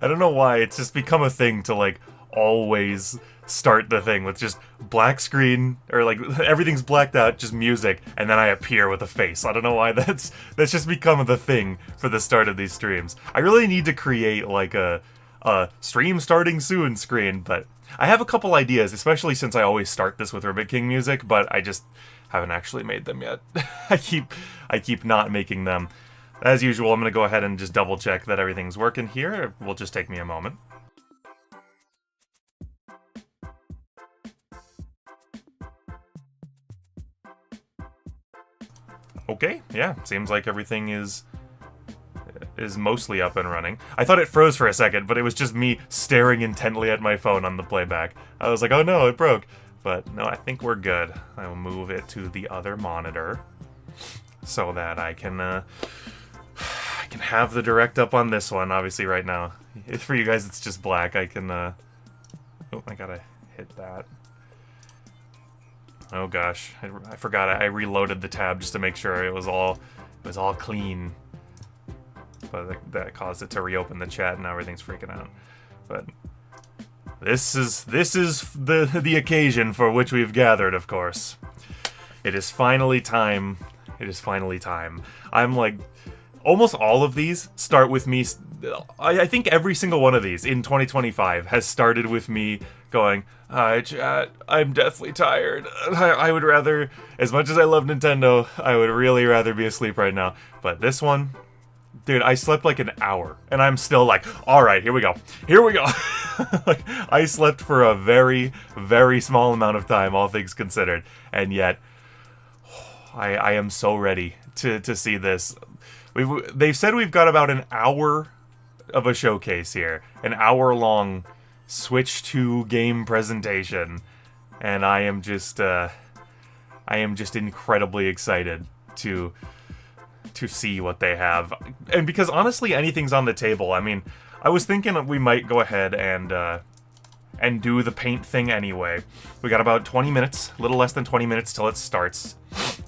I don't know why, it's just become a thing to, like, always start the thing with just black screen, or, like, everything's blacked out, just music, and then I appear with a face. I don't know why that's just become the thing for the start of these streams. I really need to create, like, a stream starting soon screen, but I have a couple ideas, especially since I always start this with Ribbit King music, but I just haven't actually made them yet. I keep not making them. As usual, I'm going to go ahead and just double check that everything's working here. It will just take me a moment. Okay, yeah, seems like everything is mostly up and running. I thought it froze for a second, but it was just me staring intently at my phone on the playback. I was like, oh no, it broke. But no, I think we're good. I will move it to the other monitor so that I can have the direct up on this one. Obviously right now, for you guys it's just black. I can oh, I gotta hit that. Oh gosh, I forgot. I reloaded the tab just to make sure it was all clean. But that caused it to reopen the chat, and now everything's freaking out. But this is the occasion for which we've gathered, of course. It is finally time. It is finally time. I'm like, almost all of these start with me. I think every single one of these in 2025 has started with me going, "Hi chat, I'm deathly tired. I would rather, as much as I love Nintendo, I would really rather be asleep right now." But this one, dude, I slept like an hour, and I'm still like, alright, here we go. Here we go. Like, I slept for a very, very small amount of time, all things considered. And yet, I am so ready to see this. They've said we've got about an hour of a showcase here. An hour-long Switch 2 game presentation. And I am just incredibly excited to see what they have. And because honestly anything's on the table. I mean, I was thinking we might go ahead and do the paint thing anyway. We got about 20 minutes, a little less than 20 minutes till it starts.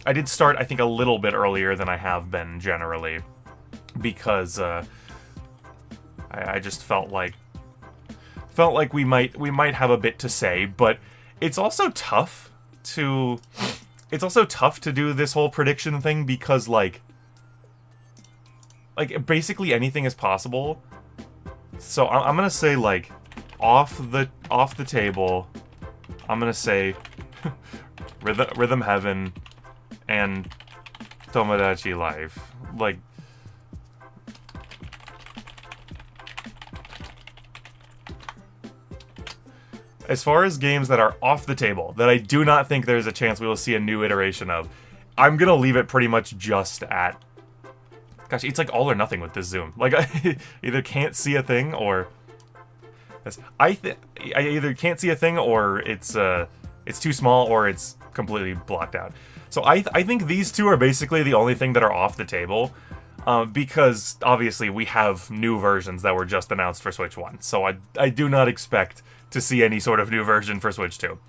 I did start, I think, a little bit earlier than I have been generally, because I just felt like we might have a bit to say, but it's also tough to do this whole prediction thing, because like basically anything is possible. So I'm gonna say, like, off the table, I'm gonna say Rhythm Heaven and Tomodachi Life. Like, as far as games that are off the table, that I do not think there's a chance we will see a new iteration of, I'm gonna leave it pretty much just at... Gosh, it's like all or nothing with this zoom. Like, I either can't see a thing, or... I either can't see a thing, or it's too small, or it's completely blocked out. So I think these two are basically the only thing that are off the table, because obviously we have new versions that were just announced for Switch 1. So I do not expect to see any sort of new version for Switch 2.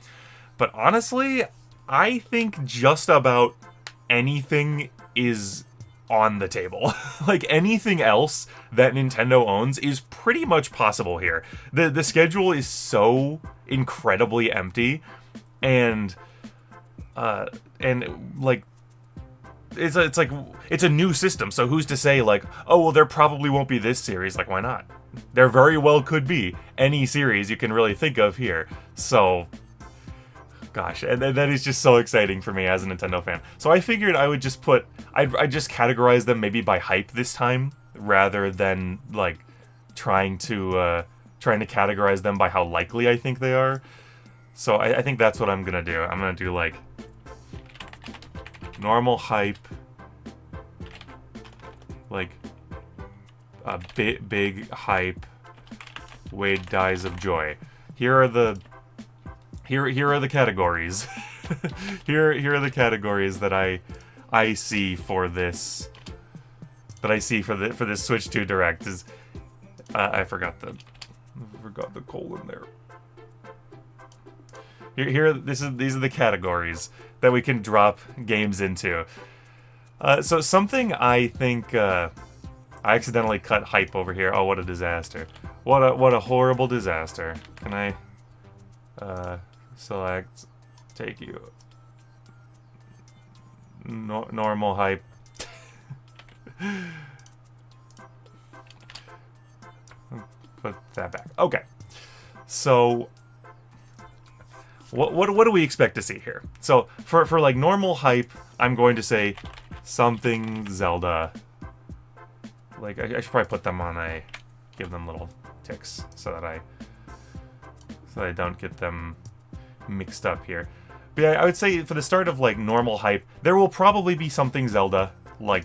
But honestly, I think just about anything is on the table. Like, anything else that Nintendo owns is pretty much possible here. The schedule is so incredibly empty, and like, it's like, it's a new system, so who's to say, like, oh, well, there probably won't be this series. Like, why not? There very well could be any series you can really think of here. So, gosh, and that is just so exciting for me as a Nintendo fan. So I figured I would just I'd just categorize them maybe by hype this time, rather than, like, trying to categorize them by how likely I think they are. So I think that's what I'm gonna do. I'm gonna do, like, normal hype, like, a big hype, Wade dies of joy. Here are the categories. here are the categories that I see for this. That I see for this Switch 2 Direct is I forgot the colon there. These are the categories that we can drop games into. So something I think I accidentally cut hype over here. Oh, what a disaster. What a horrible disaster. Can I select, take you, normal hype. Put that back. Okay. So what do we expect to see here? So for like normal hype, I'm going to say something Zelda. Like I should probably put them on give them little ticks so that I don't get them mixed up here. But yeah, I would say for the start of like normal hype, there will probably be something Zelda. Like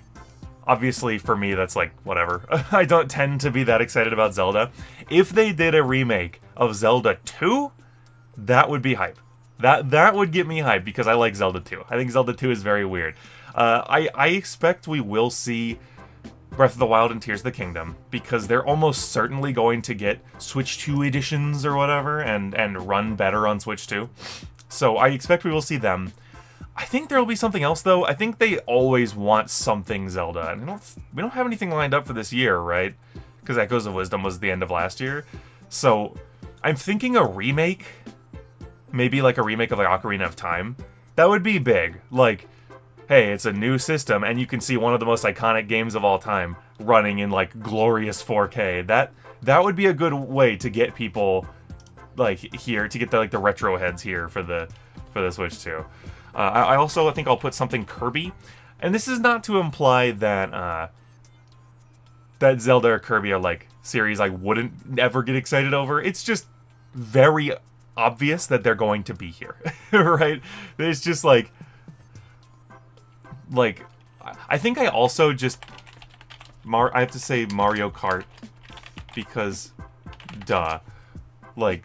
obviously for me that's like whatever. I don't tend to be that excited about Zelda. If they did a remake of Zelda 2, that would be hype. That would get me hype because I like Zelda 2. I think Zelda 2 is very weird. I expect we will see Breath of the Wild and Tears of the Kingdom because they're almost certainly going to get Switch 2 editions or whatever and run better on Switch 2. So I expect we will see them. I think there will be something else though. I think they always want something Zelda. And we don't have anything lined up for this year, right? Because Echoes of Wisdom was the end of last year. So I'm thinking a remake. Maybe like a remake of like Ocarina of Time. That would be big. Like, hey, it's a new system and you can see one of the most iconic games of all time running in like glorious 4K. That would be a good way to get people like here, to get the retro heads here for the Switch 2. I also think I'll put something Kirby. And this is not to imply that that Zelda or Kirby are like series I wouldn't ever get excited over. It's just very obvious that they're going to be here. Right? It's just like I think I also just I have to say Mario Kart because duh. Like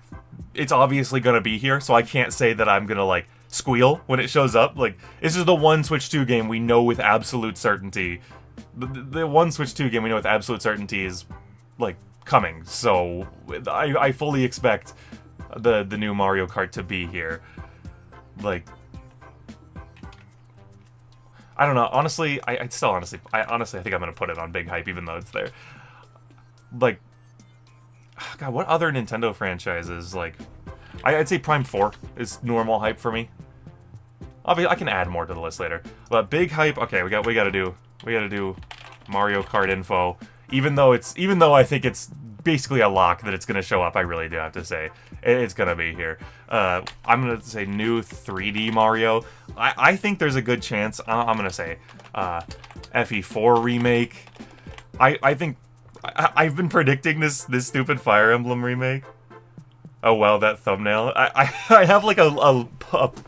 it's obviously gonna be here, so I can't say that I'm gonna like squeal when it shows up. Like this is the one Switch 2 game we know with absolute certainty. The one Switch 2 game we know with absolute certainty is like coming. So I fully expect the new Mario Kart to be here. Like I don't know. Honestly, I honestly think I'm gonna put it on big hype even though it's there. Like God, what other Nintendo franchises like I'd say Prime 4 is normal hype for me. Obviously, I can add more to the list later. But big hype, okay, we gotta do Mario Kart info. Even though I think it's basically a lock that it's gonna show up, I really do have to say it's gonna be here. I'm gonna say new 3D Mario. I think there's a good chance. I'm gonna say FE4 remake. I think I've been predicting this stupid Fire Emblem remake. Oh well, that thumbnail. I have like a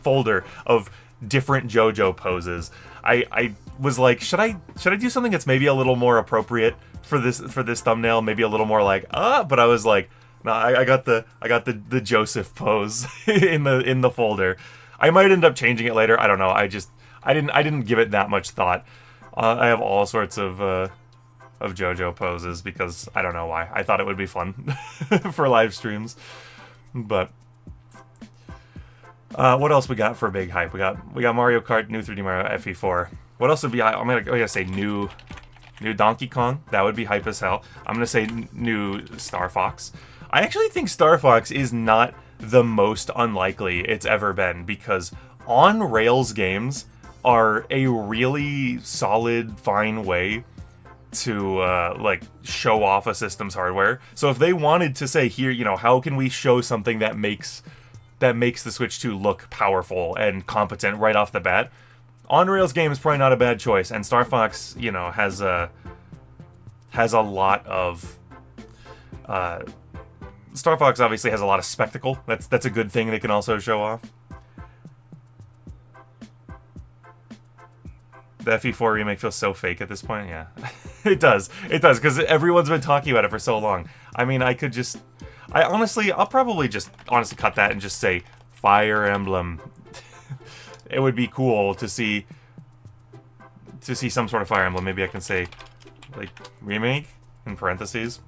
folder of different JoJo poses. I was like, should I do something that's maybe a little more appropriate for this thumbnail? Maybe a little more like but I was like, no, I got the Joseph pose in the folder. I might end up changing it later. I don't know. I didn't give it that much thought. I have all sorts of JoJo poses because I don't know why. I thought it would be fun for live streams. But what else we got for big hype? We got Mario Kart, new 3D Mario, FE4. What else would be? I'm gonna say new Donkey Kong. That would be hype as hell. I'm gonna say new Star Fox. I actually think Star Fox is not the most unlikely it's ever been because on rails games are a really solid, fine way to like show off a system's hardware. So if they wanted to say here, how can we show something that makes the Switch 2 look powerful and competent right off the bat, on-rails game is probably not a bad choice. And Star Fox, has a lot of Star Fox obviously has a lot of spectacle. That's a good thing they can also show off. The FE4 remake feels so fake at this point. Yeah, it does, because everyone's been talking about it for so long. I mean, I'll probably just honestly cut that and just say Fire Emblem. It would be cool to see some sort of Fire Emblem. Maybe I can say like remake in parentheses.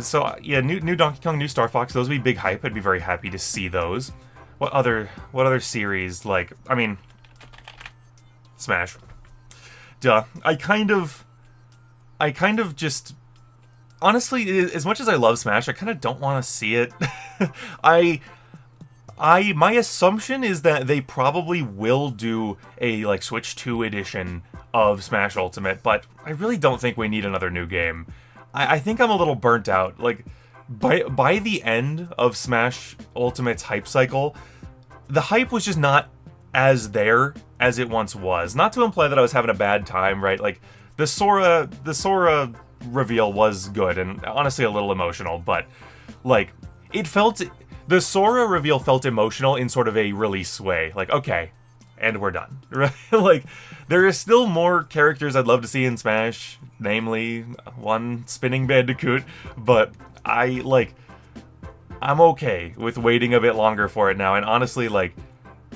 So yeah, new Donkey Kong, new Star Fox. Those would be big hype. I'd be very happy to see those. What other series? Like, I mean, Smash. Duh. I kind of I kind of just honestly, as much as I love Smash, I kind of don't want to see it. I my assumption is that they probably will do a like Switch 2 edition of Smash Ultimate, but I really don't think we need another new game. I think I'm a little burnt out. Like by the end of Smash Ultimate's hype cycle, the hype was just not as there as it once was. Not to imply that I was having a bad time, right? Like the Sora reveal was good and honestly a little emotional, but like the Sora reveal felt emotional in sort of a release way. Like, okay, and we're done. Right? Like, there is still more characters I'd love to see in Smash, namely one Spinning Bandicoot, but I'm okay with waiting a bit longer for it now. And honestly, like,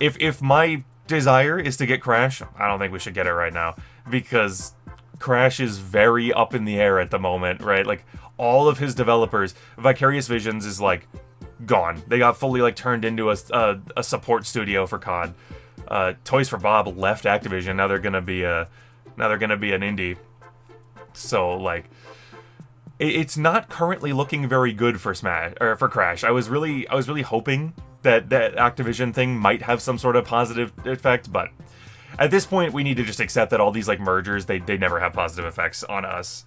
if my desire is to get Crash, I don't think we should get it right now, because Crash is very up in the air at the moment, right? Like, all of his developers, Vicarious Visions is like gone. They got fully like turned into a support studio for COD. Toys for Bob left Activision. Now they're gonna be an indie. So like, it's not currently looking very good for Smash or for Crash. I was really hoping that Activision thing might have some sort of positive effect, but at this point we need to just accept that all these like mergers they never have positive effects on us.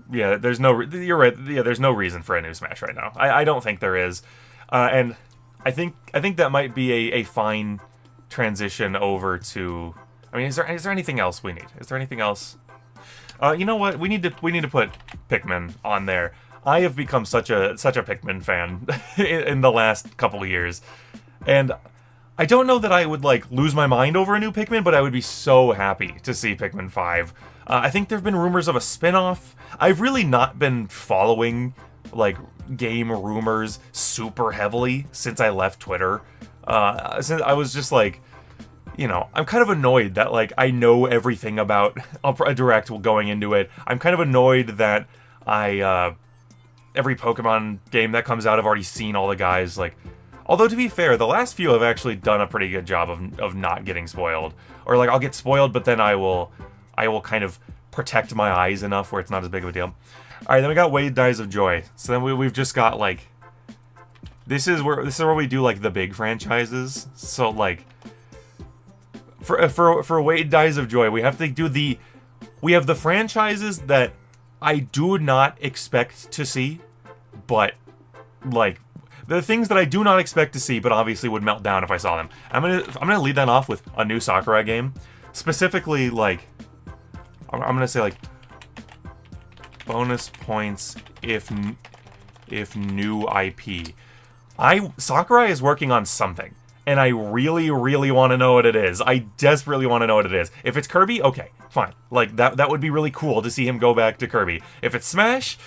Yeah, you're right. Yeah, there's no reason for a new Smash right now. I don't think there is. And I think that might be a fine transition over to, I mean, is there anything else we need? Is there anything else? You know what? We need to put Pikmin on there. I have become such a Pikmin fan in the last couple of years. And I don't know that I would like lose my mind over a new Pikmin, but I would be so happy to see Pikmin 5. I think there have been rumors of a spin-off. I've really not been following like game rumors super heavily since I left Twitter. Since I was just like, you know, I'm kind of annoyed that like I know everything about a Direct going into it. I'm kind of annoyed that every Pokemon game that comes out, I've already seen all the guys. Like, although to be fair, the last few have actually done a pretty good job of not getting spoiled. Or like I'll get spoiled, but then I will kind of protect my eyes enough where it's not as big of a deal. Alright, then we got Wade Dies of Joy. So then we've just got like, this is where we do like the big franchises. So like for Wade Dies of Joy, we have to do we have the franchises that I do not expect to see, but like the things that I do not expect to see, but obviously would melt down if I saw them. I'm gonna lead that off with a new Sakurai game, specifically like I'm gonna say like bonus points if new IP. Sakurai is working on something, and I really want to know what it is. I desperately want to know what it is. If it's Kirby, okay, fine. Like that would be really cool to see him go back to Kirby. If it's Smash,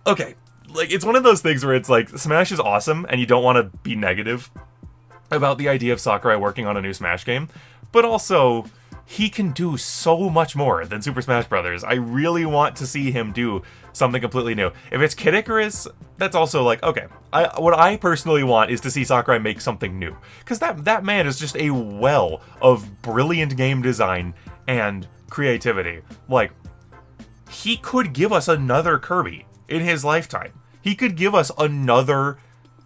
okay. Like, it's one of those things where it's like, Smash is awesome, and you don't want to be negative about the idea of Sakurai working on a new Smash game, but also, he can do so much more than Super Smash Bros. I really want to see him do something completely new. If it's Kid Icarus, that's also like, okay. What I personally want is to see Sakurai make something new, because that man is just a well of brilliant game design and creativity. Like, he could give us another Kirby in his lifetime. He could give us another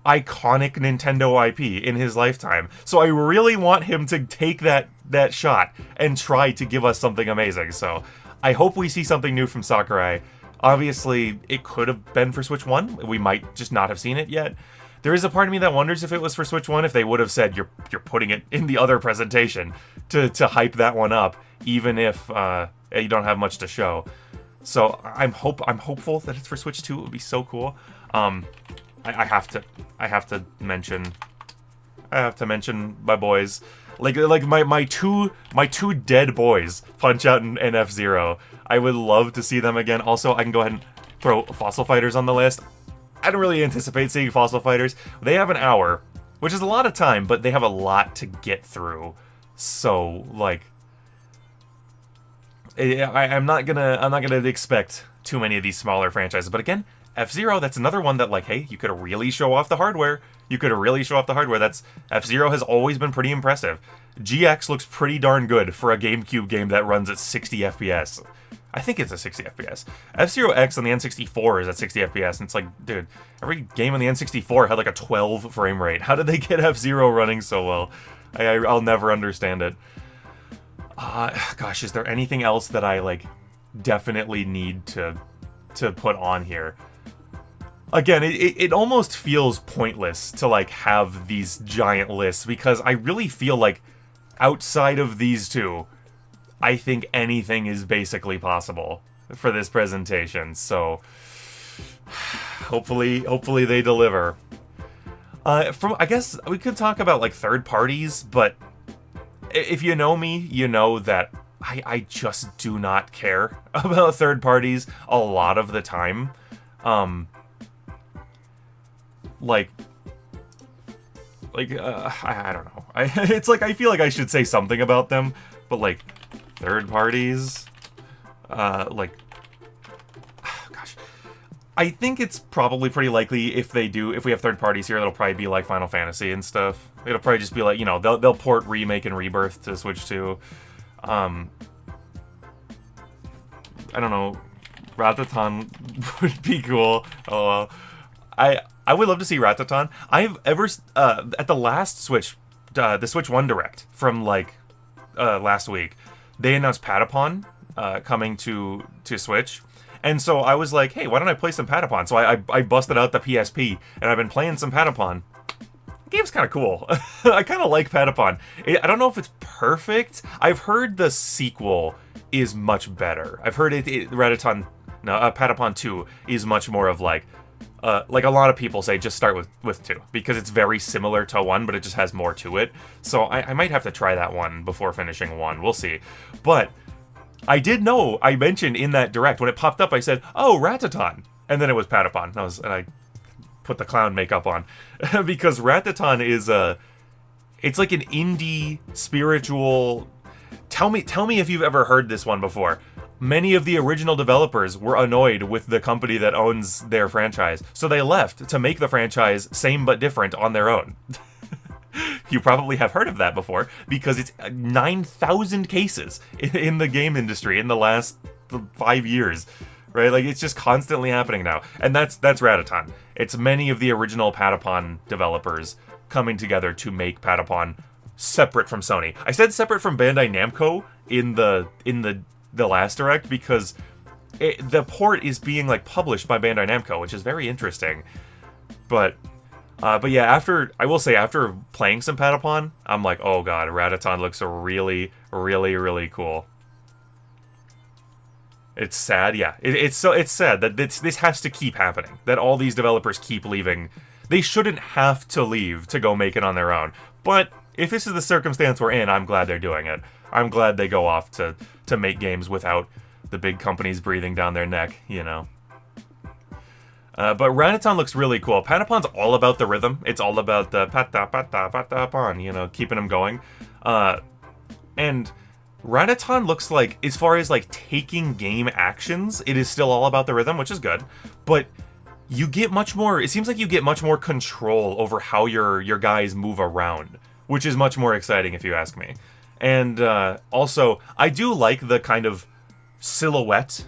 iconic Nintendo IP in his lifetime. So I really want him to take that shot and try to give us something amazing. So I hope we see something new from Sakurai. Obviously, it could have been for Switch 1. We might just not have seen it yet. There is a part of me that wonders if it was for Switch 1, if they would have said you're putting it in the other presentation to hype that one up, even if you don't have much to show. So I'm hopeful that it's for Switch 2. It would be so cool. I have to mention my boys, like my two dead boys, Punch-Out and F-Zero. I would love to see them again. Also, I can go ahead and throw Fossil Fighters on the list. I don't really anticipate seeing Fossil Fighters. They have an hour, which is a lot of time, but they have a lot to get through. So like, I'm not gonna expect too many of these smaller franchises. But again, F-Zero, that's another one that, like, hey, you could really show off the hardware. You could really show off the hardware. That's F-Zero has always been pretty impressive. GX looks pretty darn good for a GameCube game that runs at 60 FPS. I think it's a 60 FPS. F-Zero X on the N64 is at 60 FPS, and it's like, dude, every game on the N64 had like a 12 frame rate. How did they get F-Zero running so well? I'll never understand it. Gosh, is there anything else that I, like, definitely need to put on here? Again, it almost feels pointless to, like, have these giant lists, because I really feel like outside of these two, I think anything is basically possible for this presentation. So hopefully they deliver. I guess we could talk about, like, third parties, but if you know me, you know that I just do not care about third parties a lot of the time. I don't know. It's like I feel like I should say something about them, but, like, third parties, gosh, I think it's probably pretty likely if we have third parties here, it'll probably be like Final Fantasy and stuff. It'll probably just be like, you know, they'll port Remake and Rebirth to Switch 2. I don't know. Ratatan would be cool. Oh, I would love to see Ratatan. I've ever at the last Switch, the Switch 1 Direct from, like, last week, they announced Patapon coming to Switch. And so I was like, hey, why don't I play some Patapon? So I busted out the PSP, and I've been playing some Patapon. The game's kind of cool. I kind of like Patapon. I don't know if it's perfect. I've heard the sequel is much better. I've heard Patapon 2 is much more of, like a lot of people say, just start with 2, because it's very similar to 1, but it just has more to it. So I might have to try that one before finishing 1. We'll see. But I did know, I mentioned in that Direct, when it popped up, I said, oh, Ratatan. And then it was Patapon. And I put the clown makeup on. Because Ratatan is it's like an indie spiritual... Tell me if you've ever heard this one before. Many of the original developers were annoyed with the company that owns their franchise, so they left to make the franchise same but different on their own. You probably have heard of that before, because it's 9,000 cases in the game industry in the last 5 years, right? Like, it's just constantly happening now. And that's Ratatan. It's many of the original Patapon developers coming together to make Patapon separate from Sony. I said separate from Bandai Namco in the last Direct, because the port is being, like, published by Bandai Namco, which is very interesting. But yeah, after playing some Patapon, I'm like, oh god, Ratatan looks really, really, really cool. It's sad, yeah. It's sad that this has to keep happening. That all these developers keep leaving. They shouldn't have to leave to go make it on their own. But if this is the circumstance we're in, I'm glad they're doing it. I'm glad they go off to make games without the big companies breathing down their neck, you know. But Ratatan looks really cool. Patapon's all about the rhythm. It's all about the patapon, you know, keeping them going. And Ratatan looks like, as far as, like, taking game actions, it is still all about the rhythm, which is good. But you get much more, it seems like you get much more control over how your guys move around, which is much more exciting if you ask me. And also, I do like the kind of silhouette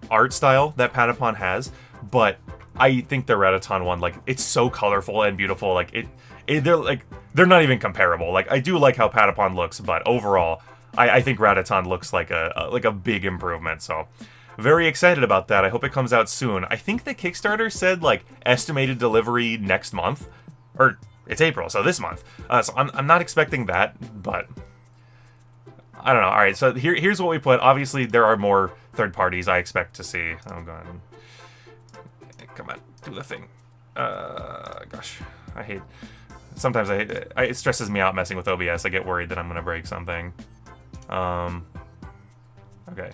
art style that Patapon has, but I think the Ratatan one, like, it's so colorful and beautiful. Like, they're not even comparable. Like, I do like how Patapon looks, but overall, I think Ratatan looks like a big improvement. So, very excited about that. I hope it comes out soon. I think the Kickstarter said, like, estimated delivery next month, or it's April, so this month. So I'm not expecting that, but I don't know. All right, so here's what we put. Obviously, there are more third parties I expect to see. Oh god. Come on, do the thing. Gosh, I hate. Sometimes it stresses me out messing with OBS. I get worried that I'm gonna break something. Okay,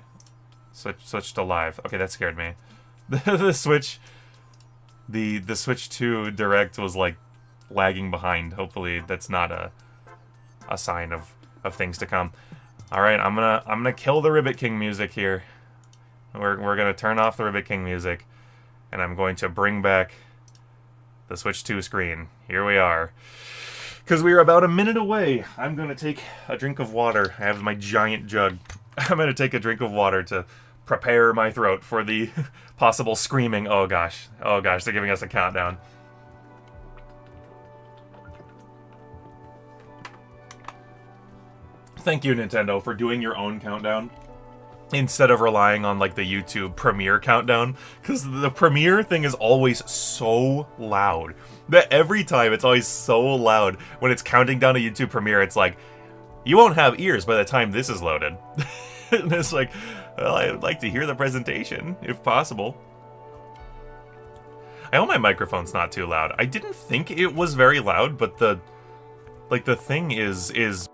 switch to live. Okay, that scared me. The Switch 2 Direct was, like, lagging behind. Hopefully, that's not a sign of things to come. All right, I'm gonna kill the Ribbit King music here. We're gonna turn off the Ribbit King music, and I'm going to bring back the Switch 2 screen. Here we are. Because we are about a minute away. I'm gonna take a drink of water. I have my giant jug. I'm gonna take a drink of water to prepare my throat for the possible screaming. Oh gosh. Oh gosh, they're giving us a countdown. Thank you, Nintendo, for doing your own countdown instead of relying on like the YouTube Premiere countdown, because the Premiere thing is always so loud that every time it's always so loud when it's counting down a YouTube Premiere. It's like, you won't have ears by the time this is loaded. And it's like, well, I'd like to hear the presentation if possible. I hope my microphone's not too loud. I didn't think it was very loud, but the thing is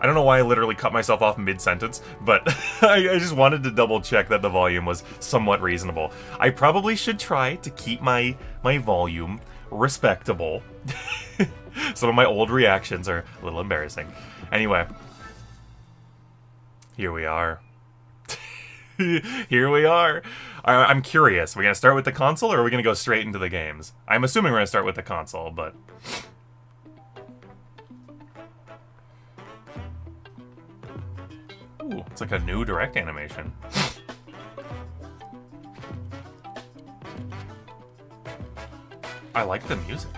I don't know why I literally cut myself off mid-sentence, but I just wanted to double-check that the volume was somewhat reasonable. I probably should try to keep my volume respectable. Some of my old reactions are a little embarrassing. Anyway. Here we are. Here we are. I'm curious. Are we going to start with the console, or are we going to go straight into the games? I'm assuming we're going to start with the console, but... Ooh, it's like a new direct animation. I like the music.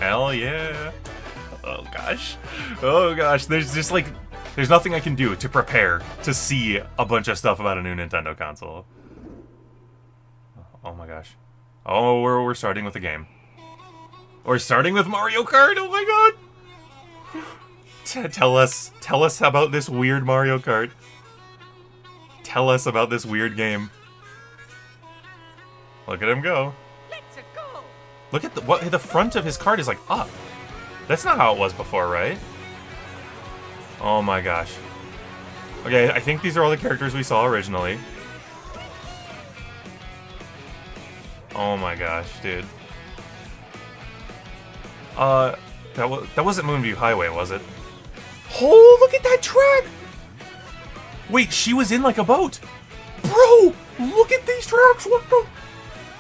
Hell yeah. Oh gosh. Oh gosh. There's just like... There's nothing I can do to prepare to see a bunch of stuff about a new Nintendo console. Oh my gosh. Oh, we're starting with a game. We're starting with Mario Kart! Oh my god! Tell us about this weird Mario Kart. Tell us about this weird game. Look at him go. Let's go. Look at the front of his cart is like up. That's not how it was before, right? Oh my gosh. Okay, I think these are all the characters we saw originally. Oh my gosh, dude. That wasn't Moonview Highway, was it? Oh, look at that track! Wait, she was in like a boat. Bro, look at these tracks. What the?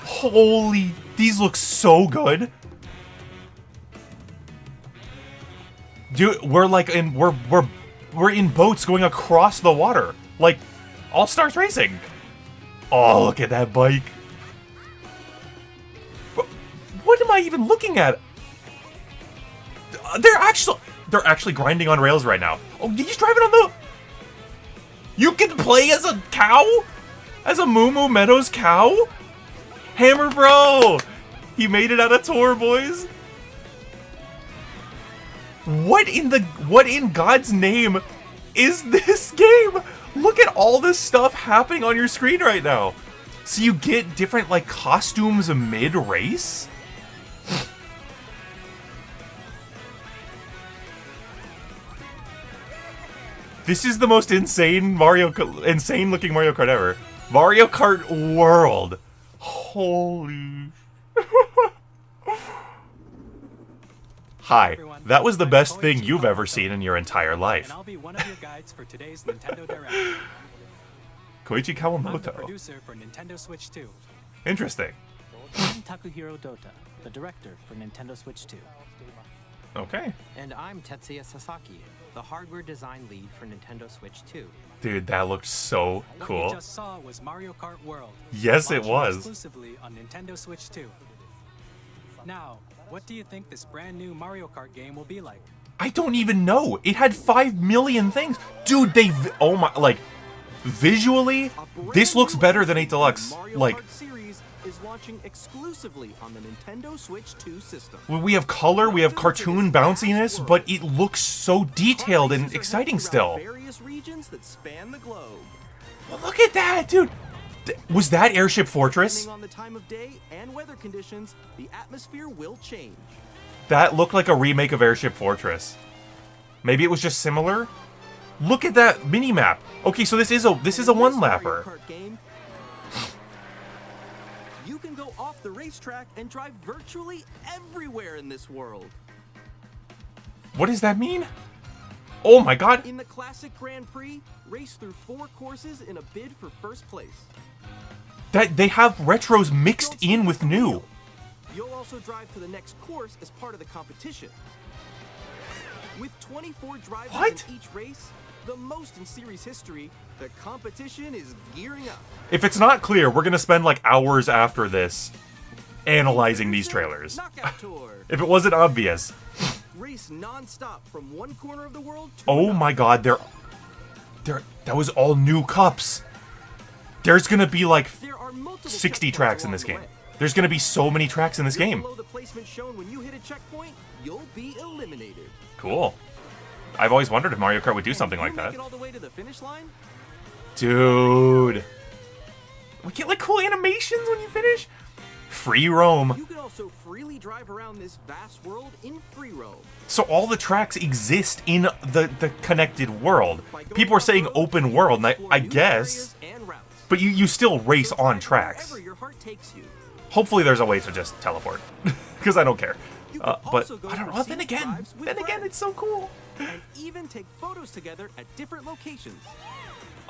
Holy, these look so good. Dude, we're like in we're in boats going across the water, like All Stars Racing. Oh, look at that bike. What am I even looking at? They're actually grinding on rails right now. Oh, he's driving on the... You can play as a cow? As a Moo Moo Meadows cow? Hammer Bro! He made it out of tour, boys. What in God's name is this game? Look at all this stuff happening on your screen right now. So you get different, like, costumes mid-race? This is the most insane looking Mario Kart ever. Mario Kart World. Holy. Hi, that was the best thing you've ever seen in your entire life. And I'll be one of your guides for today's Nintendo Direct. Koichi I'm the Kawamoto. producer for Nintendo Switch 2. Interesting. I'm Takuhiro Dota, the director for Nintendo Switch 2. Okay. And I'm Tetsuya Sasaki, the hardware design lead for Nintendo Switch 2. Dude, that looked so What you cool. just saw was Mario Kart World. Yes, it launching was. Exclusively on Nintendo Switch 2. Now, what do you think this brand new Mario Kart game will be like? I don't even know. It had 5 million things. Dude, oh my, like, visually, this looks better than 8 Deluxe. Mario Like, Kart series is launching exclusively on the Nintendo Switch 2 system. we have color, we have cartoon bounciness, but it looks so detailed and exciting still. Various regions that span the globe. Well, look at that, dude. Was that Airship Fortress? Depending on the time of day and weather conditions, the atmosphere will change. That looked like a remake of Airship Fortress. Maybe it was just similar. Look at that mini-map. Okay, so this is a one-lapper. Mario Kart game, you can go off the racetrack and drive virtually everywhere in this world. What does that mean? Oh my god! In the Classic Grand Prix, race through 4 courses in a bid for first place. That they have retros mixed Don't in with spin the new. wheel. You'll also drive to the next course as part of the competition. With 24 drivers What? in each race, the most in series history, the competition is gearing up. If it's not clear, we're gonna spend like hours after this analyzing these trailers. Knockout Tour. If it wasn't obvious. Race non-stop from one corner of the world to Oh another. my god, that was all new cups. There's gonna be like There are multiple 60 checkpoints tracks in along this the game. way. There's gonna be so many tracks in this If you're game. below the placement shown when you hit a checkpoint, you'll be eliminated. Cool. I've always wondered if Mario Kart would do something like You make that. it all the way to the finish line? Dude. We get like cool animations when you finish. Free roam. You can also freely drive around this vast world in free roam. So all the tracks exist in the connected world. By going People are saying off-road, open you world, and explore I new guess. areas and routes. But you still race So on drive tracks. wherever your heart takes you. Hopefully there's a way to just teleport. Because I don't care. You can But also go I don't for know. Then scenic again, drives with friends. it's so cool. And even take photos together at different locations.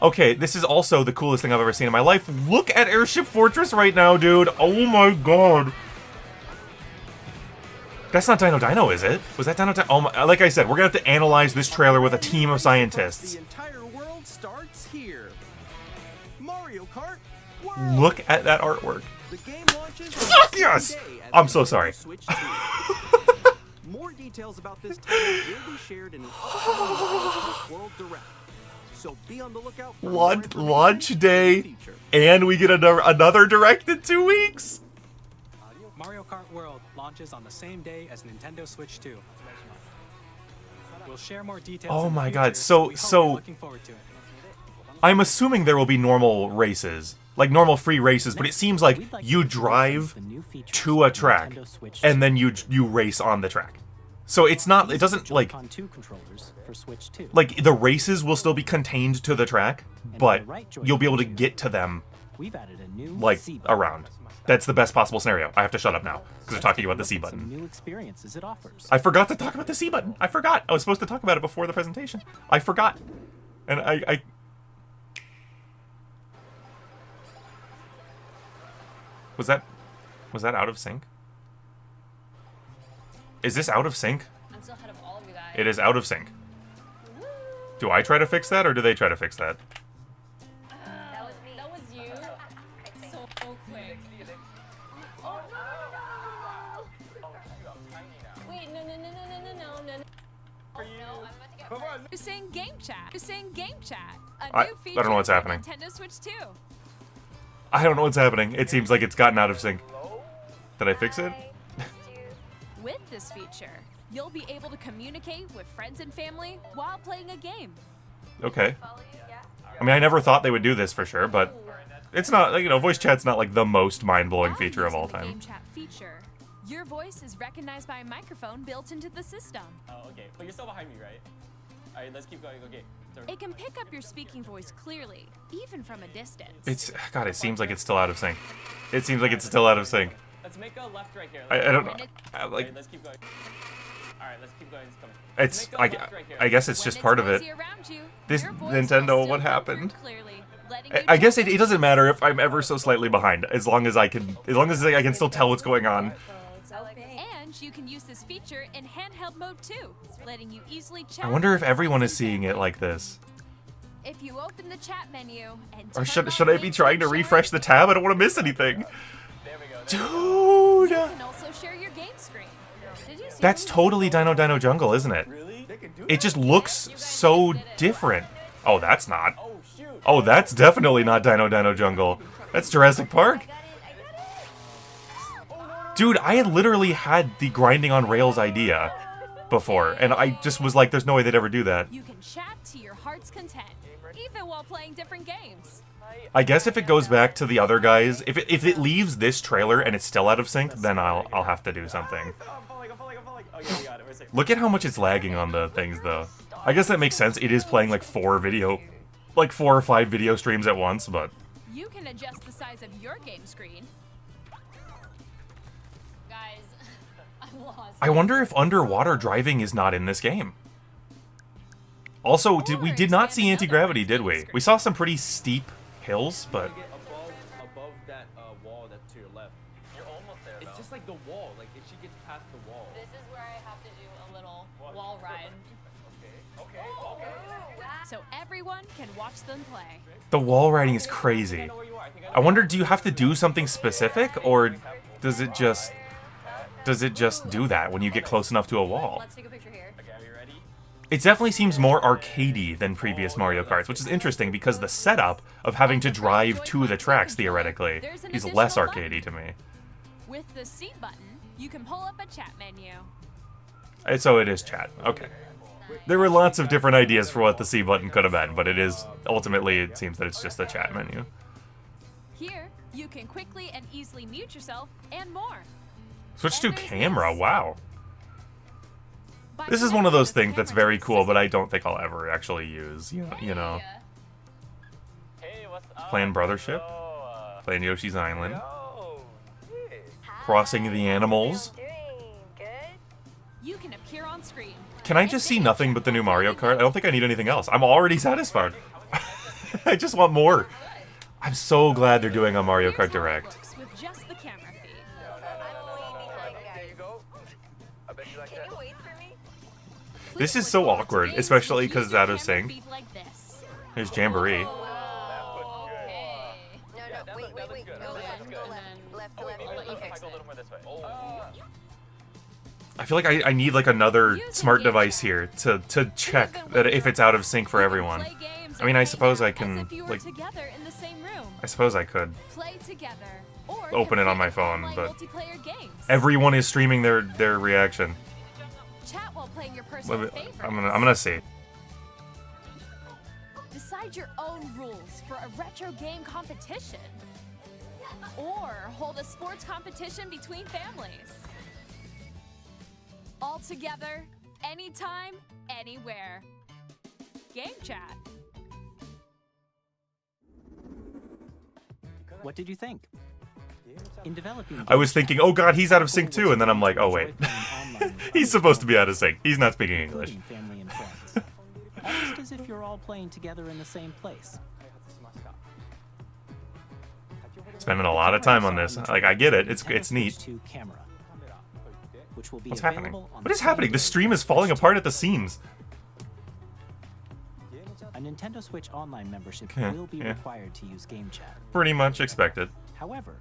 Okay, this is also the coolest thing I've ever seen in my life. Look at Airship Fortress right now, dude. Oh my god. That's not Dino Dino, is it? Was that Dino Dino? Oh my, like I said, we're gonna have to analyze this trailer with a team of scientists. The entire world starts here. Mario Kart World. Look at that artwork. The game launches on Fuck the yes! same day as I'm the so Nintendo sorry. Switch 2. More details about this title will be shared in an upcoming Mario Kart World Direct. So be on the lookout for more information Launch in day, the future. and we get another direct in 2 weeks. Mario Kart World launches on the same day as Nintendo Switch 2. We'll share more details. Oh in the my future, god, we so- hope so- you're looking forward to it. I'm assuming there will be normal races, like normal free races, but it seems like We'd like you to drive the new features to a of track, Nintendo Switch and 2. then you race on the track. So it's not, it doesn't like Joy-Con 2 controllers for Switch 2. like the races will still be contained to the track, but you'll be able to get to them We've added a new like C button. around. That's the best possible scenario. I have to shut up now because we're talking about the Look C at some button. new experiences it offers. I forgot to talk about the C button. I forgot. I was supposed to talk about it before the presentation. I forgot. And I Was that out of sync? Is this out of sync? I'm still ahead of all of you guys. It is out of sync. Do I try to fix that or do they try to fix that? That was you. So quick. Oh no! Wait, no. Oh, no, I'm about to get hurt. Using GameChat. Using GameChat. A I new don't feature know what's for happening. Nintendo Switch 2. I don't know what's happening. It seems like it's gotten out of sync. Did I fix it? With this feature, you'll be able to communicate with friends and family while playing a game. Okay. I mean, I never thought they would do this for sure, but it's not, like, you know, voice chat's not like the most mind-blowing While feature of all using the time. GameChat feature, your voice is recognized by a microphone built into the system. Oh, okay. But you're still behind me, right? Alright, let's keep going. Okay. So, It can pick up your speaking voice clearly, even from a distance. It's, God, it seems like it's still out of sync. It seems like it's still out of sync. let's make a left right here. I don't know. Alright, Like, let's keep going. Alright, let's keep going. It's coming. it's, Let's make a left right here. I guess it's When just part of it. noisy around you, This your voice Nintendo, will what still come happened? through clearly, letting I you guess know it doesn't matter if I'm ever so slightly behind, as long as I can still tell what's going on. And you can use this feature in handheld mode too, letting you easily chat. I wonder if with everyone friends is and seeing it family. like this. If you open the chat menu and Or turn should on I be game trying to sharing, refresh the tab? I don't want to miss anything. There we go. Dude! You can also share your game screen. Did you see That's what totally Dino Dino Jungle, isn't it? Really? They can do It just looks so different. Oh, that's not. Oh, shoot. Oh, that's definitely not Dino Dino Jungle. That's Jurassic Park. Dude, I had literally had the grinding on rails idea before, and I just was like, there's no way they'd ever do that. You can chat to your heart's content, even while playing different games. I guess if it goes back to the other guys, if it leaves this trailer and it's still out of sync, then I'll have to do something. I'm falling. Oh, yeah, we got it. We're safe. Look at how much it's lagging on the things, though. I guess that makes sense. It is playing like 4 or 5 video streams at once, but You can adjust the size of your game screen. lost. I wonder if underwater driving is not in this game. Also, we did not see anti-gravity, did we? We saw some pretty steep hills, but... Get above that wall that's to your left. You're almost there, It's just like the wall. Like, if she gets past the wall. This is where I have to do a little wall ride. Okay. So everyone can watch them play. The wall riding is crazy. I wonder, do you have to do something specific, or does it just do that when you get close enough to a wall? Let's take a picture here. Okay, are you ready? It definitely seems more arcadey than previous Mario Karts, which is interesting because the setup of having to drive to the tracks, theoretically, is less arcadey to me. With the C button, you can pull up a chat menu. So it is chat. Okay. There were lots of different ideas for what the C button could have been, but it is, ultimately, it seems that it's just a chat menu. Here, you can quickly and easily mute yourself and more. Switch to camera, wow. This is one of those things that's very cool, but I don't think I'll ever actually use, you know. Hey, what's up? Playing Brothership, playing Yoshi's Island, crossing the animals. You can appear on screen. Can I just see nothing but the new Mario Kart? I don't think I need anything else. I'm already satisfied. I just want more. I'm so glad they're doing a Mario Kart Direct. With just the camera feed. Can you wait for me? This is so awkward, especially because it's out of sync. Feed like this. There's Jamboree. Oh, okay. No, wait. Go left. I'll let you fix A it. little more this way. I feel like I need like another smart device here to check that if it's out of sync for everyone. Play games I mean, I or suppose I hang out can, as if you were like, together in the same room. I suppose I could. Play together. Or Open it on compete my in phone, online but multiplayer games. everyone is streaming their reaction. Chat while playing your personal Wait, favorites. I'm gonna see. Decide your own rules for a retro game competition. Or hold a sports competition between families. All together, anytime, anywhere. Game chat. What did you think? In developing I was thinking, oh god, he's out of sync too, and then I'm like, oh wait. He's supposed to be out of sync. He's not speaking English. including family and friends. Almost as if you're all playing together in the same place. Spending a lot of time on this. Like, I get it. It's neat. Switch 2 camera, which will be What's happening? available on What is the happening? same The day stream as is falling Switch apart at the seams. A Nintendo Switch Online membership Okay, will be yeah. required to use Game Chat. Pretty much expected. However,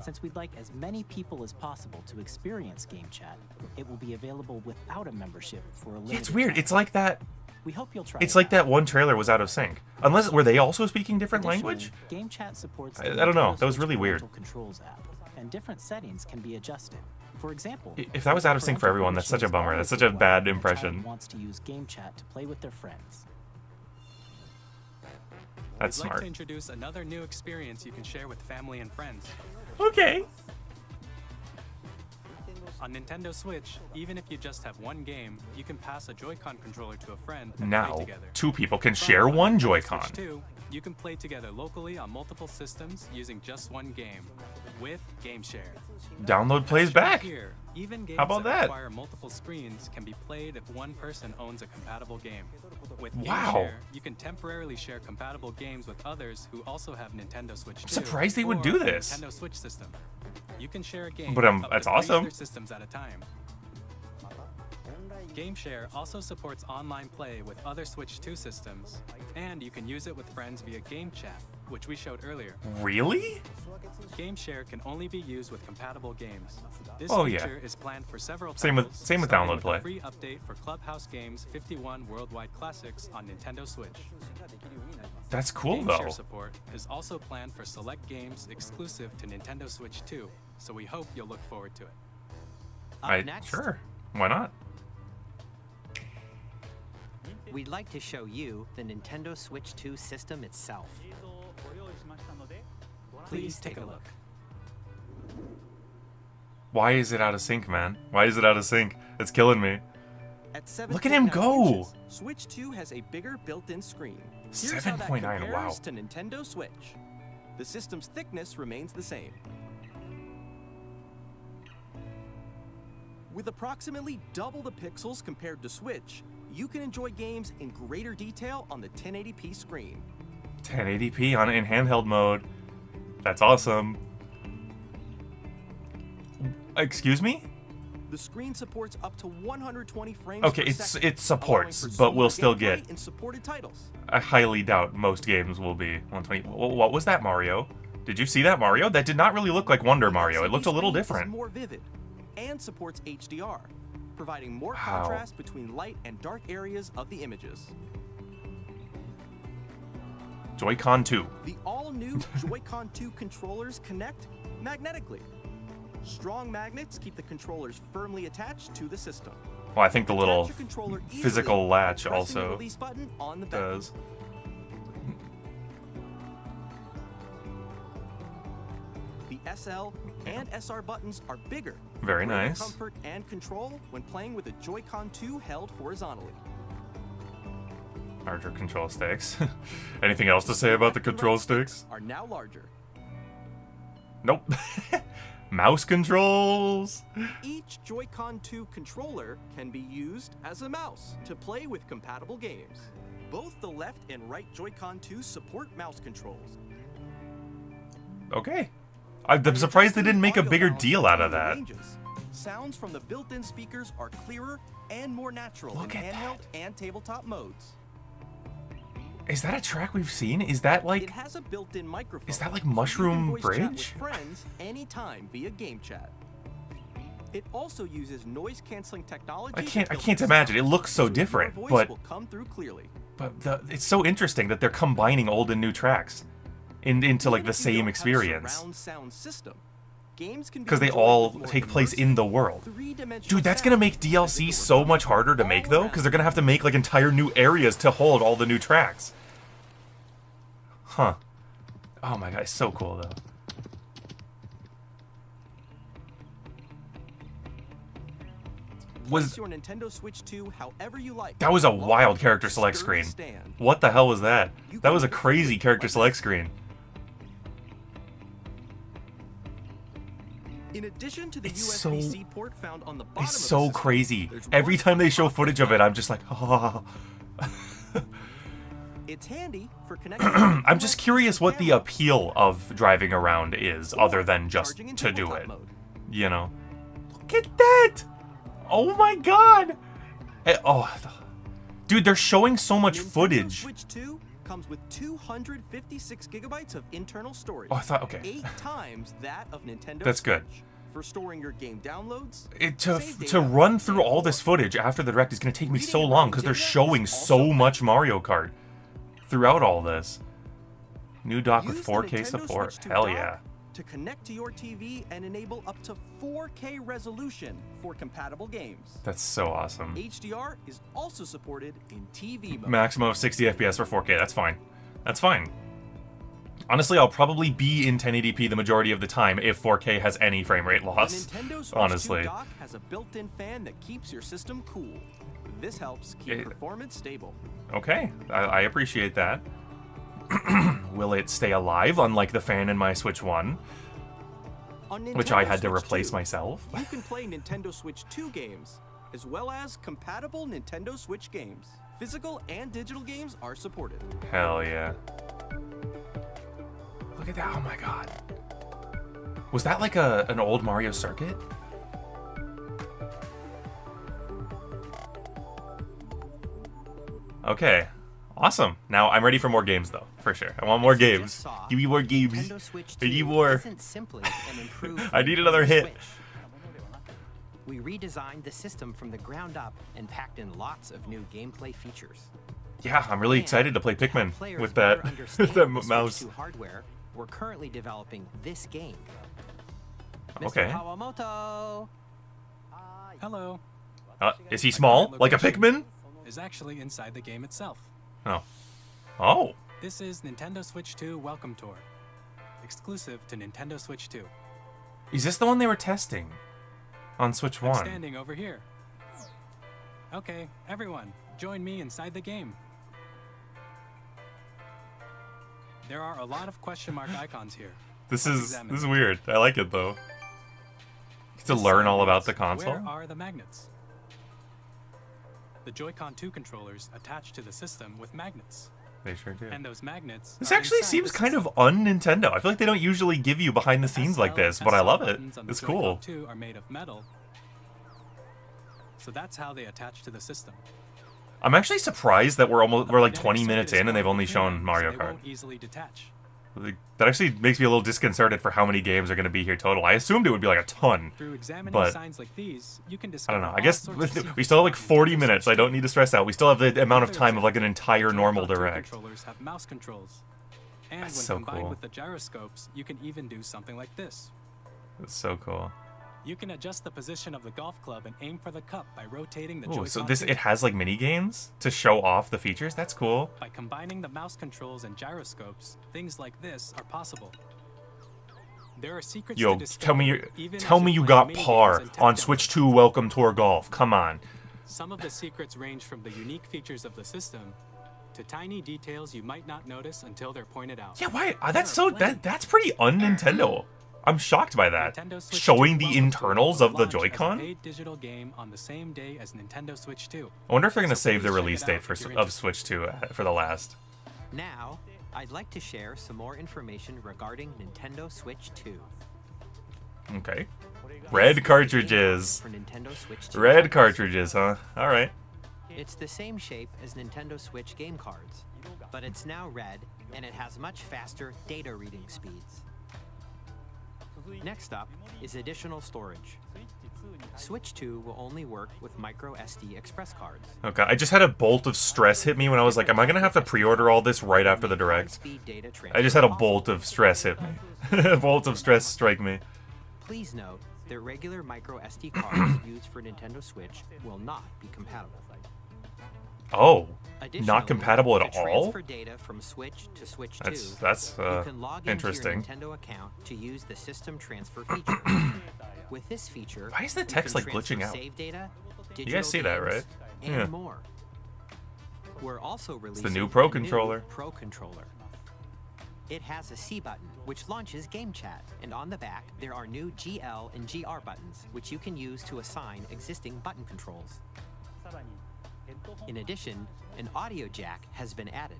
since we'd like as many people as possible to experience Game Chat, it will be available without a membership for a limited Yeah, it's weird. time. It's like that. We hope you'll try It's it like out. that one trailer was out of sync. Unless, were they also speaking different language? Additionally, Game Chat supports I the don't know. Nintendo That was Switch really weird. Parental Controls app, and different settings can be adjusted. For example, If that was out of sync for parental everyone, that's such a permissions bummer. always That's such a be bad allowed when a child impression. wants to use Game Chat to play with their friends. That's We'd like smart. to introduce another new experience you can share with family and friends. Okay. On Nintendo Switch, even if you just have one game, you can pass a Joy-Con controller to a friend and Now, play together. two people can But share on one Nintendo Joy-Con. Switch 2, you can play together locally on multiple systems using just one game with Game Share. Download plays Shown back. Here, even games How about that? require multiple screens can be played if one person owns a compatible game. With Wow. Game Share, you can temporarily share compatible games with others who also have Nintendo Switch 2. surprised they would or do a this. Nintendo Switch system. You can share a game But, up that's to 3 awesome. other systems at a time. GameShare also supports online play with other Switch 2 systems, and you can use it with friends via Game Chat, which we showed earlier. Really? GameShare can only be used with compatible games. This Oh, yeah. feature is planned for several Same with- titles, same with starting download play. A free update for Clubhouse Games 51 Worldwide Classics on Nintendo Switch. That's cool, GameShare though. support is also planned for select games exclusive to Nintendo Switch 2, so we hope you'll look forward to it. Up next, Sure. Why not? we'd like to show you the Nintendo Switch 2 system itself. Please take a look. Why is it out of sync, man? Why is it out of sync? It's killing me. At Look at him 7.9 go! inches, Switch 2 has a bigger built-in screen. Here's how that 7.9, wow. compares to Nintendo Switch. The system's thickness remains the same. With approximately double the pixels compared to Switch, you can enjoy games in greater detail on the 1080p screen. 1080p on in handheld mode. That's awesome. Excuse me? The screen supports up to 120 frames Okay, per second, it supports, allowing for but we'll smoother still gameplay get. in supported titles. I highly doubt most games will be 120. What was that, Mario? Did you see that, Mario? That did not really look like Wonder Mario. It looked a little LCD screen is different. more vivid and supports HDR, providing more contrast between light and dark areas of the images. Joy-Con 2. The all-new Joy-Con 2 controllers connect magnetically. Strong magnets keep the controllers firmly attached to the system. Well, I think the little Attach your controller easily physical by latch pressing the also release button on the back. does. The SL and SR buttons are bigger. Very for greater nice. Comfort and control when playing with a Joy-Con 2 held horizontally. Larger control sticks. Anything else to say about the control sticks? Are now larger. Nope. Mouse controls. Each Joy-Con 2 controller can be used as a mouse to play with compatible games. Both the left and right Joy-Con 2 support mouse controls. Okay. I'm surprised they didn't make a bigger deal out of that. Sounds from the built-in speakers are clearer and more natural Look in at handheld and tabletop modes. Is that a track we've seen? Is that It like... has a built-in microphone. Is that like so you can Mushroom voice chat with Bridge? friends anytime via game chat. It also uses noise-canceling technology. I to can't filter imagine. It sound, looks so your different, voice but... will come through clearly. But it's so interesting that they're combining old and new tracks into like Even the if you same don't have a experience. surround sound system, games can be Because they enjoyed all with more take place immersive, in the world. three-dimensional Dude, that's gonna sound, make as if DLC it were so much coming harder to all make though, around. because they're gonna have to make like entire new areas to hold all the new tracks. Huh. Oh my god, it's so cool though. Place your Nintendo Switch 2 however you like. That was a Long wild character sturdy select screen. stand. What the hell was that? You That can was a put it crazy character like select this. screen. In addition to the It's USB-C port found on the bottom It's of the so system, crazy. there's Every one time they show on top footage of it, I'm just like, oh. It's handy for connecting. I'm just curious what the appeal of driving around is, other than just charging in to do tabletop it. mode. You know? Look at that! Oh my god! Dude, they're showing so much Nintendo footage. Switch 2 comes with 256 gigabytes of internal storage. Oh, I thought, okay. 8 times that of Nintendo That's good. Switch. For storing your game downloads. To save to data, run through and all more. this footage after the direct is going to take me Reading so and long writing because they're data showing is so also much fast. Mario Kart throughout all this. New dock with Use the 4K Nintendo support. Switch 2 Hell dock yeah. to connect to your TV and enable up to 4K resolution for compatible games. That's so awesome. HDR is also supported in TV mode. Maximum of 60 FPS for 4K. That's fine. That's fine. Honestly, I'll probably be in 1080p the majority of the time if 4K has any frame rate loss. The Nintendo Switch Honestly. 2 dock has a built-in fan that keeps your system cool. This helps keep performance stable. Okay, I appreciate that. Will it stay alive, unlike the fan in my Switch 1? On Which I Nintendo had to Switch replace 2, myself. You can play Nintendo Switch 2 games, as well as compatible Nintendo Switch games. Physical and digital games are supported. Hell yeah. Look at that, oh my god. Was that like an old Mario circuit? Okay, awesome. Now I'm ready for more games though, for sure. I want more As you games. just saw, Give me more games. Nintendo Switch I need 2 more. isn't simply an improved I need another Nintendo hit. Switch. We redesigned the system from the ground up and packed in lots of new gameplay features. Yeah, I'm really And excited to play to help Pikmin players with that, better understand that the Switch mouse. 2 hardware, we're currently developing this game. Okay. Mr. Kawamoto! Hello. Is he small? Like a Pikmin? Is actually inside the game itself. Oh. Oh. This is Nintendo Switch 2 Welcome Tour, exclusive to Nintendo Switch 2. Is this the one they were testing on Switch I'm 1? standing over here. Okay, everyone, join me inside the game. There are a lot of question mark icons here. This Let's is examine them. weird. I like it though. To learn all about the console. Where are the magnets? The Joy-Con 2 controllers attach to the system with magnets. They sure do. And those magnets. This actually seems kind of un-Nintendo. I feel like they don't usually give you behind the scenes like this, but I love it. It's cool. The Joy-Con 2 are made of metal. So that's how they attach to the system. I'm actually surprised that we're like 20 minutes in and they've only shown Mario They Kart. won't easily detach. That actually makes me a little disconcerted for how many games are going to be here total. I assumed it would be like a ton, Through examining but signs like these, you can I discover don't know. I all guess sorts of we still have like secrets 40 about minutes. I Switch don't 2. need to stress out. We still have the amount of Another time of like an example, entire normal Joy-Con 2 direct. controllers have mouse controls. And That's when so combined cool. with the gyroscopes, you can even do something like this. That's so cool. You can adjust the position of the golf club and aim for the cup by rotating the Ooh, Joy-Con so 2. it has like mini games to show off the features. That's cool. By combining the mouse controls and gyroscopes, things like this are possible. There are secrets Yo, to discover, tell me you even tell as me you play got mini par games and on tech Switch demos. 2 Welcome Tour Golf. Come on. Some of the secrets range from the unique features of the system to tiny details you might not notice until they're pointed out. Yeah, why? There That's are so plenty. that's pretty un-Nintendo. I'm shocked by that. Nintendo Switch Showing 2 the Welcome Tour internals will of the launch as a Joy-Con. paid digital game on the same day as Nintendo Switch 2. I wonder if they're gonna So save the please check release it date out for if you're of interested. Switch 2 for the last. Now, I'd like to share some more information regarding Nintendo Switch 2. Okay. Red cartridges. For Nintendo Switch 2 Red buttons. cartridges, huh? All right. It's the same shape as Nintendo Switch game cards, but it's now red and it has much faster data reading speeds. Next up is additional storage. Switch 2 will only work with micro SD express cards. Okay. I just had a bolt of stress hit me when I was like, am I gonna have to pre-order all this right after the direct? High-speed data I just had a transfer bolt of stress hit me. A bolt of stress strike me. Please note that regular micro SD cards used for Nintendo Switch will not be compatible. Oh, Additionally, not compatible at to all? transfer data from Switch to Switch 2, That's you can log interesting. into your Nintendo account to use the system transfer feature. With this feature, Why is the you text, can like, glitching transfer out? Save data, You guys see that, digital right? games, Yeah. And more. We're also releasing new Pro a controller. Pro controller. It has a C button, which launches GameChat, and on the back there are new GL and GR buttons, which you can use to assign existing button controls. In addition, an audio jack has been added.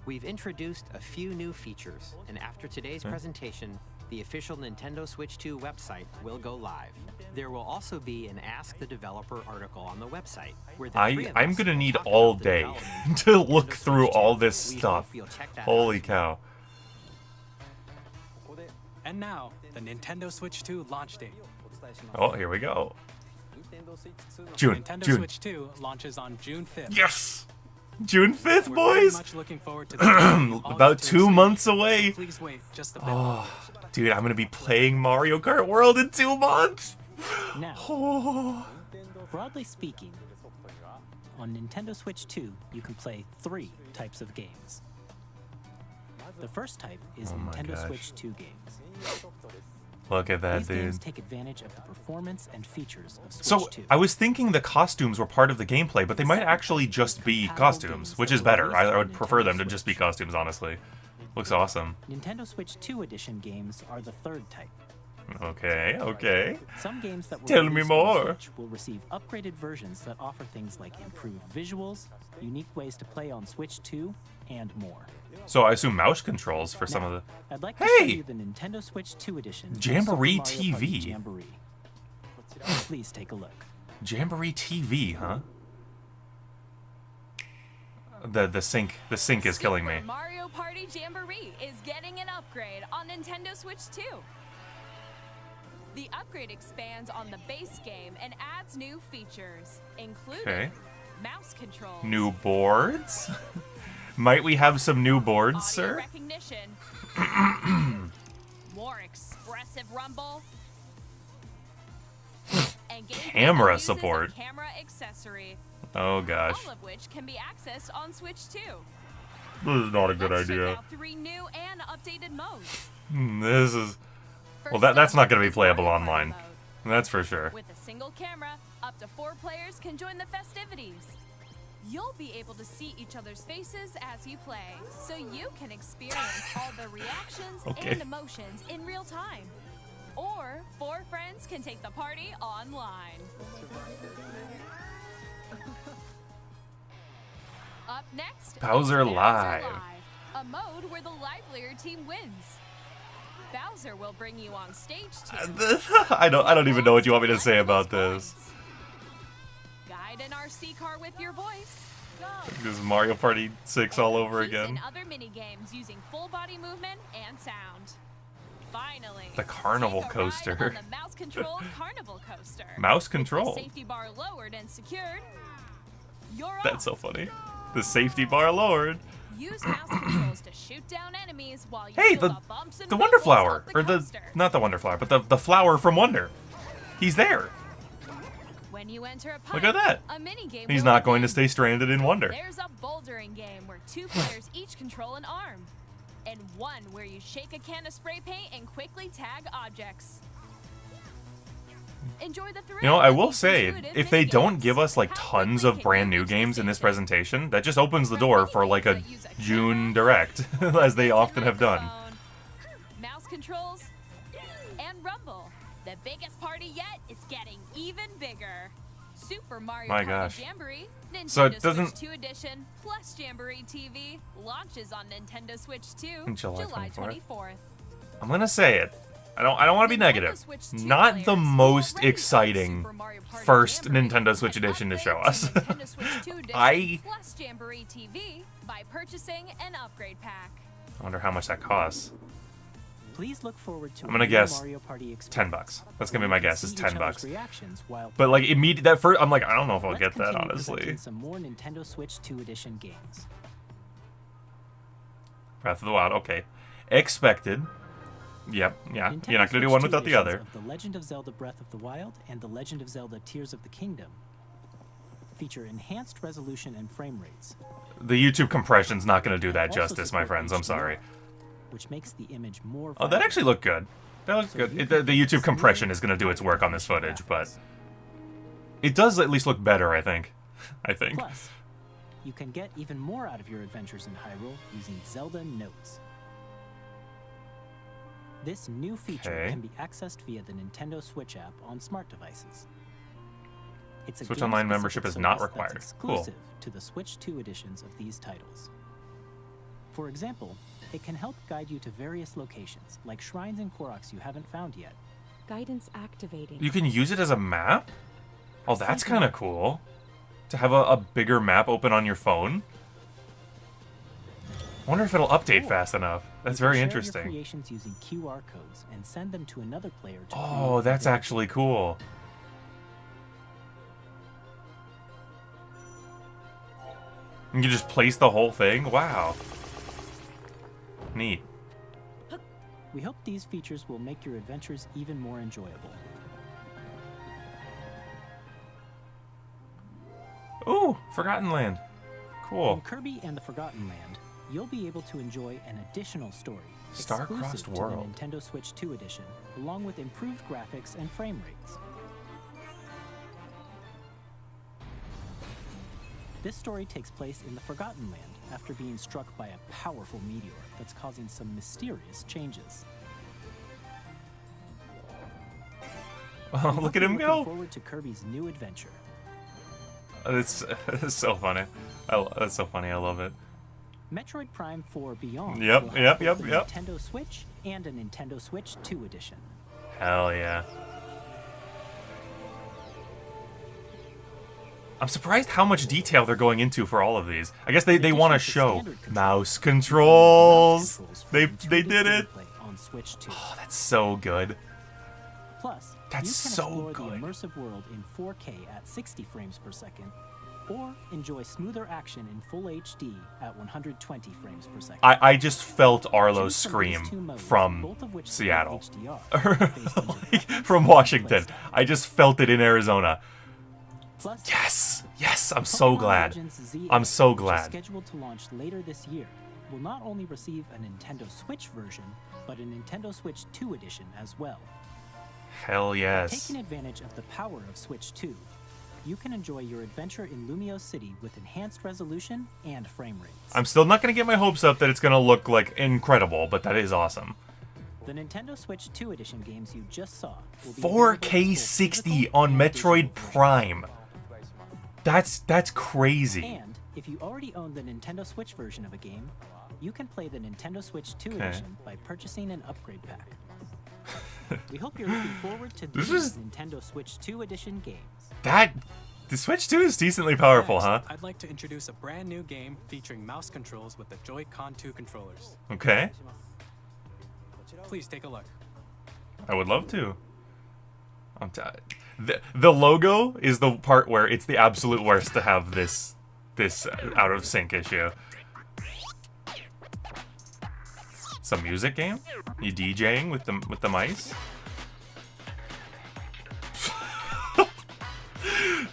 We've introduced a few new features, and after today's presentation, the official Nintendo Switch 2 website will go live. There will also be an Ask the Developer article on the website, where the three of I'm us gonna will need talk all about the day development to of look Nintendo through Switch all 2. this We stuff. hope you'll check that Holy out. cow. And now, the Nintendo Switch 2 launch date. Oh, here we go. June. Nintendo June. Switch 2 launches on June 5th. Yes! June 5th, We're very boys! much looking forward to this game. All About you 2 to months see. away. Please wait just a bit. Oh, dude, I'm gonna be playing Mario Kart World in 2 months! Now, Oh. broadly speaking, on Nintendo Switch 2, you can play 3 types of games. The first type is Oh my Nintendo gosh. Switch 2 games. Look at that, These games dude. take advantage of the performance and features of Switch So, 2. I was thinking the costumes were part of the gameplay, but they might actually just be costumes, which is better. I would prefer them to just be costumes, honestly. Looks awesome. Nintendo Switch 2 edition games are the third type. Okay, okay. Some games that were Tell me released on more. Switch will receive upgraded versions that offer things like improved visuals, unique ways to play on Switch 2, and more. So I assume mouse controls for some of the... I'd like to show Hey! you the Nintendo Switch 2 edition of Jamboree Super Mario Party TV. Jamboree. Please take a look. Jamboree TV, huh? The sync is killing me. Super Mario Party Jamboree is getting an upgrade on Nintendo Switch 2. The upgrade expands on the base game and adds new features, including Okay. mouse controls, New boards? Might we have some new boards, audio sir? recognition, more expressive rumble, and gameplay Camera that uses a support. camera accessory, Oh gosh. all of which can be accessed on Switch 2. This is not a good Let's check idea. out 3 new and updated modes. This is... Well, First that's up not going to be is playable Mario Party online. mode. That's for sure. With a single camera, up to 4 players can join the festivities. You'll be able to see each other's faces as you play, so you can experience all the reactions Okay. and emotions in real time. Or 4 friends can take the party online. Up next, Bowser is Live. A mode where the livelier team wins. Bowser will bring you on stage too. I don't even know what you want me to say about this. Guide an RC car with your voice. Go. This is Mario Party 6 all over Race again. and other mini games using full body movement and sound. Finally, The carnival take a coaster. ride on the mouse-controlled carnival coaster. Mouse With the control. safety bar lowered and secured. You're That's off. so funny. The safety bar lowered. Use mouse controls to shoot down enemies while you Hey, feel the bumps and the Wonder rumbles Flower, of or the coaster. not the Wonder Flower, but the flower from Wonder. He's there. When you enter a Look pipe, at that. a mini game He's will not going to begin. stay stranded in Wonder. There's a bouldering game where 2 players each control an arm, and one where you shake a can of spray paint and quickly tag objects. Enjoy the thrill. You know, I of will these say, intuitive if they minigames. don't give us like How tons quickly of can brand you new reach the games in this station? presentation, that just opens the door for like a June Direct, as they often have done. Mouse controls and rumble. The biggest party yet is getting even bigger. Super Mario My Party gosh. Jamboree, Nintendo So it doesn't- Switch 2 Edition plus Jamboree TV launches on Nintendo Switch 2 On July July 24th. 24th. I'm gonna say it. I don't want to be negative. Switch 2 Not the players most already exciting Super Mario Party first Jamboree Nintendo Switch and edition to upgrade show us. Nintendo Switch 2 Edition I plus Jamboree TV by purchasing an upgrade pack. wonder how much that costs. Please look forward to I'm gonna a new guess Mario Party $10. That's gonna be my guess. Is See each other's $10. reactions while But like immediate that first, I'm like, I don't know if I'll Let's get that continue honestly. presenting some more Nintendo Switch 2 Edition games. Breath of the Wild, okay. Expected. Yep, yeah. Nintendo You're not gonna do Switch one 2 without the editions other. Of The Legend of Zelda Breath of the Wild and The Legend of Zelda Tears of the Kingdom feature enhanced resolution and frame rates, The YouTube compression's not gonna do that Also justice, my support friends. I'm HDR, sorry. which makes the image more Oh, that vibrant. actually looked good. That looks So good. you The can YouTube smooth, compression is gonna do its work on this smooth footage, but graphics. it does at least look better, I think. I think. Plus, you can get even more out of your adventures in Hyrule using Zelda Notes. This new feature Okay. can be accessed via the Nintendo Switch app on smart devices. It's a Switch game-specific Online membership is not service that's required. Cool. exclusive to the Switch 2 editions of these titles. For example, it can help guide you to various locations, like shrines and Koroks you haven't found yet. Guidance activating. You can use it as a map? Oh, that's kind of cool. To have a bigger map open on your phone. I wonder if it'll update Or fast enough. That's you can very share interesting. Your creations using QR codes and send them to another player to Oh, create that's their actually cool. You can just place the whole thing? Wow. Neat. We hope these features will make your adventures even more enjoyable. Ooh, Forgotten Land. In Cool. Kirby and the Forgotten Land, you'll be able to enjoy an additional story Star-Crossed exclusive to World. the Nintendo Switch 2 edition, along with improved graphics and frame rates. This story takes place in the Forgotten Land after being struck by a powerful meteor that's causing some mysterious changes. Oh, We look hope at you're him looking go. forward to Kirby's new adventure. It's so funny. That's so funny. I love it. Metroid Prime 4 Beyond Yep, will have yep, both yep, a yep. Nintendo Switch and a Nintendo Switch 2 edition. Hell yeah. I'm surprised how much detail they're going into for all of these. I guess they want to show mouse controls. They did it. On Switch 2. Oh, that's so good. Plus, That's you can so explore good. the immersive world in 4K at 60 frames per second, or enjoy smoother action in full HD at 120 frames per second. I just felt Arlo's Choose from scream these two modes, from both of which support Seattle. HDR, based on your Like, preference from and Washington. playstyle. I just felt it in Arizona. Plus, Yes! Yes, I'm so Pokemon glad. Legends Z I'm so which is glad. scheduled to launch later this year, will not only receive a Nintendo Switch version, but a Nintendo Switch 2 edition as well. Hell yes. Taking advantage of the power of Switch 2, you can enjoy your adventure in Lumio City with enhanced resolution and frame rates. I'm still not going to get my hopes up that it's going to look like incredible, but that is awesome. The Nintendo Switch 2 edition games you just saw will be 4K 60 on Metroid Prime. That's crazy. And if you already own the Nintendo Switch version of a game, you can play the Nintendo Switch 2 edition by purchasing an upgrade pack. We hope you're looking forward to these Nintendo Switch 2 edition games. The Switch 2 is decently powerful, Next, huh? I'd like to introduce a brand new game featuring mouse controls with the Joy-Con 2 controllers. Okay. Please take a look. I would love to. The logo is the part where it's the absolute worst to have this out of sync issue. Some music game? You DJing with the mice?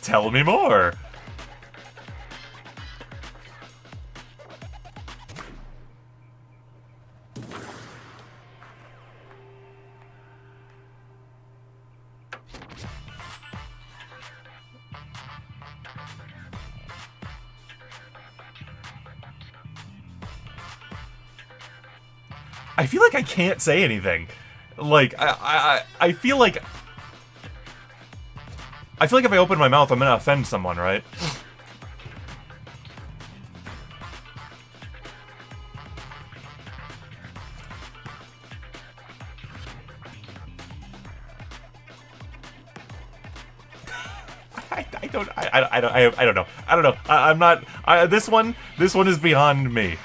Tell me more. I feel like I can't say anything. Like I feel like if I open my mouth, I'm gonna offend someone, right? I don't know. I'm not. This one is beyond me.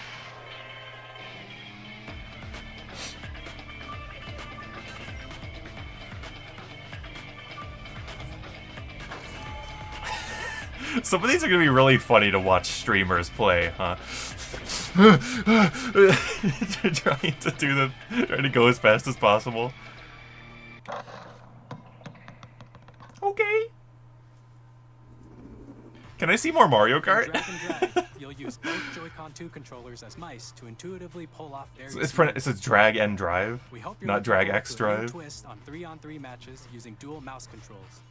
Some of these are gonna be really funny to watch streamers play, huh? trying to go as fast as possible. Okay. Can I see more Mario Kart? Drag and drag. You'll use both Joy-Con 2 controllers as mice to intuitively pull off various It says drag and drive, we hope you're not drag X drive. Twist on 3-on-3 matches using dual mouse controls.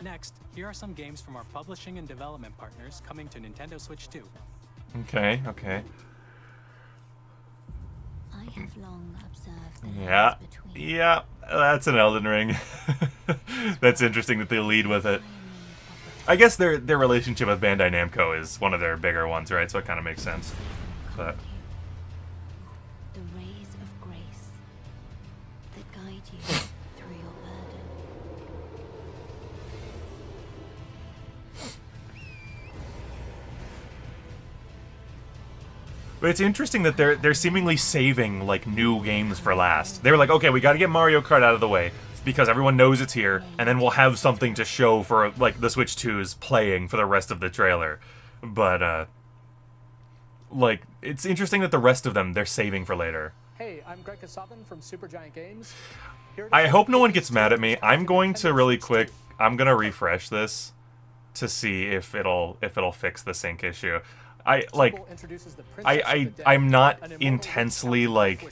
Next, here are some games from our publishing and development partners coming to Nintendo Switch 2. Okay. I have long observed the Yeah, that's an Elden Ring. That's interesting that they lead with it. I guess their relationship with Bandai Namco is one of their bigger ones, right? So it kind of makes sense. But the rays of grace that guide you through your burden. But it's interesting that they're seemingly saving like new games for last. They were like, okay, we got to get Mario Kart out of the way because everyone knows it's here, and then we'll have something to show for like the Switch 2's playing for the rest of the trailer. But like it's interesting that the rest of them they're saving for later. Hey, I'm Greg Kasavin from Supergiant Games. I hope no one gets mad at me. I'm going to really quick. I'm gonna refresh this to see if it'll fix the sync issue. I'm not intensely like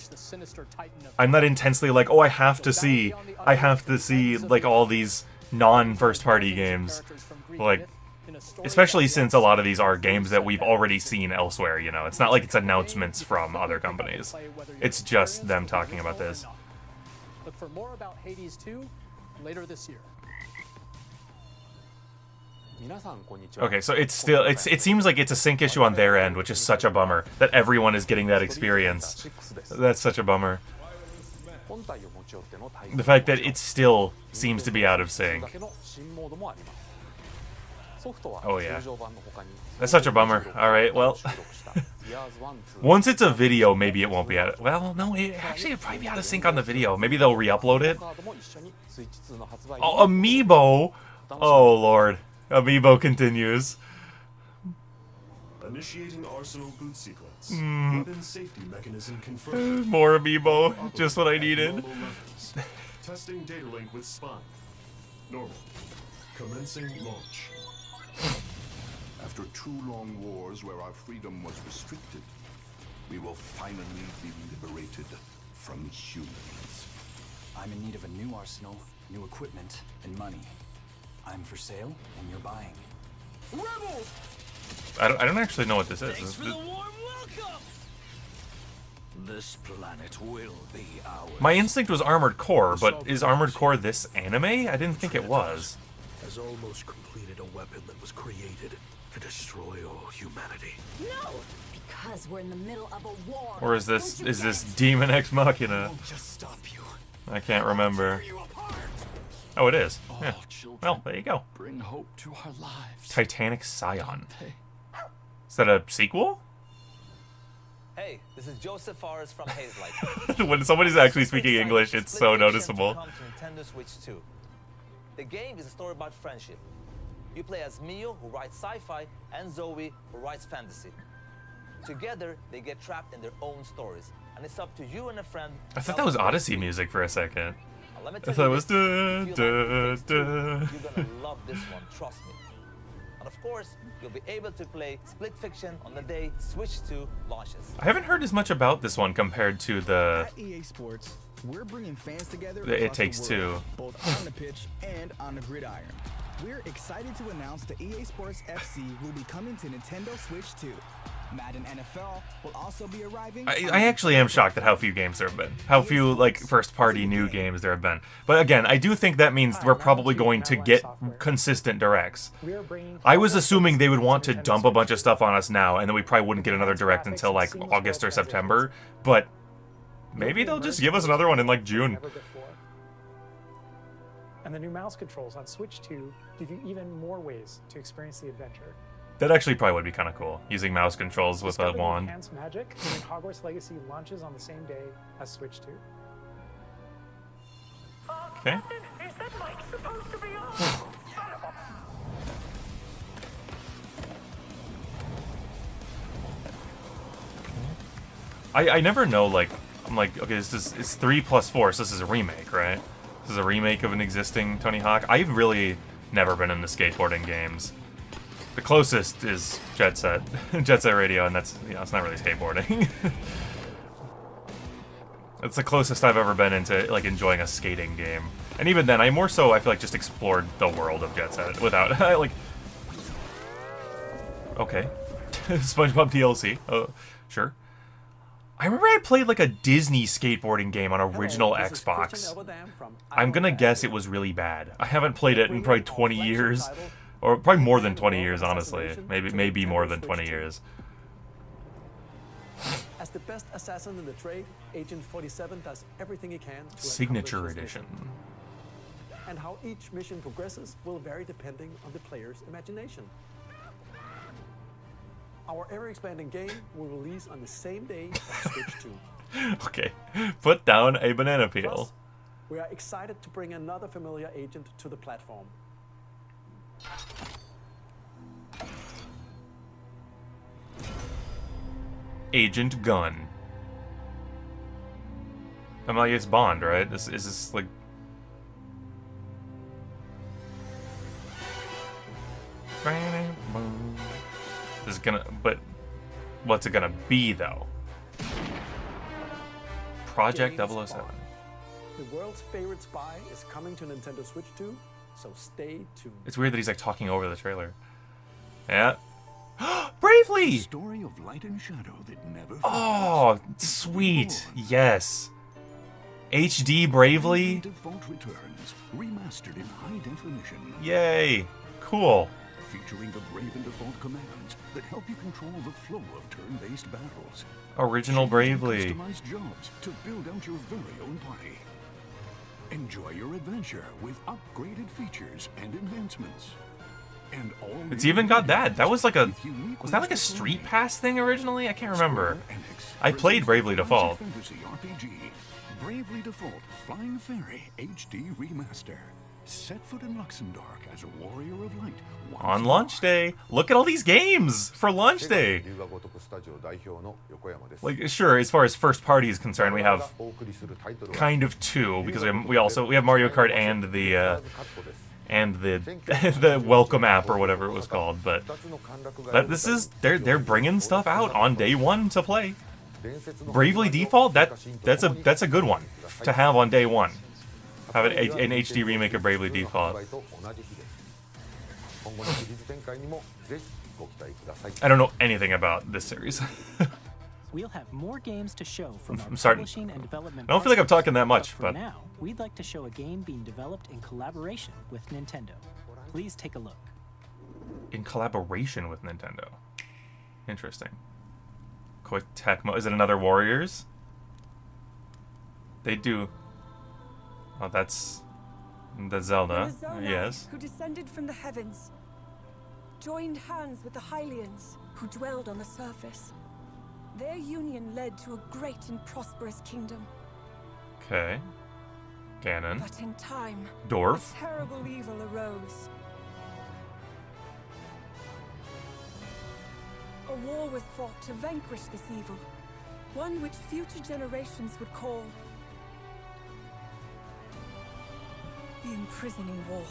oh I have to see like all these non-first party games, like especially since a lot of these are games that we've already seen elsewhere, you know. It's not like it's announcements from other companies. It's just them talking about this. Look for more about Hades 2 later this year. Okay, so it seems like it's a sync issue on their end, which is such a bummer that everyone is getting that experience. That's such a bummer. The fact that it still seems to be out of sync. Oh yeah. That's such a bummer. Alright, well. Once it's a video, maybe it won't be out of... Well, no, it'll probably be out of sync on the video. Maybe they'll re-upload it. Oh, Amiibo! Oh, Lord. Amiibo continues. Initiating arsenal boot sequence. Weapon safety mechanism confirmed. More Amiibo. Just what I needed. Testing data link with spine. Normal. Commencing launch. After 2 long wars where our freedom was restricted, we will finally be liberated from humans. I'm in need of a new arsenal, new equipment, and money. I'm for sale, and you're buying. I don't actually know what this is. Thanks for the warm welcome. This planet will be ours. My instinct was Armored Core, but is Armored Core this anime? I didn't think it was. Has almost completed a weapon that was created to destroy all humanity. No! Because we're in the middle of a war. Or is this Demon Ex Machina? Just stop you. I can't remember. Oh, it is. Yeah. Well, there you go. Bring hope to our lives. Titanic Scion. Is that a sequel? Hey, this is Joseph Forrest from Hazelight. When somebody's actually speaking English, it's so noticeable. Come to Nintendo Switch 2. The game is a story about friendship. You play as Mio, who writes sci-fi, and Zoe, who writes fantasy. Together, they get trapped in their own stories, and it's up to you and a friend. I thought that was Odyssey music for a second. Let me I tell thought you it was this, da, if you da, like da. You're gonna love this one, trust me. And of course, you'll be able to play Split Fiction on the day Switch 2 launches. I haven't heard as much about this one compared to the At EA Sports, we're bringing fans together It across Takes the world, Two. both on the pitch and on the gridiron. We're excited to announce that EA Sports FC will be coming to Nintendo Switch 2. Madden NFL will also be arriving. I actually am shocked at how few games there have been. How few, like, first-party new games there have been. But again, I do think that means we're probably going to get consistent directs. I was assuming they would want to dump a bunch of stuff on us now, and then we probably wouldn't get another direct until, like, August or September. But maybe they'll just give us another one in, like, June. And the new mouse controls on Switch 2 give you even more ways to experience the adventure. That actually probably would be kind of cool, using mouse controls with a wand. Enhanced Magic when Hogwarts Legacy launches on the same day as Switch 2. Okay. Is that mic supposed to be on? I never know, like, I'm like, okay, it's 3 plus 4, so this is a remake, right? This is a remake of an existing Tony Hawk. I've really never been into skateboarding games. The closest is Jet Set, Jet Set Radio, and that's, you know, it's not really skateboarding. It's the closest I've ever been into, like, enjoying a skating game. And even then, I more so, I feel like, just explored the world of Jet Set without, like... Okay. SpongeBob DLC. Sure. I remember I played, like, a Disney skateboarding game on original Xbox. I'm gonna guess it was really bad. I haven't played it in probably 20 years. Or probably more than 20 years, honestly. Maybe more than 20 years. As the best assassin in the trade, Agent 47 does everything he can to Signature Edition. And how each mission progresses will vary depending on the player's imagination. Our ever-expanding game will release on the same day as Switch 2. Okay, put down a banana peel. Plus, we are excited to bring another familiar agent to the platform. Agent Gunn. I'm like, it's Bond, right? Is this like... This is gonna... But what's it gonna be, though? Project 007. The world's favorite spy is coming to Nintendo Switch 2, so stay tuned. It's weird that he's like talking over the trailer. Yeah. Bravely! Story of light and shadow that never Oh, sweet. Yes. HD Bravely. Default returns, remastered in high definition. Yay. Cool. Featuring the Brave and Default commands that help you control the flow of turn-based battles. Original Bravely. Customized jobs to build out your very own party. Enjoy your adventure with upgraded features and enhancements. And all It's even got that. That was like a... Was that like a Street Pass thing originally? I can't remember. I played Bravely Default. Fantasy RPG. Bravely Default Flying Fairy HD Remaster. Set foot in Luxembourg as a warrior of light. On launch day. Look at all these games for launch day. Like, sure, as far as first party is concerned, we have kind of two, because we have Mario Kart and the welcome app or whatever it was called. But this is they're bringing stuff out on day one to play. Bravely Default, that's a good one to have on day one. Have an HD remake of Bravely Default. Ongoing series展開にもぜひご期待ください. I don't know anything about this series. We'll have more games to show from our I'm starting. publishing and development. I don't feel like I'm talking that much, For but now, we'd like to show a game being developed in collaboration with Nintendo. Please take a look. in collaboration with Nintendo. Interesting. Quick Tecmo. Is it another Warriors? They do. Oh, that's the Zelda. Yes. Who descended from the heavens, joined hands with the Hylians, who dwelled on the surface. Their union led to a great and prosperous kingdom. Okay. Ganon. But in time, Dwarf. a terrible evil arose. A war was fought to vanquish this evil, one which future generations would call the Imprisoning War.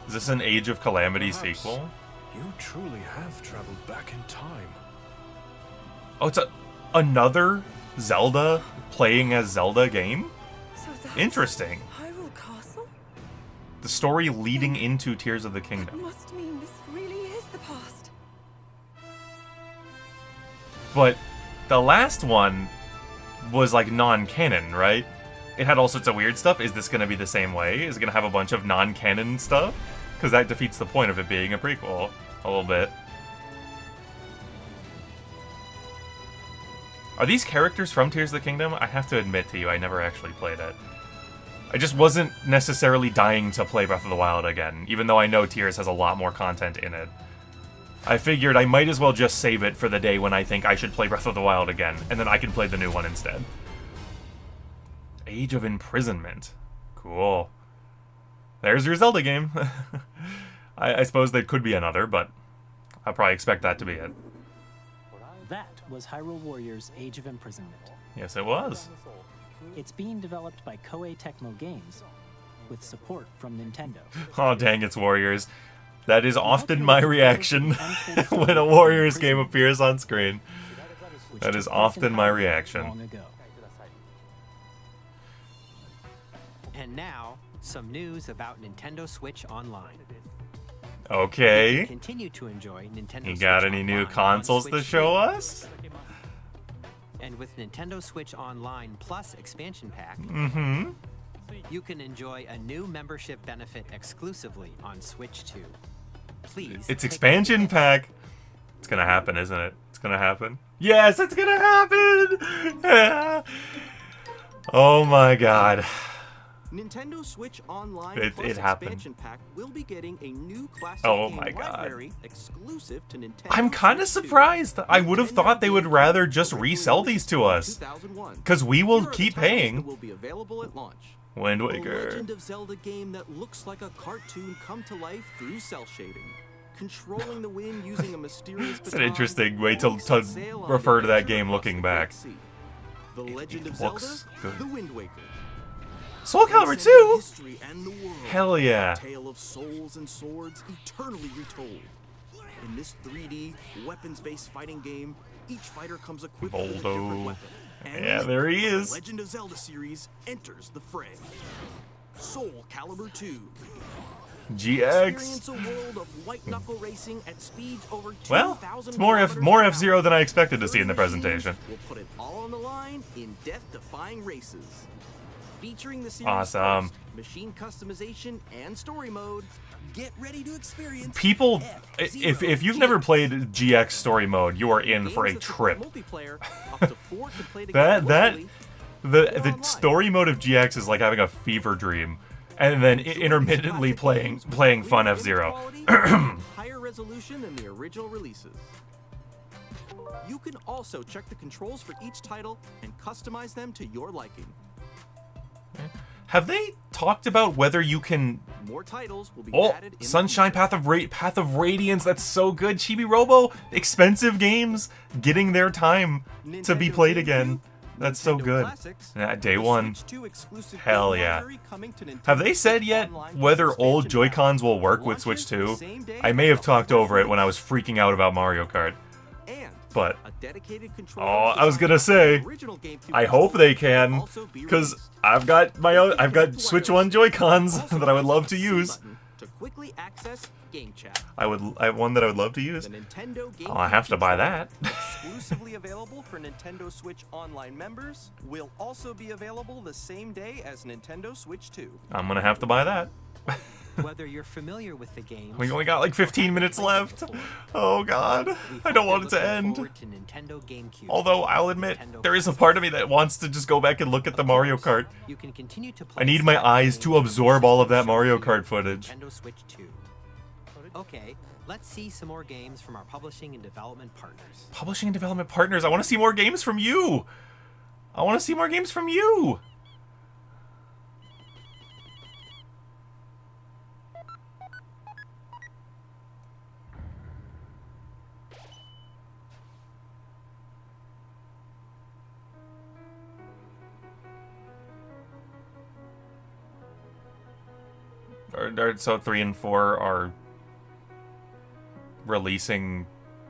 Is this an Age of Calamity sequel? You truly have traveled back in time. Oh, it's another Zelda playing as Zelda game? So that's Interesting. Hyrule Castle? The story leading into Tears of the That Kingdom. must mean this really is the past. But the last one was like non-canon, right? It had all sorts of weird stuff. Is this going to be the same way? Is it going to have a bunch of non-canon stuff? Because that defeats the point of it being a prequel a little bit. Are these characters from Tears of the Kingdom? I have to admit to you, I never actually played it. I just wasn't necessarily dying to play Breath of the Wild again, even though I know Tears has a lot more content in it. I figured I might as well just save it for the day when I think I should play Breath of the Wild again, and then I can play the new one instead. Age of Imprisonment. Cool. There's your Zelda game. I suppose there could be another, but I'll probably expect that to be it. That was Hyrule Warriors Age of Imprisonment. Yes, it was. It's being developed by Koei Tecmo Games, with support from Nintendo. Oh, dang, it's Warriors. That is often my reaction when a Warriors game appears on screen. That is often my reaction. And now, some news about Nintendo Switch Online. Okay. You can continue to enjoy Nintendo You Switch got any new Online on consoles to Switch show 2. us? And with Nintendo Switch Online Plus expansion pack, you can enjoy a new membership benefit exclusively on Switch 2. Please. It's expansion pack. It's gonna happen, isn't it? It's gonna happen. Yes, it's gonna happen! Oh my god. Nintendo Switch Online It Plus happened. expansion pack will be getting a new classic Oh game my God. library exclusive to Nintendo. I'm kind of Switch 2. surprised. I would have thought they would rather just resell these to us. 2001. Because we will Here are the keep titles paying. that will be available at launch. Wind The Waker. Legend of Zelda game that looks like a cartoon come to life through cell shading. Controlling the wind using a mysterious It's an interesting way to refer to that game looking back. The Legend of looks Zelda, good. The Wind Waker. Soul Calibur Transcending 2? history and the world. Hell yeah. A tale of souls and swords eternally retold. In this 3D, weapons-based fighting game, each fighter comes equipped with a different Voldo. weapon. And Yeah, there he the is. Legend of Zelda series enters the fray. Soul Calibur 2. GX. Experience a world of white-knuckle racing at speeds over 2,000 Well, it's more F-Zero than I expected to see in the presentation. We'll put it all on the line in death-defying races. Featuring the series Awesome. first, machine customization and story mode. Get ready to experience People, F-Zero if you've never played GX story mode, you are in for a trip. multiplayer, up to 4 can play together The story mode of GX is like having a fever dream, and then intermittently playing fun F-Zero. higher resolution than the original releases. You can also check the controls for each title and customize them to your liking. Have they talked about whether you can? More titles will be Oh, added in Sunshine Path of Radiance. That's so good. Chibi Robo, expensive games getting their time to be played again. That's so good. Yeah, day one. Hell yeah. Have they said yet whether old Joy-Cons will work with Switch 2? I may have talked over it when I was freaking out about Mario Kart. But, oh, I was gonna say, I hope they can, because I've got Switch 1 Joy-Cons that I would love to use. quickly access GameChat. I have one that I would love to use. Oh, I have to buy that. exclusively available for Nintendo Switch Online members, will also be available the same day as Nintendo Switch 2. I'm gonna have to buy that. Whether you're familiar with the game, We only got like 15 minutes left. Oh god, I don't want it to end. to Nintendo GameCube. Although I'll admit, there is a part of me that wants to just go back and look at the Mario Kart. You can continue to play I need my eyes to absorb all of that Mario Kart footage. Nintendo Switch 2. Okay, let's see some more games from our publishing and development partners. Publishing and development partners, I want to see more games from you. I want to see more games from you. So 3 and 4 are releasing.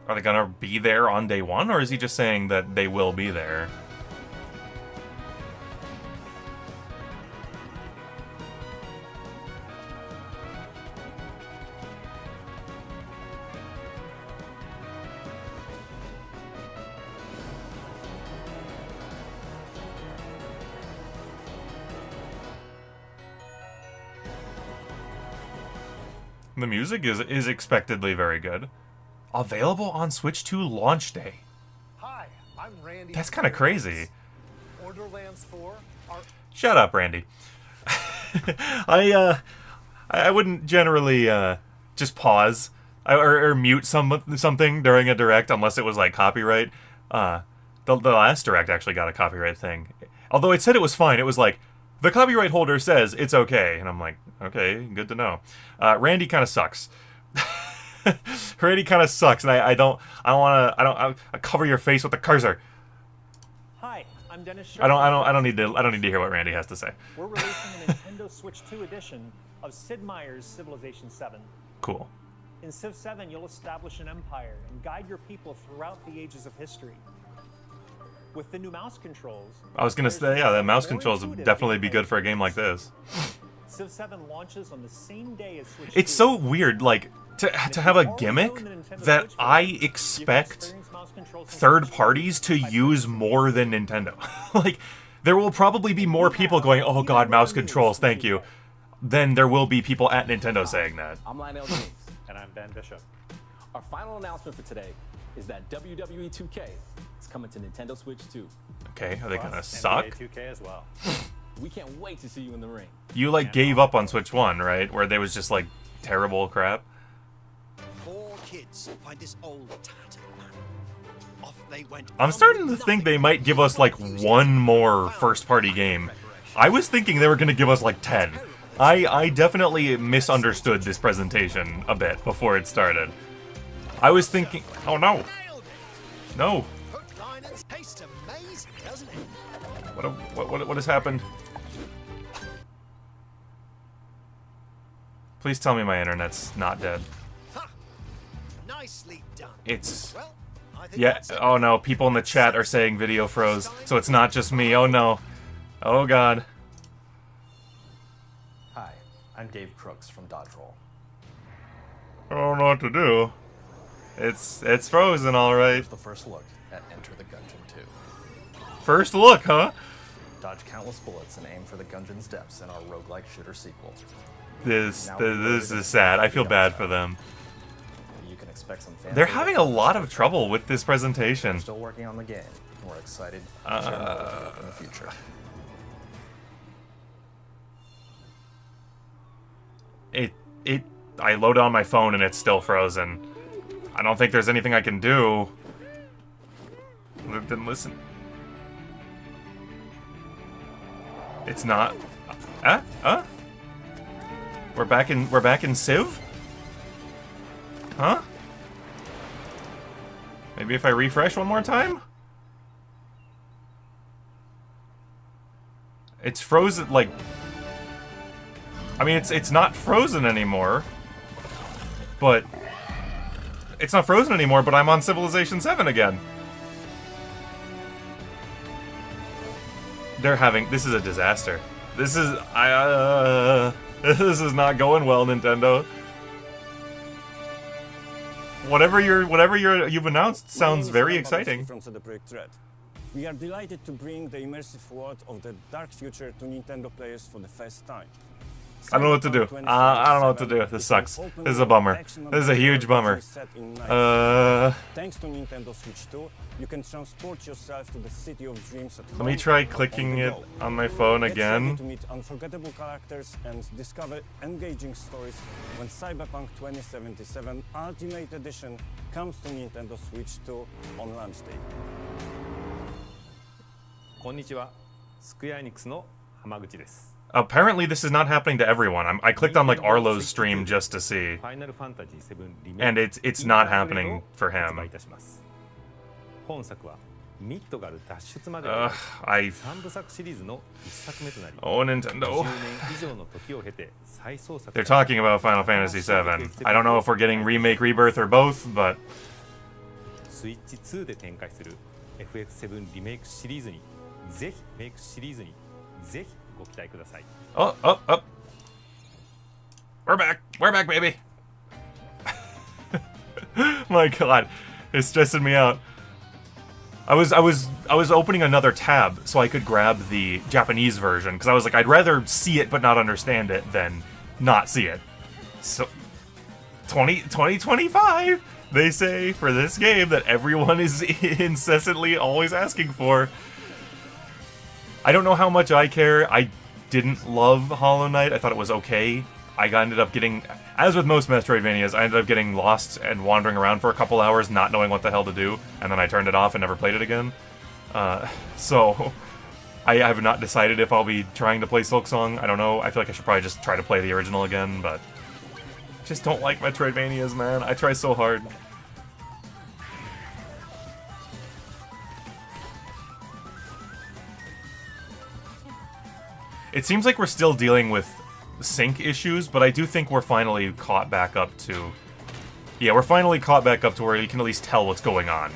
Are they gonna be there on day one, or is he just saying that they will be there? The music is expectedly very good. Available on Switch 2 launch day. Hi, I'm Randy. That's kind of crazy. Borderlands 4 are... Shut up, Randy. I wouldn't generally just pause or mute something during a direct unless it was like copyright. The last direct actually got a copyright thing. Although it said it was fine. It was like, the copyright holder says it's okay, and I'm like, okay, good to know. Randy kind of sucks. Randy kind of sucks, and I don't cover your face with the cursor. Hi, I'm Dennis. I don't need to hear what Randy has to say. We're releasing a Nintendo Switch 2 edition of Sid Meier's Civilization 7. Cool. In Civ 7, you'll establish an empire and guide your people throughout the ages of history. With the new mouse controls, I was gonna say, yeah, the mouse controls would definitely be good for a game like this. Civ 7 launches on the same day as Switch 2. It's so weird, like, to have a gimmick that I expect third parties to use more than Nintendo. Like, there will probably be more people going, oh god, mouse controls, thank you, than there will be people at Nintendo saying that. I'm Lionel James. And I'm Ben Bishop. Our final announcement for today is that WWE 2K is coming to Nintendo Switch 2. Okay, are they gonna suck? NBA 2K as well. We can't wait to see you in the ring. You, like, gave up on Switch 1, right? Where there was just, like, terrible crap? 4 kids find this old tattered man. Off they went. I'm starting to think they might give us, like, one more first-party game. I was thinking they were gonna give us, like, 10. I definitely misunderstood this presentation a bit before it started. I was thinking... Oh, no! No! What has happened? Please tell me my internet's not dead. Nicely done. It's... Yeah, oh no, people in the chat are saying video froze, so it's not just me, oh no. Oh god. Hi, I'm Dave Crooks from Dodge Roll. I don't know what to do. It's frozen, alright. Here's the first look at Enter the Gungeon 2. First look, huh? Dodge countless bullets and aim for the Gungeon's depths in our roguelike shooter sequel. This is sad. I feel bad for them. You can expect some fans. They're having a lot of trouble with this presentation. We're still working on the game. We're excited to share more with you in the future. I load on my phone and it's still frozen. I don't think there's anything I can do. Then listen. It's not. We're back in Civ? Huh? Maybe if I refresh one more time? It's frozen, like... I mean, it's not frozen anymore. But... It's not frozen anymore, but I'm on Civilization 7 again. They're having... This is a disaster. This is... This is not going well, Nintendo. you've announced sounds very exciting. From CD Projekt Red. We are delighted to bring the immersive world of the dark future to Nintendo players for the first time. I don't know what to do. I don't know what to do. This sucks. This is a bummer. This is a huge bummer. Thanks to Nintendo Switch 2, you can transport yourself to the city of dreams at Let me try clicking it on my phone again. To meet unforgettable characters and discover engaging stories when Cyberpunk 2077 Ultimate Edition comes to Nintendo Switch 2 on launch day. こんにちは。スクエアエニックスの浜口です。 Apparently this is not happening to everyone. I clicked on like Arlo's stream just to see, and it's not happening for him. Oh, Nintendo. They're talking about Final Fantasy VII. I don't know if we're getting remake, rebirth, or both, but Switch 2で展開する FF7 リメイクシリーズにぜひメイクシリーズにぜひ Oh. We're back, baby. My God, it's stressing me out. I was opening another tab so I could grab the Japanese version because I was like, I'd rather see it but not understand it than not see it. So 2025, they say for this game that everyone is incessantly always asking for. I don't know how much I care. I didn't love Hollow Knight. I thought it was okay. I ended up getting, as with most Metroidvanias, I ended up getting lost and wandering around for a couple hours, not knowing what the hell to do, and then I turned it off and never played it again. So I have not decided if I'll be trying to play Silksong. I don't know. I feel like I should probably just try to play the original again, but I just don't like Metroidvanias, man. I try so hard. It seems like we're still dealing with sync issues, but I do think we're finally caught back up to... Yeah, we're finally caught back up to where you can at least tell what's going on.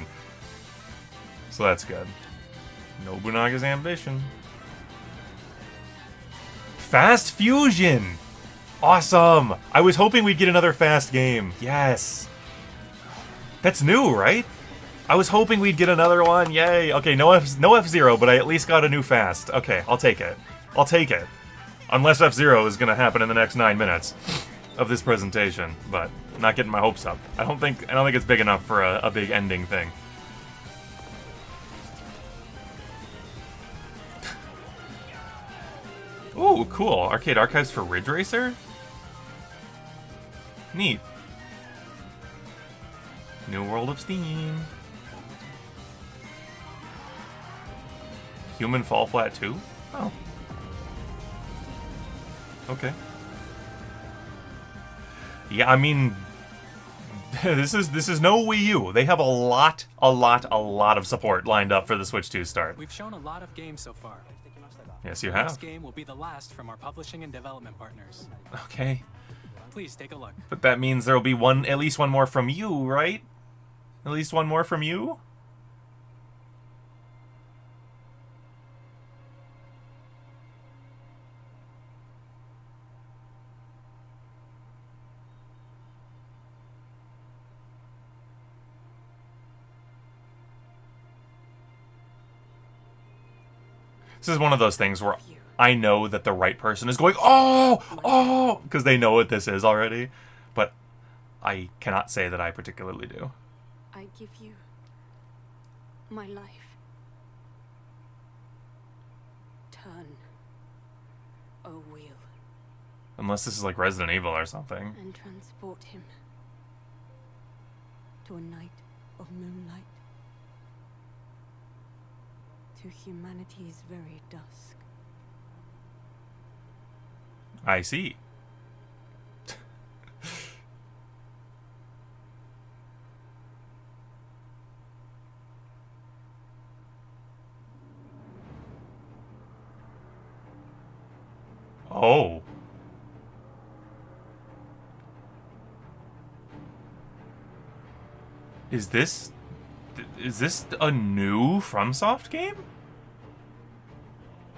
So that's good. Nobunaga's ambition. Fast Fusion! Awesome! I was hoping we'd get another fast game. Yes! That's new, right? I was hoping we'd get another one. Yay! Okay, no F-Zero, but I at least got a new fast. Okay, I'll take it. I'll take it. Unless F-Zero is going to happen in the next 9 minutes of this presentation, but I'm not getting my hopes up. I don't think it's big enough for a big ending thing. Ooh, cool. Arcade Archives for Ridge Racer? Neat. New World of Steam. Human Fall Flat 2? Oh. Okay. Yeah, I mean, this is no Wii U. They have a lot of support lined up for the Switch 2 start. We've shown a lot of games so far. Yes, you The have. next game will be the last from our publishing and development partners. Okay. Please take a look. But that means there will be at least one more from you, right? At least one more from you? This is one of those things where I know that the right person is going, oh, because they know what this is already, but I cannot say that I particularly do. I give you my life. Turn, O wheel, Unless this is like Resident Evil or something. and transport him to a night of moonlight, to humanity's very dusk. I see. Oh. Is this a new FromSoft game?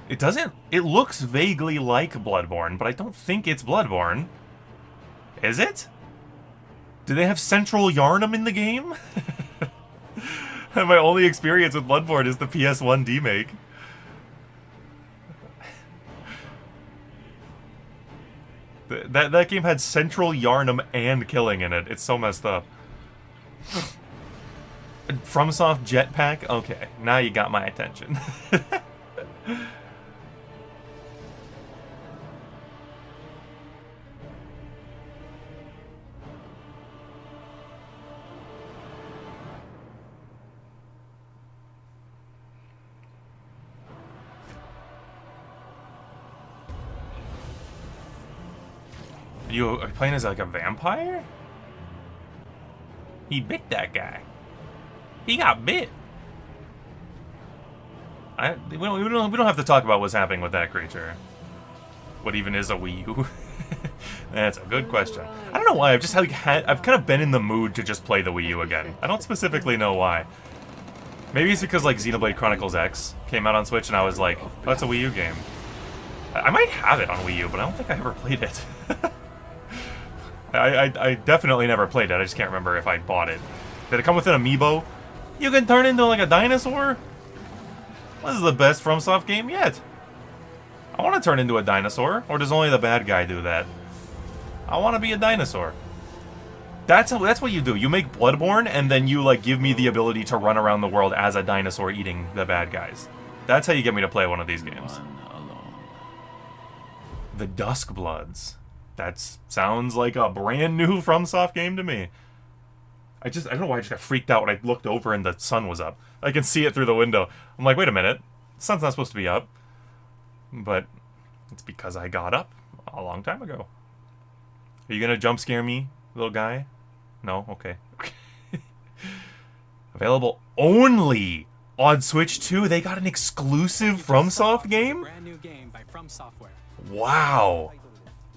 It looks vaguely like Bloodborne, but I don't think it's Bloodborne. Is it? Do they have Central Yarnum in the game? My only experience with Bloodborne is the PS1 demake. That game had Central Yarnum and killing in it. It's so messed up. FromSoft Jetpack? Okay, now you got my attention. You are playing as like a vampire? He bit that guy. He got bit. We don't have to talk about what's happening with that creature. What even is a Wii U? That's a good question. I don't know why. I've just I've kind of been in the mood to just play the Wii U again. I don't specifically know why. Maybe it's because like Xenoblade Chronicles X came out on Switch and I was like, oh, that's a Wii U game. I might have it on Wii U, but I don't think I ever played it. I definitely never played it. I just can't remember if I bought it. Did it come with an amiibo? You can turn into like a dinosaur? This is the best FromSoft game yet. I want to turn into a dinosaur, or does only the bad guy do that? I want to be a dinosaur. That's what you do. You make Bloodborne, and then you like give me the ability to run around the world as a dinosaur eating the bad guys. That's how you get me to play one of these games. The Duskbloods. That sounds like a brand new FromSoft game to me. I don't know why I just got freaked out when I looked over and the sun was up. I can see it through the window. I'm like, wait a minute. The sun's not supposed to be up. But it's because I got up a long time ago. Are you gonna jump scare me, little guy? No? Okay. Available only on Switch 2. They got an exclusive FromSoft game? Brand new game by From Software. Wow.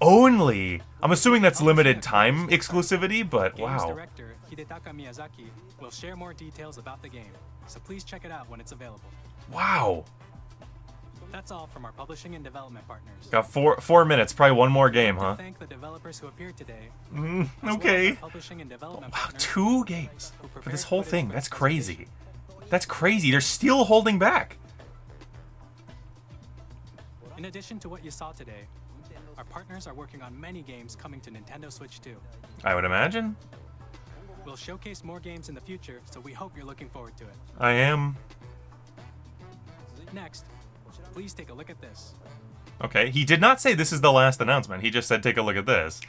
Only. I'm assuming that's limited time exclusivity, but wow. Games director Hidetaka Miyazaki will share more details about the game, so please check it out when it's available. Wow. That's all from our publishing and development partners. Got four minutes, probably one more game, huh? Thank the developers who appeared today. Okay. Publishing and development Wow, 2 games for this whole thing. That's crazy. That's crazy. They're still holding back. In addition to what you saw today, our partners are working on many games coming to Nintendo Switch 2. I would imagine. We'll showcase more games in the future, so we hope you're looking forward to it. I am. Next, please take a look at this. Okay, he did not say this is the last announcement. He just said take a look at this.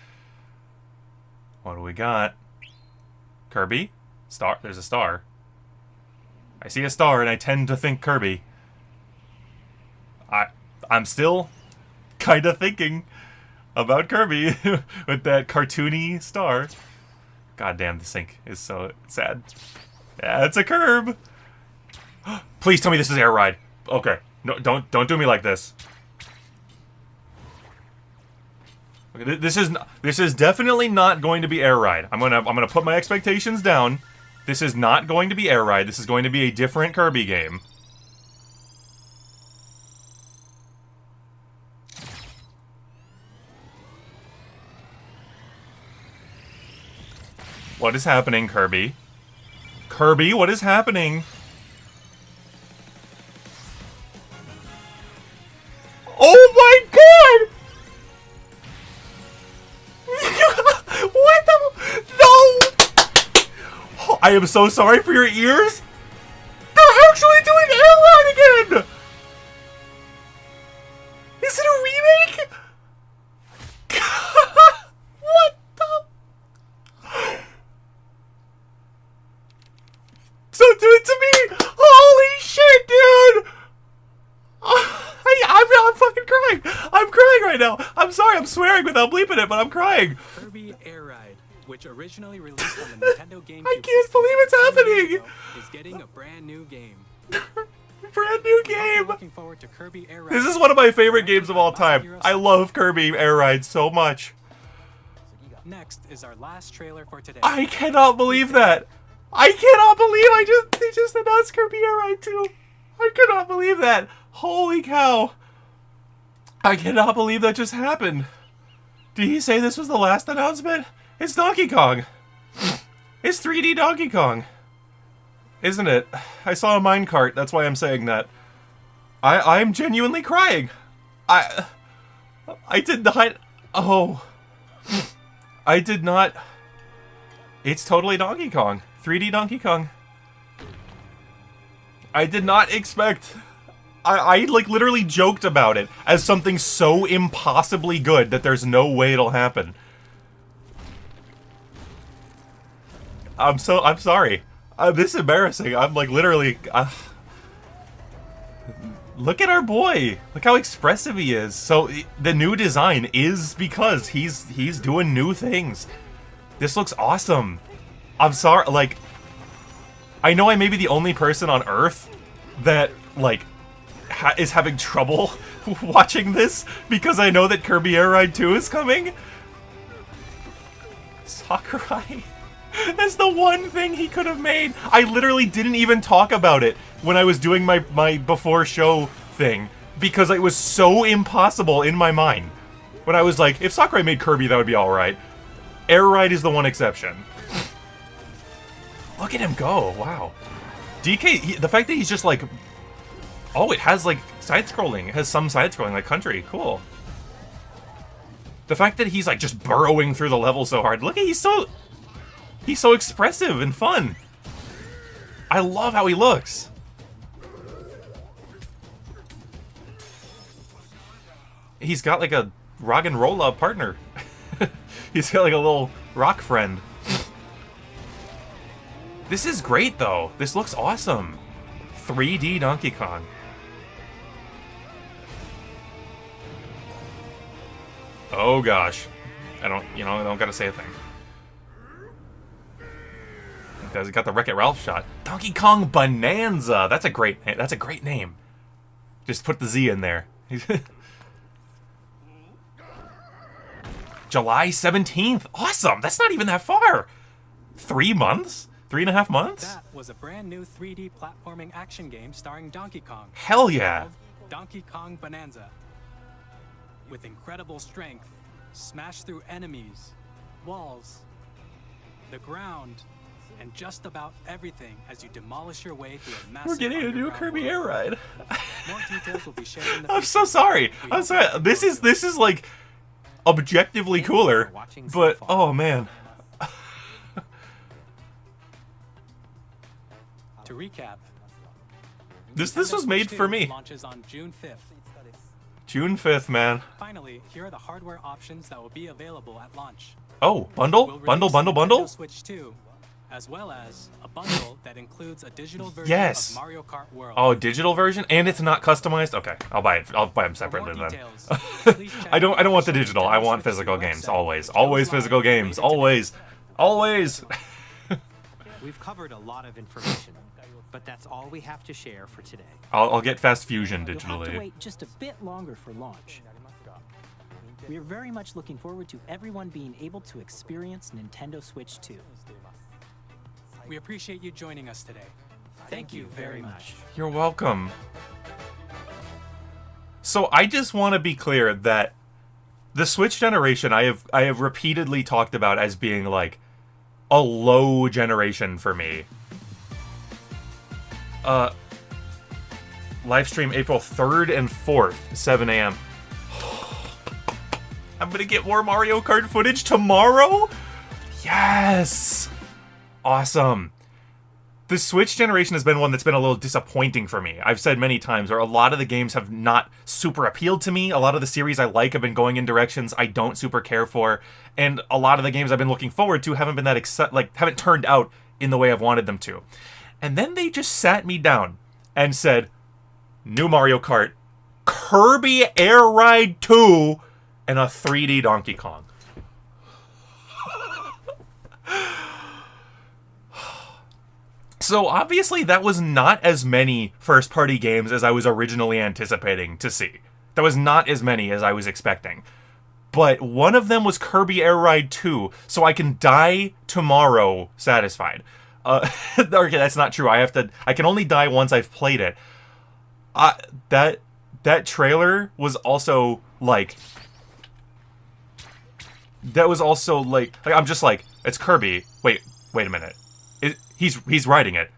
What do we got? Kirby? Star? There's a star. I see a star and I tend to think Kirby. I'm still kind of thinking about Kirby with that cartoony star. God damn, this thing is so sad. Yeah, it's a curb. Please tell me this is Air Ride. Okay, no, don't do me like this. Okay, this is definitely not going to be Air Ride. I'm gonna put my expectations down. This is not going to be Air Ride. This is going to be a different Kirby game. What is happening, Kirby? Kirby, what is happening? Oh my god! What the? No! I am so sorry for your ears. They're actually doing Air Ride again! Is it a remake? What the? Don't do it to me! Holy shit, dude! I'm fucking crying! I'm crying right now! I'm sorry, I'm swearing without bleeping it, but I'm crying! Kirby Air Ride, which originally released on the Nintendo GameCube, I can't believe it's happening! is getting a brand new game. Brand new game! Looking forward to Kirby Air Ride. This is one of my favorite games of all time. I love Kirby Air Ride so much. Next is our last trailer for today. I cannot believe that! I cannot believe they just announced Kirby Air Ride 2. I cannot believe that. Holy cow. I cannot believe that just happened. Did he say this was the last announcement? It's Donkey Kong. It's 3D Donkey Kong. Isn't it? I saw a minecart, that's why I'm saying that. I'm genuinely crying. I did not... Oh. I did not... It's totally Donkey Kong. 3D Donkey Kong. I did not expect... I like literally joked about it as something so impossibly good that there's no way it'll happen. I'm sorry. This is embarrassing. I'm like literally... Look at our boy. Look how expressive he is. So the new design is because he's doing new things. This looks awesome. I'm sorry, like... I know I may be the only person on Earth that, like... is having trouble watching this because I know that Kirby Air Ride 2 is coming. Sakurai. That's the one thing he could have made. I literally didn't even talk about it when I was doing my before show thing because it was so impossible in my mind. When I was like, if Sakurai made Kirby, that would be alright. Air Ride is the one exception. Look at him go. Wow. DK, the fact that he's just like... Oh, it has, like, side-scrolling. It has some side-scrolling, like Country. Cool. The fact that he's, like, just burrowing through the level so hard. Look at, he's so expressive and fun. I love how he looks. He's got, like, a rock and roll partner. He's got, like, a little rock friend. This is great, though. This looks awesome. 3D Donkey Kong. Oh gosh. I don't gotta say a thing. He got the Wreck-It Ralph shot. Donkey Kong Bananza! That's a great name. Just put the Z in there. July 17th! Awesome! That's not even that far! 3 months? 3.5 months? That was a brand new 3D platforming action game starring Donkey Kong. Hell yeah! Donkey Kong Bananza. With incredible strength, smash through enemies, walls, the ground, and just about everything as you demolish your way through a massive... We're getting a new Kirby Air Ride. More details will be shared in the I'm so sorry. I'm sorry. This is like objectively cooler, but oh man. To recap, this was made for me. Launches on June 5th. June 5th, man. Finally, here are the hardware options that will be available at launch. Oh, bundle? Bundle? Switch 2, as well as a bundle that includes a digital version Yes. of Mario Kart World. Oh, digital version, and it's not customized. Okay, I'll buy it. I'll buy them separately then. I don't want the digital. I want physical games. Always physical games. Always. We've covered a lot of information, but that's all we have to share for today. I'll get Fast Fusion You'll have to digitally. wait just a bit longer for launch. We are very much looking forward to everyone being able to experience Nintendo Switch 2. We appreciate you joining us today. Thank you very much. You're welcome. So I just want to be clear that the Switch generation I have repeatedly talked about as being like a low generation for me. Live stream April 3rd and 4th, 7 a.m. I'm gonna get more Mario Kart footage tomorrow? Yes! Awesome. The Switch generation has been one that's been a little disappointing for me. I've said many times where a lot of the games have not super appealed to me. A lot of the series I like have been going in directions I don't super care for. And a lot of the games I've been looking forward to haven't been that haven't turned out in the way I've wanted them to. And then they just sat me down and said, new Mario Kart, Kirby Air Ride 2, and a 3D Donkey Kong. So obviously that was not as many first-party games as I was originally anticipating to see. That was not as many as I was expecting. But one of them was Kirby Air Ride 2, so I can die tomorrow satisfied. Okay, that's not true. I can only die once I've played it. That trailer was also like... I'm just like, It's Kirby. Wait a minute. He's riding it.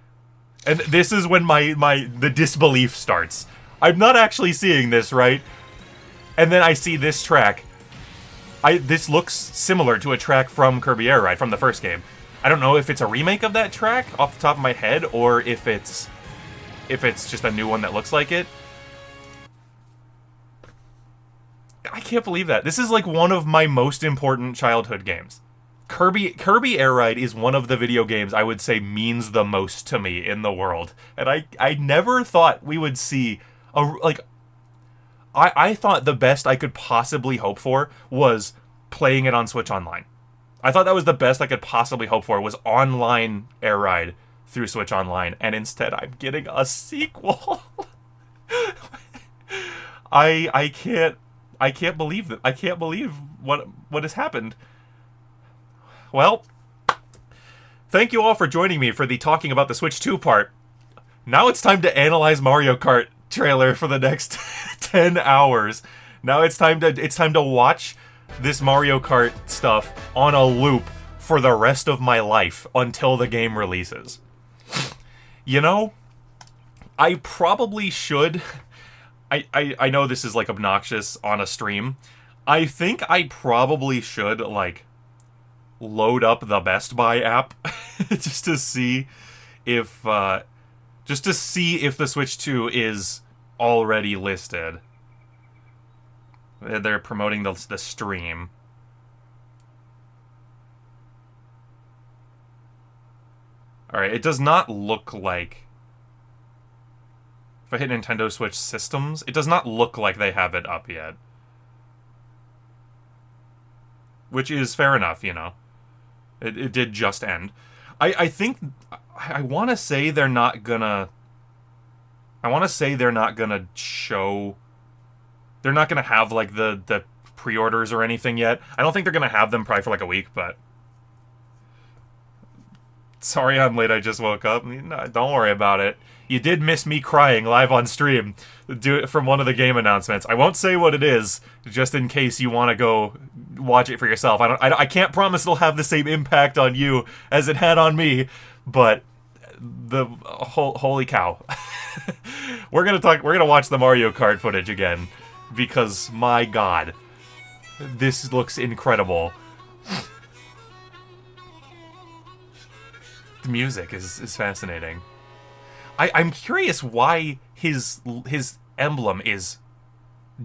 And this is when the disbelief starts. I'm not actually seeing this, right? And then I see this track. This looks similar to a track from Kirby Air Ride from the first game. I don't know if it's a remake of that track off the top of my head, or if it's just a new one that looks like it. I can't believe that. This is like one of my most important childhood games. Kirby Air Ride is one of the video games I would say means the most to me in the world. And I never thought we would see I thought the best I could possibly hope for was playing it on Switch Online. I thought that was the best I could possibly hope for, was online Air Ride through Switch Online, and instead I'm getting a sequel. I can't believe that. I can't believe what has happened. Well, thank you all for joining me for the talking about the Switch 2 part. Now it's time to analyze Mario Kart trailer for the next 10 hours. Now it's time to watch this Mario Kart stuff on a loop for the rest of my life until the game releases. You know, I probably should. I know this is like obnoxious on a stream. I think I probably should like load up the Best Buy app just to see if the Switch 2 is already listed. They're promoting the stream. Alright, it does not look like... If I hit Nintendo Switch Systems, it does not look like they have it up yet. Which is fair enough, you know. It did just end. I think... I want to say they're not gonna... I want to say they're not gonna show... They're not gonna have, like, the pre-orders or anything yet. I don't think they're gonna have them probably for, like, a week, but... Sorry I'm late, I just woke up. No, don't worry about it. You did miss me crying live on stream from one of the game announcements. I won't say what it is, just in case you want to go watch it for yourself. I can't promise it'll have the same impact on you as it had on me, but holy cow. We're gonna watch the Mario Kart footage again, because my god, this looks incredible. The music is fascinating. I'm curious why his emblem is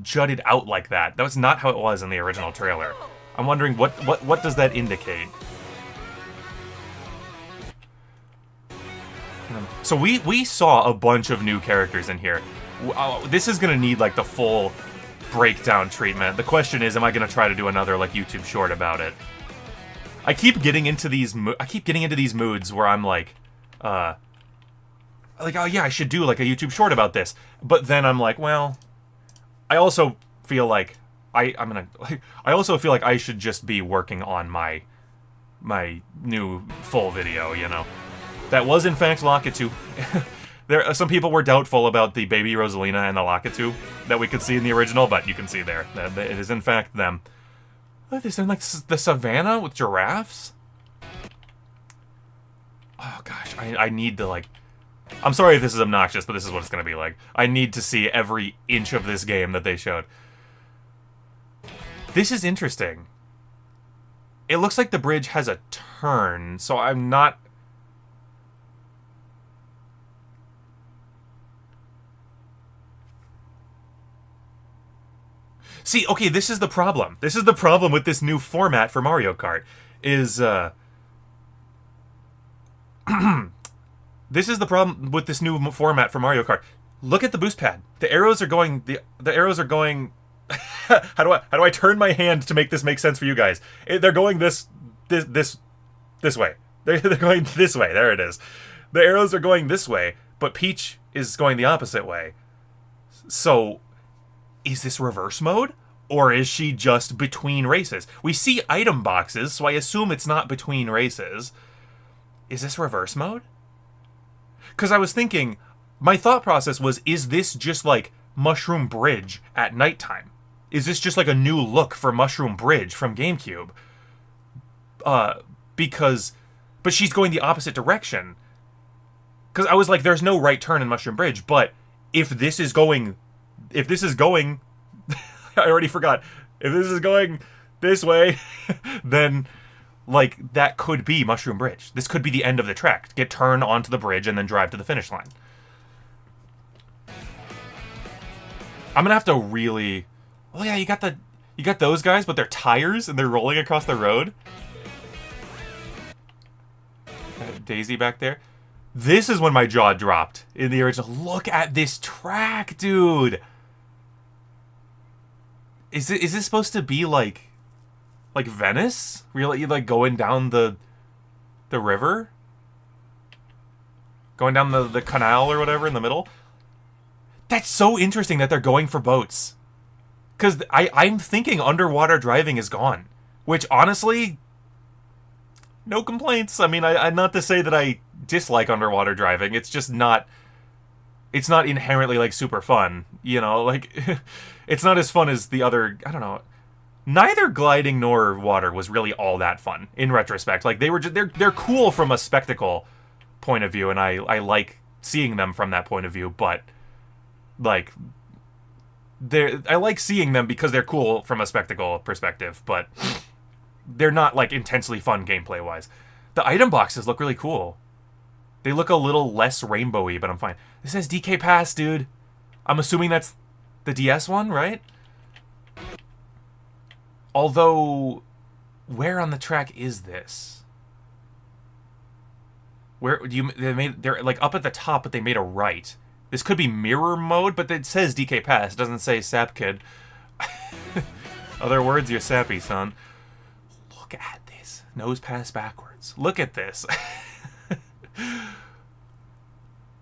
jutted out like that. That was not how it was in the original trailer. I'm wondering what does that indicate? So we saw a bunch of new characters in here. This is gonna need like the full breakdown treatment. The question is, am I gonna try to do another like YouTube short about it? I keep getting into these moods where I'm like, oh yeah, I should do like a YouTube short about this. But then I'm like, well, I also feel like I also feel like I should just be working on my new full video, you know. That was in fact Lakitu. Some people were doubtful about the baby Rosalina and the Lakitu that we could see in the original, but you can see there that it is in fact them. What is in like the savannah with giraffes? Oh gosh, I need to like... I'm sorry if this is obnoxious, but this is what it's gonna be like. I need to see every inch of this game that they showed. This is interesting. It looks like the bridge has a turn, so I'm not... See, okay, this is the problem. This is the problem with this new format for Mario Kart. This is the problem with this new format for Mario Kart. Look at the boost pad. The arrows are going... The arrows are going... how do I turn my hand to make this make sense for you guys? They're going this way. They're going this way. There it is. The arrows are going this way, but Peach is going the opposite way. So... is this reverse mode? Or is she just between races? We see item boxes, so I assume it's not between races. Is this reverse mode? Because I was thinking, my thought process was, is this just like Mushroom Bridge at nighttime? Is this just like a new look for Mushroom Bridge from GameCube? because, but she's going the opposite direction. Because I was like, there's no right turn in Mushroom Bridge, but if this is going, I already forgot. If this is going this way, then, like, that could be Mushroom Bridge. This could be the end of the track. Get turned onto the bridge and then drive to the finish line. I'm gonna have to really... Oh yeah, you got those guys, but they're tires and they're rolling across the road. Daisy back there. This is when my jaw dropped in the original. Look at this track, dude. Is this supposed to be like Venice? Really, like going down the river? Going down the canal or whatever in the middle? That's so interesting that they're going for boats. Because I'm thinking underwater driving is gone. Which, honestly, no complaints. I mean, I'm not to say that I dislike underwater driving. It's just not... It's not inherently, like, super fun. You know, like... It's not as fun as the other... I don't know. Neither gliding nor water was really all that fun, in retrospect. Like, they're cool from a spectacle point of view, and I like seeing them from that point of view, but... Like, I like seeing them because they're cool from a spectacle perspective, but they're not, like, intensely fun gameplay-wise. The item boxes look really cool. They look a little less rainbowy, but I'm fine. This says DK Pass, dude. I'm assuming that's the DS one, right? Although, where on the track is this? Where do you... They're, like, up at the top, but they made a right. This could be mirror mode, but it says DK Pass. It doesn't say Sap Kid. Other words, you're sappy, son. Look at this. Nose pass backwards. Look at this.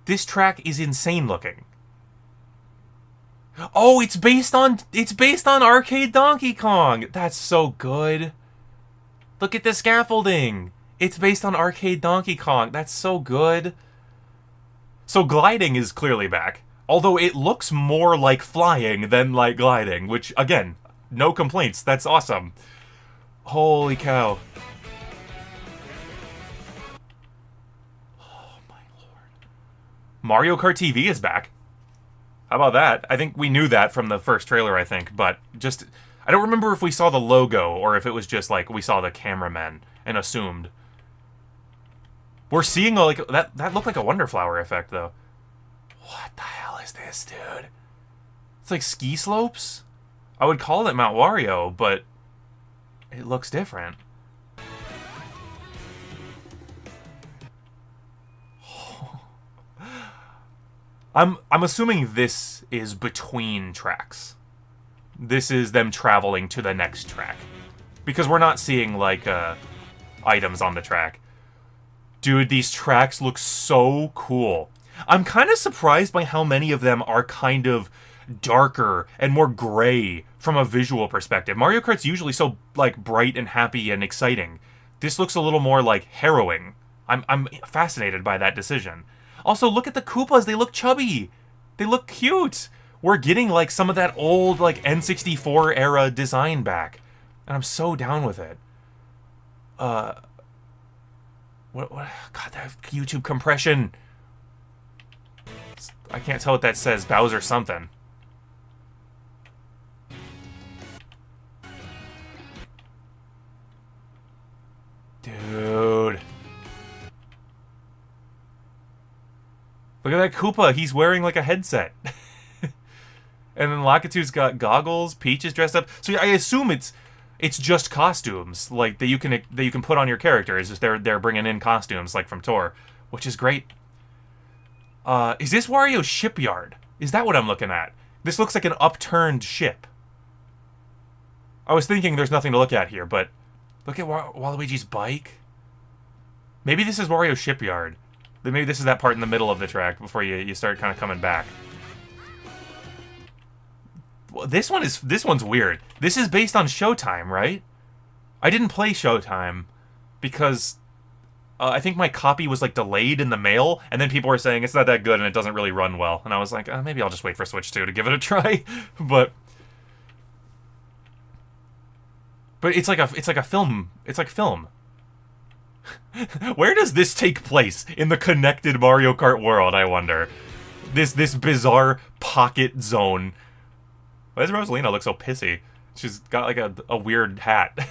This track is insane looking. Oh, it's based on arcade Donkey Kong. That's so good. Look at the scaffolding. It's based on arcade Donkey Kong. That's so good. So gliding is clearly back, although it looks more like flying than like gliding, which, again, no complaints. That's awesome. Holy cow. Oh my lord. Mario Kart TV is back. How about that? I think we knew that from the first trailer, I think, but just... I don't remember if we saw the logo or if it was just like we saw the cameraman and assumed. We're seeing, like, that looked like a Wonderflower effect, though. What the hell is this, dude? It's like ski slopes? I would call it Mount Wario, but it looks different. I'm assuming this is between tracks. This is them traveling to the next track. Because we're not seeing, like, items on the track. Dude, these tracks look so cool. I'm kind of surprised by how many of them are kind of darker and more gray from a visual perspective. Mario Kart's usually so, like, bright and happy and exciting. This looks a little more, like, harrowing. I'm fascinated by that decision. Also, look at the Koopas. They look chubby. They look cute. We're getting, like, some of that old, like, N64 era design back. And I'm so down with it. What? God, that YouTube compression. I can't tell what that says. Bowser something. Dude. Look at that Koopa. He's wearing like a headset. And then Lakitu's got goggles. Peach is dressed up. So I assume it's just costumes, like that you can put on your character. It's just they're bringing in costumes like from Tor, which is great. Is this Wario's shipyard? Is that what I'm looking at? This looks like an upturned ship. I was thinking there's nothing to look at here, but look at Waluigi's bike. Maybe this is Wario's shipyard. Maybe this is that part in the middle of the track before you start kind of coming back. Well, this one's weird. This is based on Showtime, right? I didn't play Showtime because I think my copy was like delayed in the mail, and then people were saying it's not that good and it doesn't really run well, and I was like, maybe I'll just wait for Switch 2 to give it a try. But it's like a film. It's like film. Where does this take place in the connected Mario Kart world, I wonder? This bizarre pocket zone. Why does Rosalina look so pissy? She's got like a weird hat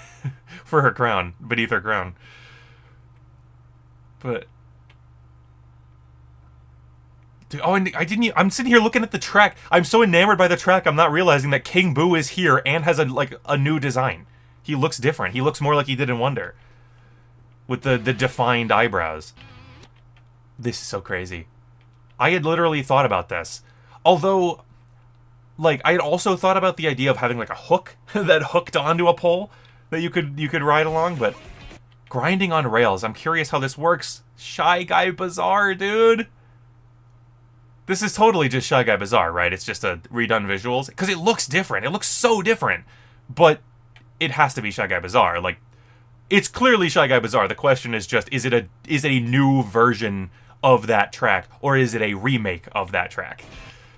for her crown, beneath her crown. But... Dude, oh, and I'm sitting here looking at the track. I'm so enamored by the track, I'm not realizing that King Boo is here and has a new design. He looks different. He looks more like he did in Wonder. With the defined eyebrows. This is so crazy. I had literally thought about this. Although, like, I had also thought about the idea of having like a hook that hooked onto a pole that you could ride along, but grinding on rails, I'm curious how this works. Shy Guy Bazaar, dude. This is totally just Shy Guy Bazaar, right? It's just a redone visuals. Because it looks different. It looks so different. But it has to be Shy Guy Bazaar. Like, it's clearly Shy Guy Bazaar. The question is just, is it a new version of that track? Or is it a remake of that track?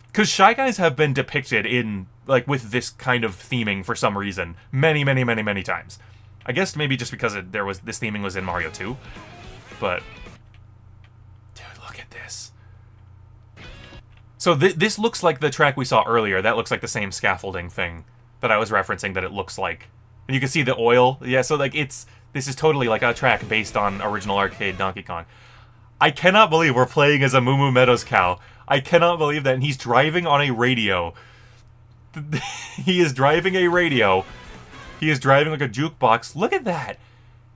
Because Shy Guys have been depicted in, like, with this kind of theming for some reason. Many, many, many, many times. I guess maybe just because this theming was in Mario 2. But... dude, look at this. So this looks like the track we saw earlier. That looks like the same scaffolding thing that I was referencing that it looks like. And you can see the oil. Yeah, so like this is totally like a track based on original arcade Donkey Kong. I cannot believe we're playing as a Moo Moo Meadows cow. I cannot believe that. And he's driving on a radio. He is driving a radio. He is driving like a jukebox. Look at that.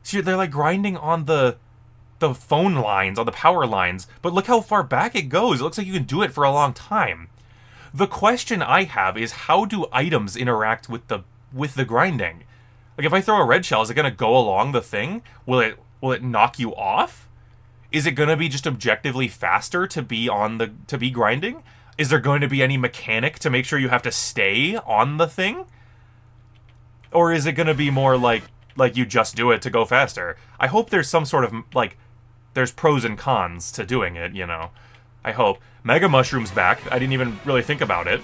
See, they're like grinding on the phone lines, on the power lines, but look how far back it goes. It looks like you can do it for a long time. The question I have is, how do items interact with the grinding? Like, if I throw a red shell, is it going to go along the thing? Will it knock you off? Is it going to be just objectively faster to be grinding? Is there going to be any mechanic to make sure you have to stay on the thing? Or is it going to be more like you just do it to go faster? I hope there's some sort of, like, there's pros and cons to doing it, you know. I hope. Mega Mushroom's back. I didn't even really think about it.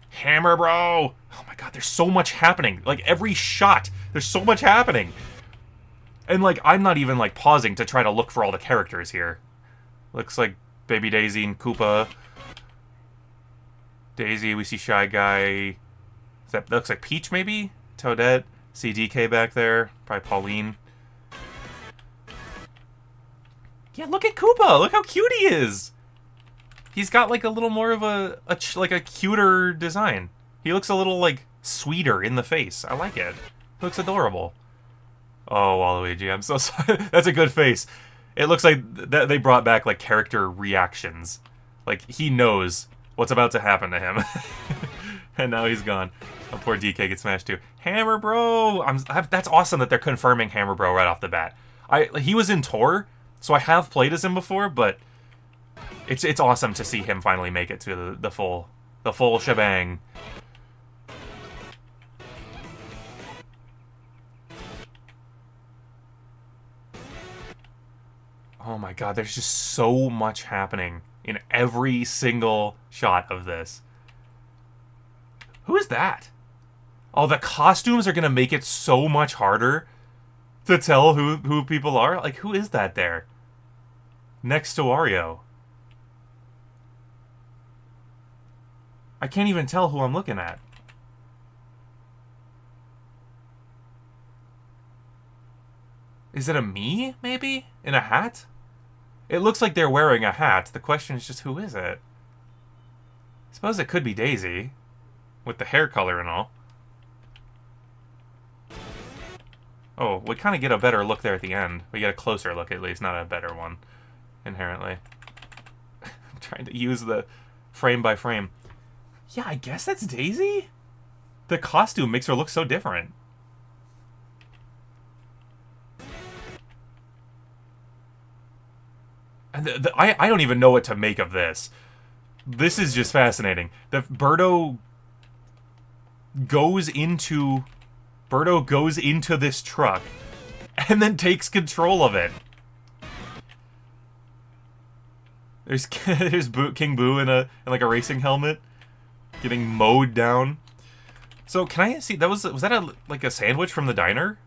Hammer Bro! Oh my god, there's so much happening. Like, every shot, there's so much happening. And, like, I'm not even, like, pausing to try to look for all the characters here. Looks like Baby Daisy and Koopa. Daisy, we see Shy Guy. That looks like Peach, maybe? Toadette. See DK back there. Probably Pauline. Yeah, look at Koopa! Look how cute he is! He's got, like, a little more of a cuter design. He looks a little, like, sweeter in the face. I like it. He looks adorable. Oh, Waluigi, I'm so sorry. That's a good face. It looks like they brought back, like, character reactions. Like, he knows what's about to happen to him. And now he's gone. Oh, poor DK gets smashed too. Hammer Bro! That's awesome that they're confirming Hammer Bro right off the bat. He was in Tour, so I have played as him before, but it's awesome to see him finally make it to the full shebang. Oh my god, there's just so much happening in every single shot of this. Who is that? Oh, the costumes are gonna make it so much harder to tell who people are. Like, who is that there? Next to Wario. I can't even tell who I'm looking at. Is it a me, maybe? In a hat? It looks like they're wearing a hat. The question is just, who is it? I suppose it could be Daisy. With the hair color and all. Oh, we kind of get a better look there at the end. We get a closer look, at least. Not a better one, inherently. I'm trying to use the frame by frame. Yeah, I guess that's Daisy? The costume makes her look so different. And I don't even know what to make of this. This is just fascinating. The Birdo goes into this truck and then takes control of it. There's King Boo in like a racing helmet, getting mowed down. So can I see, was that like a sandwich from the diner?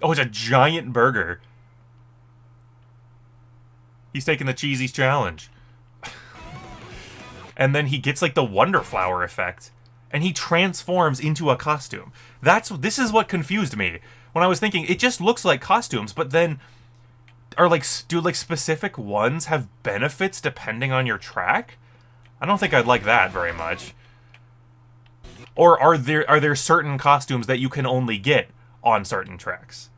Oh, it's a giant burger. He's taking the Cheesy's challenge. And then he gets like the Wonder Flower effect. And he transforms into a costume. This is what confused me. When I was thinking, it just looks like costumes, but then do like specific ones have benefits depending on your track? I don't think I'd like that very much. Or are there certain costumes that you can only get on certain tracks?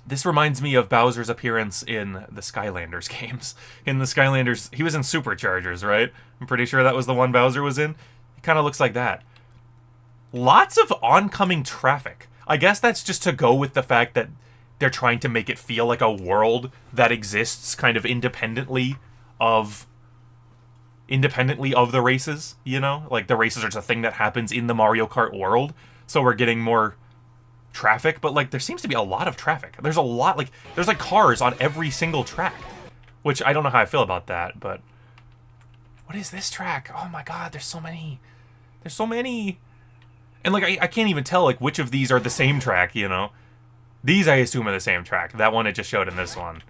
This reminds me of Bowser's appearance in the Skylanders games. In the Skylanders, he was in Superchargers, right? I'm pretty sure that was the one Bowser was in. He kind of looks like that. Lots of oncoming traffic. I guess that's just to go with the fact that they're trying to make it feel like a world that exists kind of independently of the races, you know? Like, the races are just a thing that happens in the Mario Kart world, so we're getting more traffic, but, like, there seems to be a lot of traffic. There's a lot, like, there's, like, cars on every single track, which I don't know how I feel about that, but... What is this track? Oh my god, there's so many. There's so many. And, like, I can't even tell, like, which of these are the same track, you know? These, I assume, are the same track. That one it just showed in this one.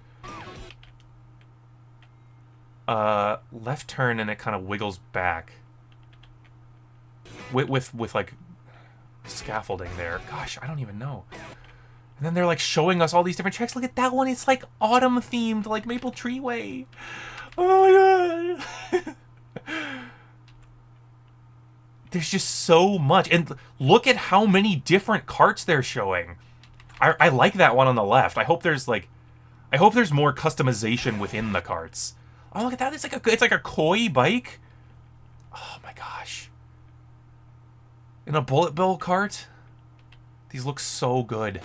Left turn and it kind of wiggles back. With like, scaffolding there. Gosh, I don't even know. And then they're, like, showing us all these different tracks. Look at that one. It's, like, autumn-themed, like Maple Tree Way. Oh, my god. There's just so much. And look at how many different carts they're showing. I like that one on the left. I hope there's, like... I hope there's more customization within the carts. Oh, look at that. It's like a koi bike. Oh, my gosh. In a bullet bill cart? These look so good.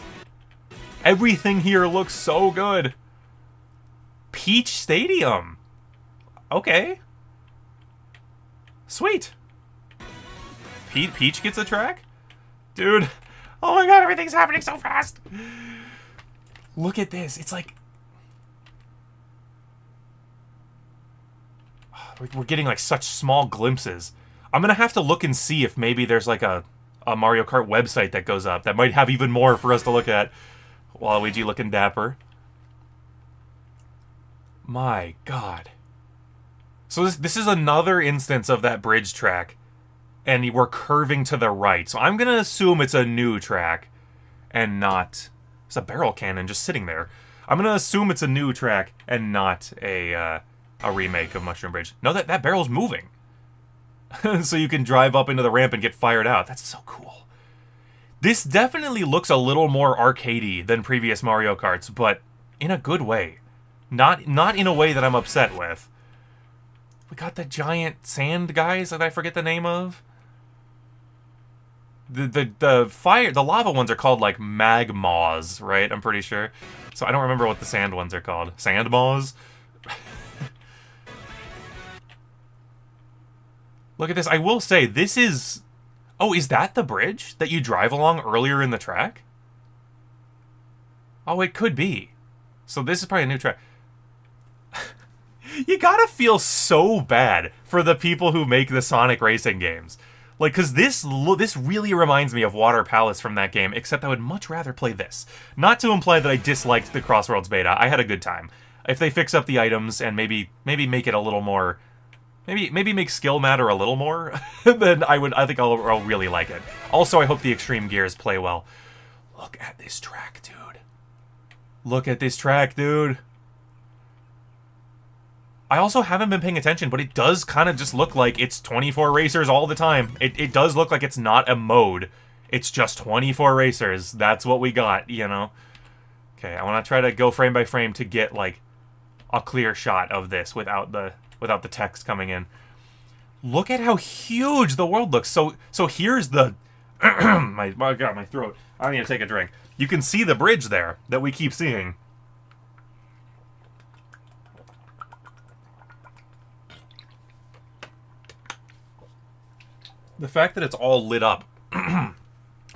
Everything here looks so good. Peach Stadium. Okay. Sweet. Peach gets a track? Dude. Oh my god, everything's happening so fast. Look at this. It's like... We're getting like such small glimpses. I'm gonna have to look and see if maybe there's like a Mario Kart website that goes up that might have even more for us to look at. Waluigi looking dapper. My god. So this is another instance of that bridge track. And we're curving to the right. So I'm going to assume it's a new track. And not... It's a barrel cannon just sitting there. I'm going to assume it's a new track and not a remake of Mushroom Bridge. No, that barrel's moving. So you can drive up into the ramp and get fired out. That's so cool. This definitely looks a little more arcadey than previous Mario Karts, but in a good way. Not in a way that I'm upset with. We got the giant sand guys that I forget the name of. The lava ones are called like magmaws, right? I'm pretty sure. So I don't remember what the sand ones are called. Sand maws? Look at this. I will say, this is... Oh, is that the bridge that you drive along earlier in the track? Oh, it could be. So this is probably a new track. You gotta feel so bad for the people who make the Sonic racing games. Like, because this really reminds me of Water Palace from that game, except I would much rather play this. Not to imply that I disliked the Crossworlds beta. I had a good time. If they fix up the items and maybe make it a little more... Maybe make skill matter a little more, then I think I'll really like it. Also, I hope the extreme gears play well. Look at this track, dude. Look at this track, dude. I also haven't been paying attention, but it does kind of just look like it's 24 racers all the time. It does look like it's not a mode. It's just 24 racers. That's what we got, you know? Okay, I want to try to go frame by frame to get, like, a clear shot of this without the text coming in. Look at how huge the world looks. So here's the... my god, my throat. I need to take a drink. You can see the bridge there that we keep seeing. The fact that it's all lit up kind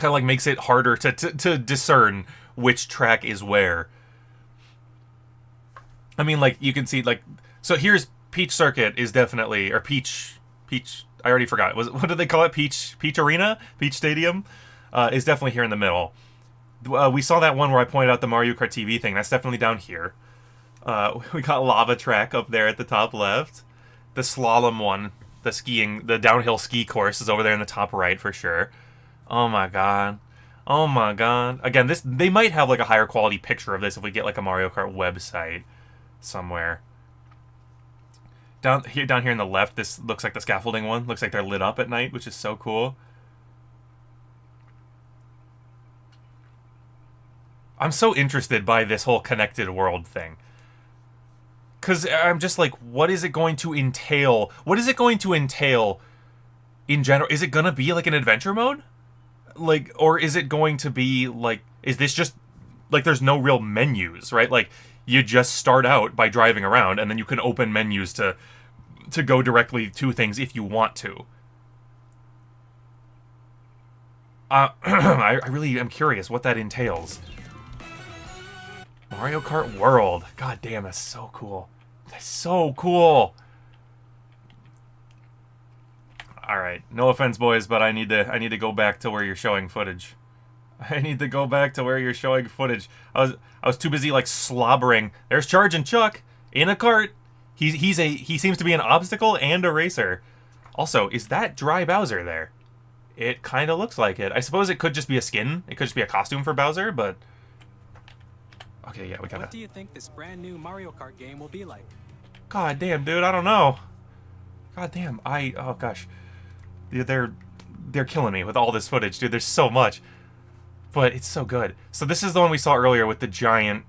of like makes it harder to discern which track is where. I mean, like, you can see, like... So here's Peach Circuit is definitely... Or Peach... I already forgot. What did they call it? Peach Arena? Peach Stadium? Is definitely here in the middle. We saw that one where I pointed out the Mario Kart TV thing. That's definitely down here. We got Lava Track up there at the top left. The slalom one, the downhill ski course is over there in the top right for sure. Oh my god. Oh my god. Again, they might have like a higher quality picture of this if we get like a Mario Kart website somewhere. Down here in the left, this looks like the scaffolding one. Looks like they're lit up at night, which is so cool. I'm so interested by this whole connected world thing. Because I'm just like, what is it going to entail? What is it going to entail in general? Is it going to be like an adventure mode? Like, or is it going to be like, is this just like there's no real menus, right? Like you just start out by driving around and then you can open menus to go directly to things if you want to. I really am curious what that entails. Mario Kart World. God damn, that's so cool. That's so cool. Alright, no offense, boys, but I need to go back to where you're showing footage. I need to go back to where you're showing footage. I was too busy like slobbering. There's Chargin' Chuck in a cart. He seems to be an obstacle and a racer. Also, is that Dry Bowser there? It kind of looks like it. I suppose it could just be a skin. It could just be a costume for Bowser, but okay, yeah, we gotta. What do you think this brand new Mario Kart game will be like? God damn, dude, I don't know. God damn, oh gosh. They're killing me with all this footage, dude. There's so much. But it's so good. So this is the one we saw earlier with the giant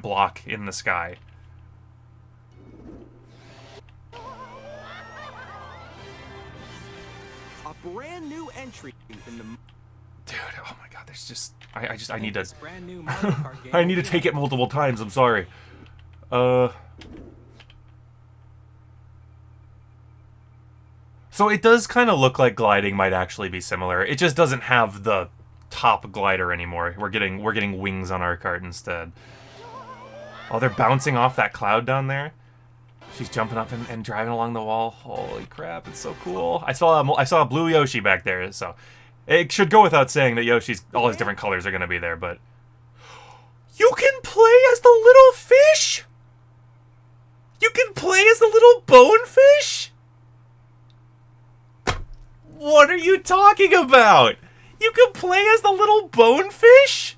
block in the sky. A brand new entry in the... Dude, oh my god, there's just I need to Brand new Mario Kart game I need to take it multiple times, I'm sorry. So it does kind of look like gliding might actually be similar. It just doesn't have the top glider anymore. We're getting wings on our kart instead. Oh, they're bouncing off that cloud down there. She's jumping up and driving along the wall. Holy crap, it's so cool. I saw a blue Yoshi back there, so it should go without saying that Yoshi's all his different colors are going to be there, but you can play as the little fish? You can play as the little bonefish? What are you talking about? You can play as the little bonefish?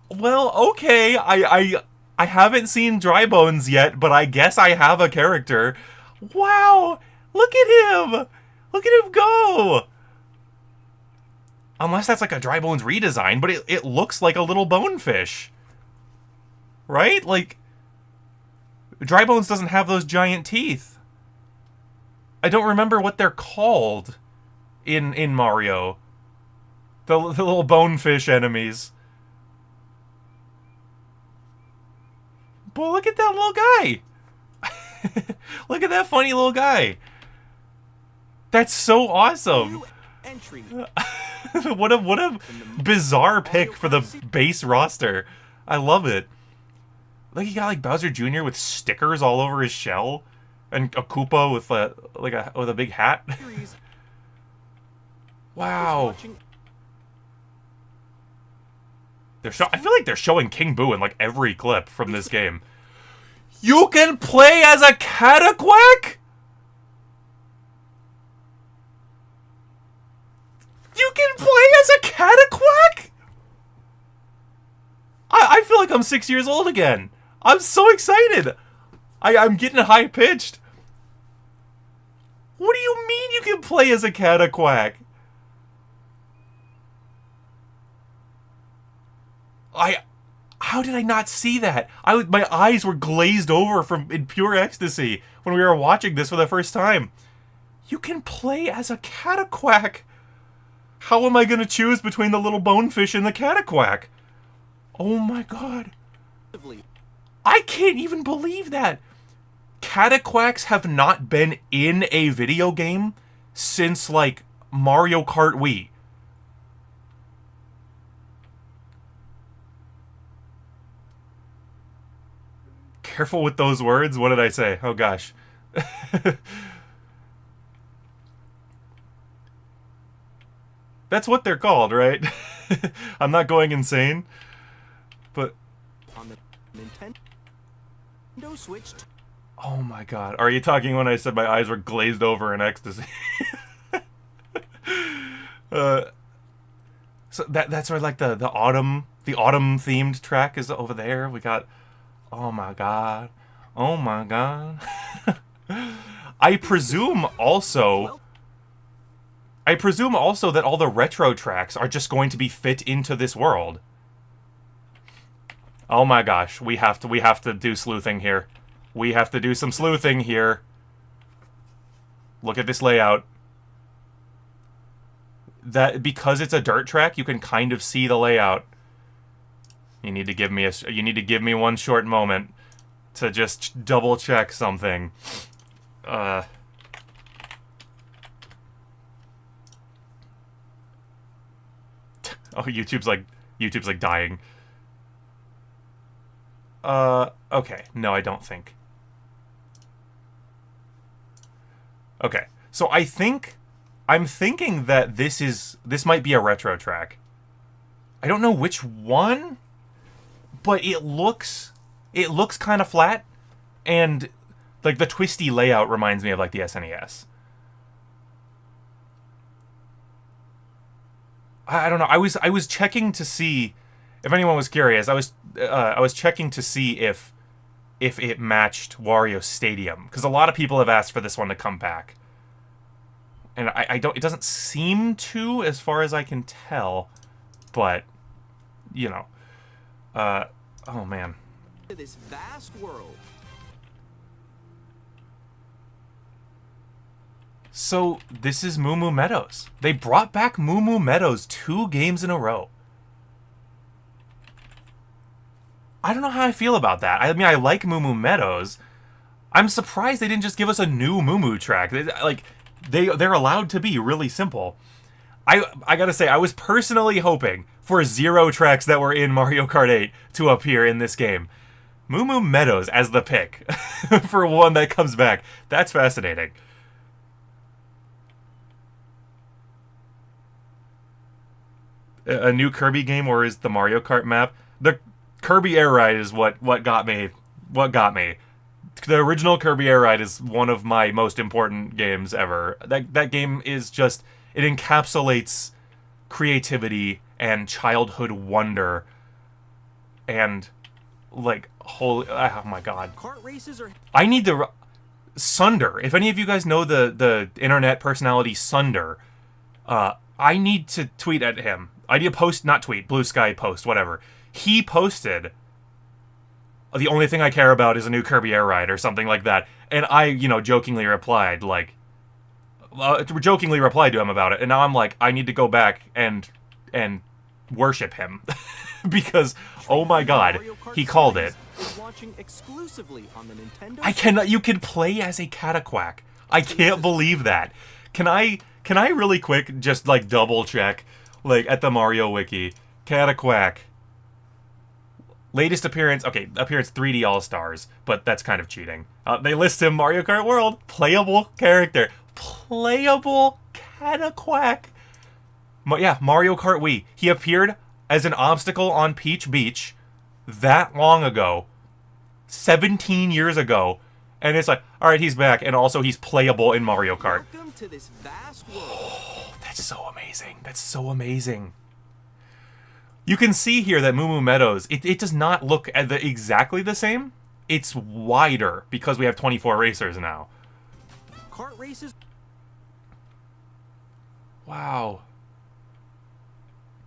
Well, okay, I haven't seen Dry Bones yet, but I guess I have a character. Wow, look at him! Look at him go! Unless that's like a Dry Bones redesign, but it looks like a little bonefish. Right? Like, Dry Bones doesn't have those giant teeth. I don't remember what they're called in Mario. The little bonefish enemies. But look at that little guy. Look at that funny little guy. That's so awesome. What a bizarre pick for the base roster. I love it. Like, you got like Bowser Jr. with stickers all over his shell. And a Koopa with a big hat. Wow. I feel like they're showing King Boo in like every clip from this game. You can play as a Cataquack? You can play as a Cataquack? I feel like I'm 6 years old again. I'm so excited. I'm getting high-pitched. What do you mean you can play as a Cataquack? How did I not see that? My eyes were glazed over in pure ecstasy when we were watching this for the first time. You can play as a Cataquack. How am I going to choose between the little bonefish and the Cataquack? Oh my god. I can't even believe that. Cataquacks have not been in a video game since, like, Mario Kart Wii. Careful with those words. What did I say? Oh, gosh. That's what they're called, right? I'm not going insane. But on the Nintendo Switch. Oh my god. Are you talking when I said my eyes were glazed over in ecstasy? So that's where like the autumn themed track is over there. We got oh my god. Oh my god. I presume also that all the retro tracks are just going to be fit into this world. Oh my gosh, we have to do sleuthing here. We have to do some sleuthing here. Look at this layout. That because it's a dirt track, you can kind of see the layout. You need to give me one short moment to just double check something. Oh, YouTube's like dying. Okay. No, I don't think. Okay. So I'm thinking that this might be a retro track. I don't know which one, but it looks kind of flat, and like the twisty layout reminds me of like the SNES. I don't know. I was checking to see if anyone was curious. I was checking to see if it matched Wario Stadium, because a lot of people have asked for this one to come back. And I don't. It doesn't seem to, as far as I can tell, but you know. Oh man. This vast world. So this is Moo Moo Meadows. They brought back Moo Moo Meadows 2 games in a row. I don't know how I feel about that. I mean, I like Moo Moo Meadows. I'm surprised they didn't just give us a new Moo Moo track. They're allowed to be really simple. I gotta say, I was personally hoping for 0 tracks that were in Mario Kart 8 to appear in this game. Moo Moo Meadows as the pick for one that comes back. That's fascinating. A new Kirby game, or is the Mario Kart map? The Kirby Air Ride is what got me. What got me. The original Kirby Air Ride is one of my most important games ever. That game is just, it encapsulates creativity and childhood wonder, and like holy, oh my god. Kart races are. I need to Sunder. If any of you guys know the internet personality Sunder, I need to tweet at him. I need to post, not tweet, Blue Sky post, whatever. He posted, the only thing I care about is a new Kirby Air Ride or something like that. And I, jokingly replied, jokingly replied to him about it. And now I'm like, I need to go back and worship him. Because, oh my god, he called it. Exclusively on the Nintendo. I cannot, you can play as a Cataquack. I can't believe that. Can I really quick just double check at the Mario Wiki? Cataquack. Latest appearance, appearance 3D All-Stars, but that's kind of cheating. They list him Mario Kart World, playable character. Playable Cataquack. Yeah, Mario Kart Wii. He appeared as an obstacle on Peach Beach that long ago. 17 years ago. And it's like, alright, he's back, and also he's playable in Mario Kart. Welcome to this vast world. Oh, that's so amazing. That's so amazing. You can see here that Moo Moo Meadows, it does not look exactly the same. It's wider because we have 24 racers now. Kart races. Wow.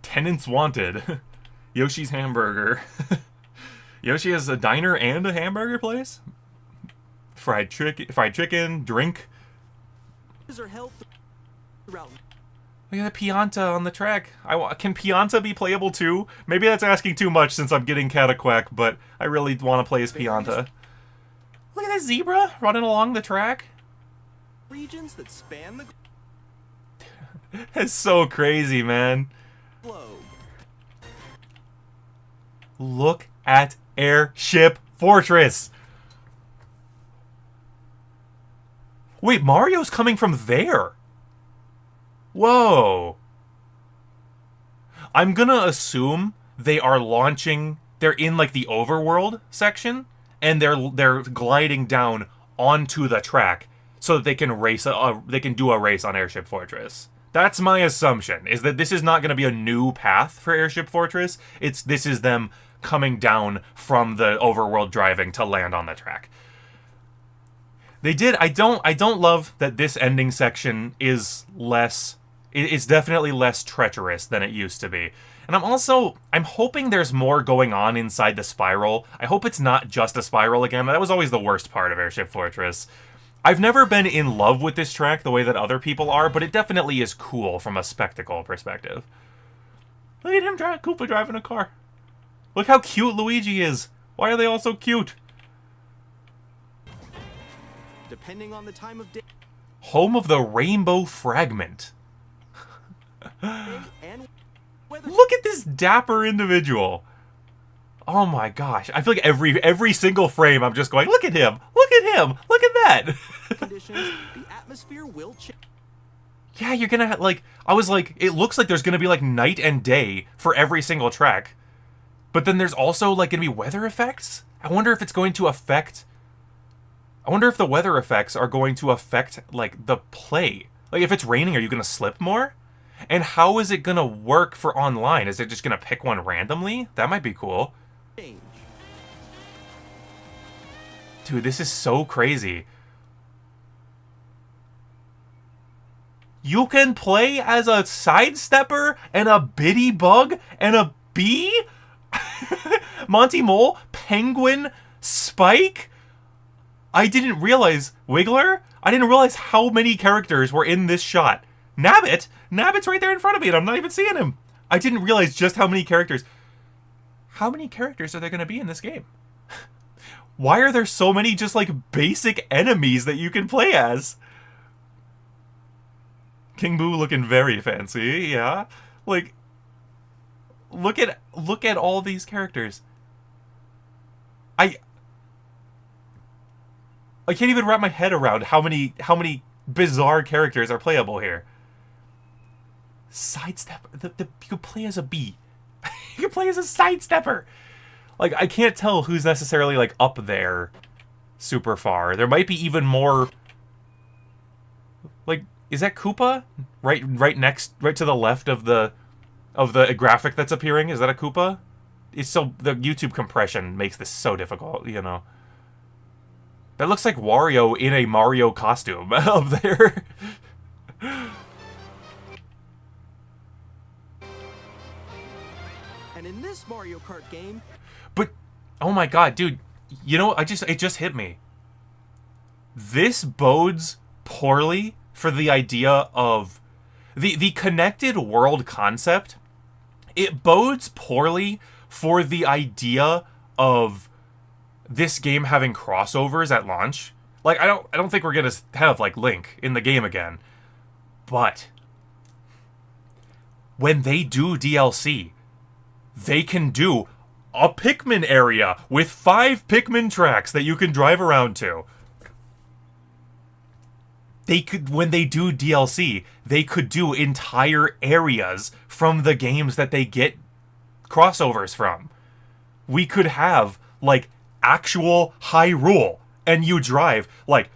Tenants wanted. Yoshi's Hamburger. Yoshi has a diner and a hamburger place? Fried chicken, drink. Are held throughout. Look at the Pianta on the track. Can Pianta be playable too? Maybe that's asking too much since I'm getting Cataquack, but I really want to play as Pianta. Look at that zebra running along the track. Regions that span the It's so crazy, man. globe. Look at Airship Fortress. Wait, Mario's coming from there. Whoa. I'm gonna assume they are launching they're in like the overworld section, and they're gliding down onto the track so that they can they can do a race on Airship Fortress. That's my assumption, is that this is not going to be a new path for Airship Fortress. This is them coming down from the overworld driving to land on the track. They did. I don't love that this ending section is less. It's definitely less treacherous than it used to be. And I'm hoping there's more going on inside the spiral. I hope it's not just a spiral again. That was always the worst part of Airship Fortress. I've never been in love with this track the way that other people are, but it definitely is cool from a spectacle perspective. Look at him Koopa driving a car. Look how cute Luigi is. Why are they all so cute? Depending on the time of day. Home of the Rainbow Fragment. Look at this dapper individual. Oh my gosh. I feel like every single frame I'm just going, look at him. Look at him. Look at that. Conditions, the atmosphere will change. Yeah, you're gonna like, I was like, it looks like there's gonna be like night and day for every single track. But then there's also like gonna be weather effects. I wonder if it's going to affect, I wonder if the weather effects are going to affect like the play. Like if it's raining, are you gonna slip more? And how is it gonna work for online? Is it just gonna pick one randomly? That might be cool. Dude, this is so crazy. You can play as a sidestepper and a bitty bug and a bee? Monty Mole? Penguin? Spike? I didn't realize... Wiggler? I didn't realize how many characters were in this shot. Nabbit? Nabbit's right there in front of me and I'm not even seeing him. I didn't realize just how many characters... How many characters are there going to be in this game? Why are there so many just like basic enemies that you can play as? King Boo looking very fancy, yeah. Like, look at all these characters. I can't even wrap my head around how many bizarre characters are playable here. Sidestep. You can play as a bee. You can play as a sidestepper. Like, I can't tell who's necessarily like up there super far. There might be even more. Like, is that Koopa? Right to the left of the graphic that's appearing? Is that a Koopa? It's so the YouTube compression makes this so difficult, you know. That looks like Wario in a Mario costume up there. And in this Mario Kart game... But, oh my god, dude. You know, it just hit me. This bodes poorly for the idea of... The connected world concept. It bodes poorly for the idea of this game having crossovers at launch. Like, I don't think we're gonna have, like, Link in the game again. But... when they do DLC... they can do a Pikmin area with 5 Pikmin tracks that you can drive around to. They could, when they do DLC, they could do entire areas from the games that they get crossovers from. We could have, like, actual Hyrule, and you drive, like,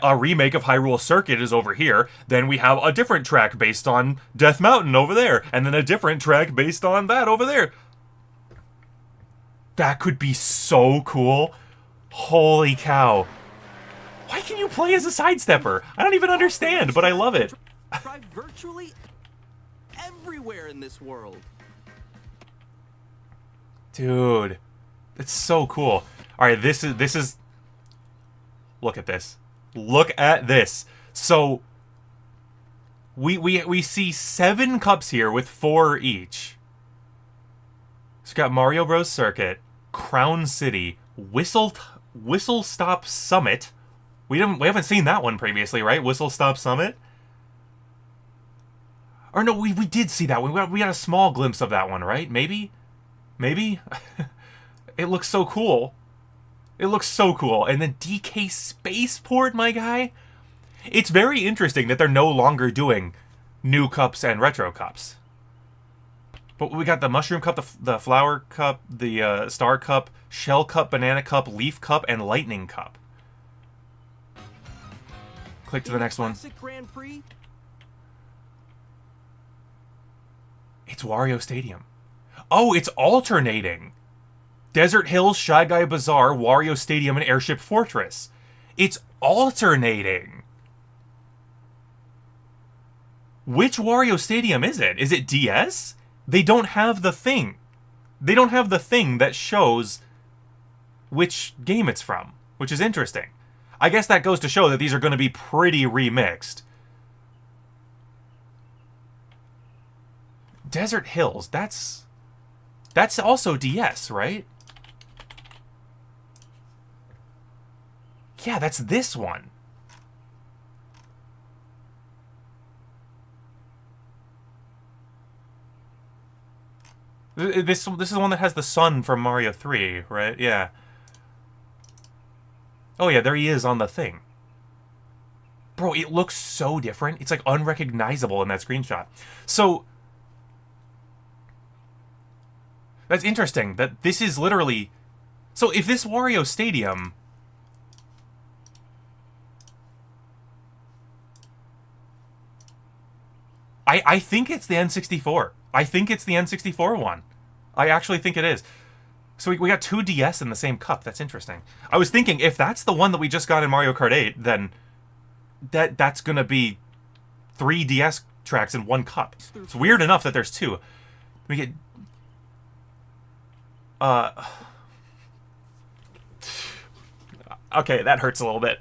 a remake of Hyrule Circuit is over here, then we have a different track based on Death Mountain over there, and then a different track based on that over there. That could be so cool. Holy cow. Why can you play as a sidestepper? I don't even understand, but I love it. Drive virtually everywhere in this world. Dude, it's so cool. All right, this is. Look at this. Look at this. So we see 7 cups here with 4 each. It's got Mario Bros. Circuit, Crown City, Whistle Stop Summit. We haven't seen that one previously, right? Whistle Stop Summit. Or no, we did see that one. We got a small glimpse of that one, right? Maybe. It looks so cool. It looks so cool. And then DK Spaceport, my guy. It's very interesting that they're no longer doing new cups and retro cups. But we got the Mushroom Cup, the Flower Cup, the Star Cup, Shell Cup, Banana Cup, Leaf Cup, and Lightning Cup. Click to the next one. Grand Prix. It's Wario Stadium. Oh, it's alternating. Desert Hills, Shy Guy Bazaar, Wario Stadium, and Airship Fortress. It's alternating. Which Wario Stadium is it? Is it DS? They don't have the thing. They don't have the thing that shows which game it's from, which is interesting. I guess that goes to show that these are going to be pretty remixed. Desert Hills, that's also DS, right? Yeah, that's this one. This is the one that has the sun from Mario 3, right? Yeah. Oh yeah, there he is on the thing. Bro, it looks so different. It's like unrecognizable in that screenshot. So that's interesting that this is literally... So if this Wario Stadium... I think it's the N64. I think it's the N64 one. I actually think it is. So we got 2 DS in the same cup. That's interesting. I was thinking, if that's the one that we just got in Mario Kart 8, then that's going to be 3 DS tracks in one cup. It's weird enough that there's 2. We get... Okay, that hurts a little bit.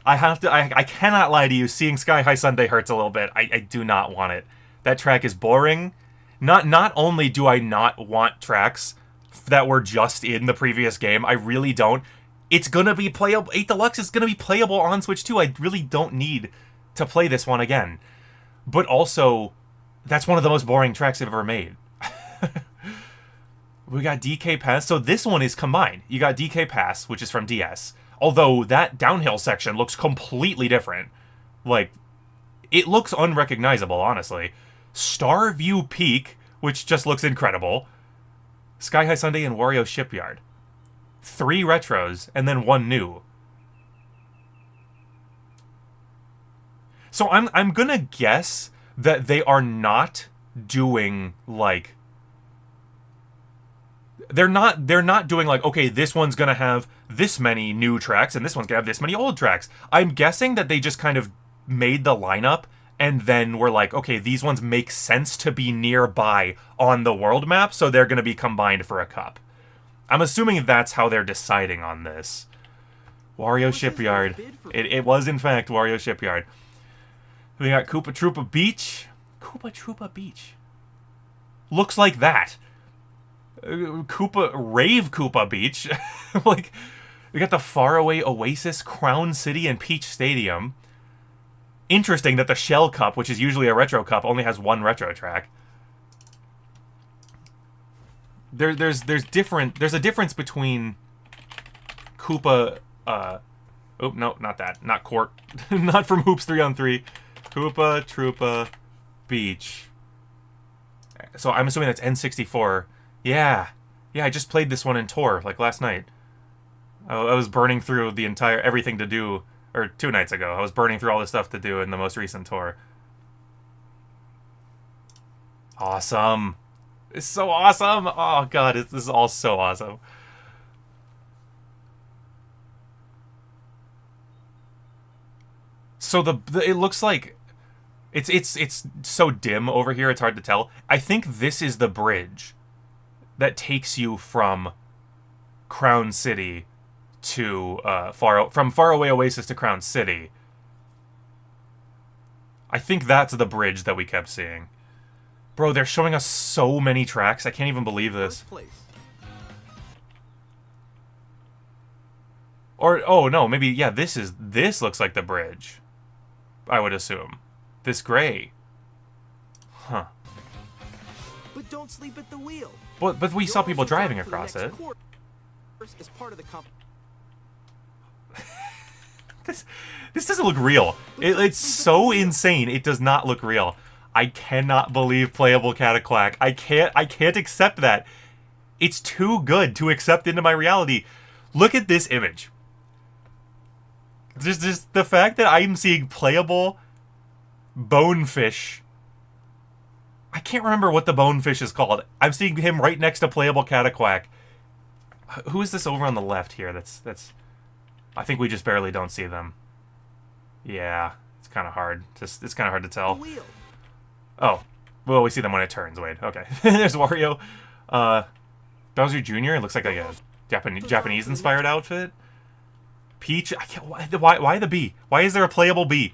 I cannot lie to you. Seeing Sky High Sunday hurts a little bit. I do not want it. That track is boring. Not only do I not want tracks that were just in the previous game, I really don't. It's gonna be playable. 8 Deluxe is gonna be playable on Switch 2. I really don't need to play this one again. But also, that's one of the most boring tracks I've ever made. We got DK Pass. So this one is combined. You got DK Pass, which is from DS. Although that downhill section looks completely different. Like, it looks unrecognizable, honestly. Starview Peak, which just looks incredible. Sky High Sunday and Wario Shipyard. 3 retros, and then 1 new. So I'm gonna guess that they are not doing, like... They're not doing, like, okay, this one's gonna have this many new tracks, and this one's gonna have this many old tracks. I'm guessing that they just kind of made the lineup, and then we're like, okay, these ones make sense to be nearby on the world map, so they're going to be combined for a cup. I'm assuming that's how they're deciding on this. Wario Shipyard. It was, in fact, Wario Shipyard. We got Koopa Troopa Beach. Koopa Troopa Beach. Looks like that. Rave Koopa Beach. Like, we got the Faraway Oasis, Crown City, and Peach Stadium. Interesting that the Shell Cup, which is usually a retro cup, only has 1 retro track. There's a difference between Koopa. Oh no, not that. Not Court. Not from Hoops 3-on-3. Koopa Troopa Beach. So I'm assuming that's N64. Yeah, I just played this one in Tour like last night. I was burning through the entire everything to do. Or 2 nights ago. I was burning through all the stuff to do in the most recent tour. Awesome. It's so awesome. Oh, God. This is all so awesome. So it looks like... It's so dim over here, it's hard to tell. I think this is the bridge that takes you from Crown City to from Faraway Oasis to Crown City. I think that's the bridge that we kept seeing. Bro, they're showing us so many tracks. I can't even believe this. Or oh no, maybe yeah, this looks like the bridge. I would assume. This gray. Huh. But don't sleep at the wheel. But we saw people driving across it. As part of the This doesn't look real. It's so insane. It does not look real. I cannot believe playable Cataquack. I can't accept that. It's too good to accept into my reality. Look at this image. Just the fact that I'm seeing playable Bonefish. I can't remember what the Bonefish is called. I'm seeing him right next to playable Cataquack. Who is this over on the left here? That's. I think we just barely don't see them. Yeah, it's kind of hard. It's kind of hard to tell. Oh, well, we see them when it turns. Wait, okay. There's Wario. Bowser Jr. It looks like a Japanese-inspired outfit. Peach. I can't. Why the bee? Why is there a playable bee?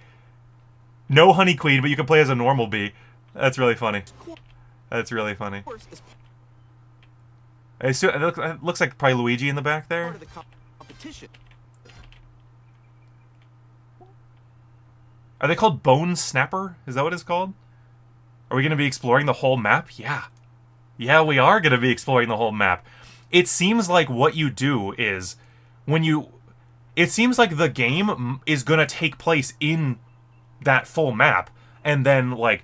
No Honey Queen, but you can play as a normal bee. That's really funny. That's really funny. It looks like probably Luigi in the back there. Are they called Bone Snapper? Is that what it's called? Are we going to be exploring the whole map? Yeah. Yeah, we are going to be exploring the whole map. It seems like what you do is when you... It seems like the game is going to take place in that full map. And then, like,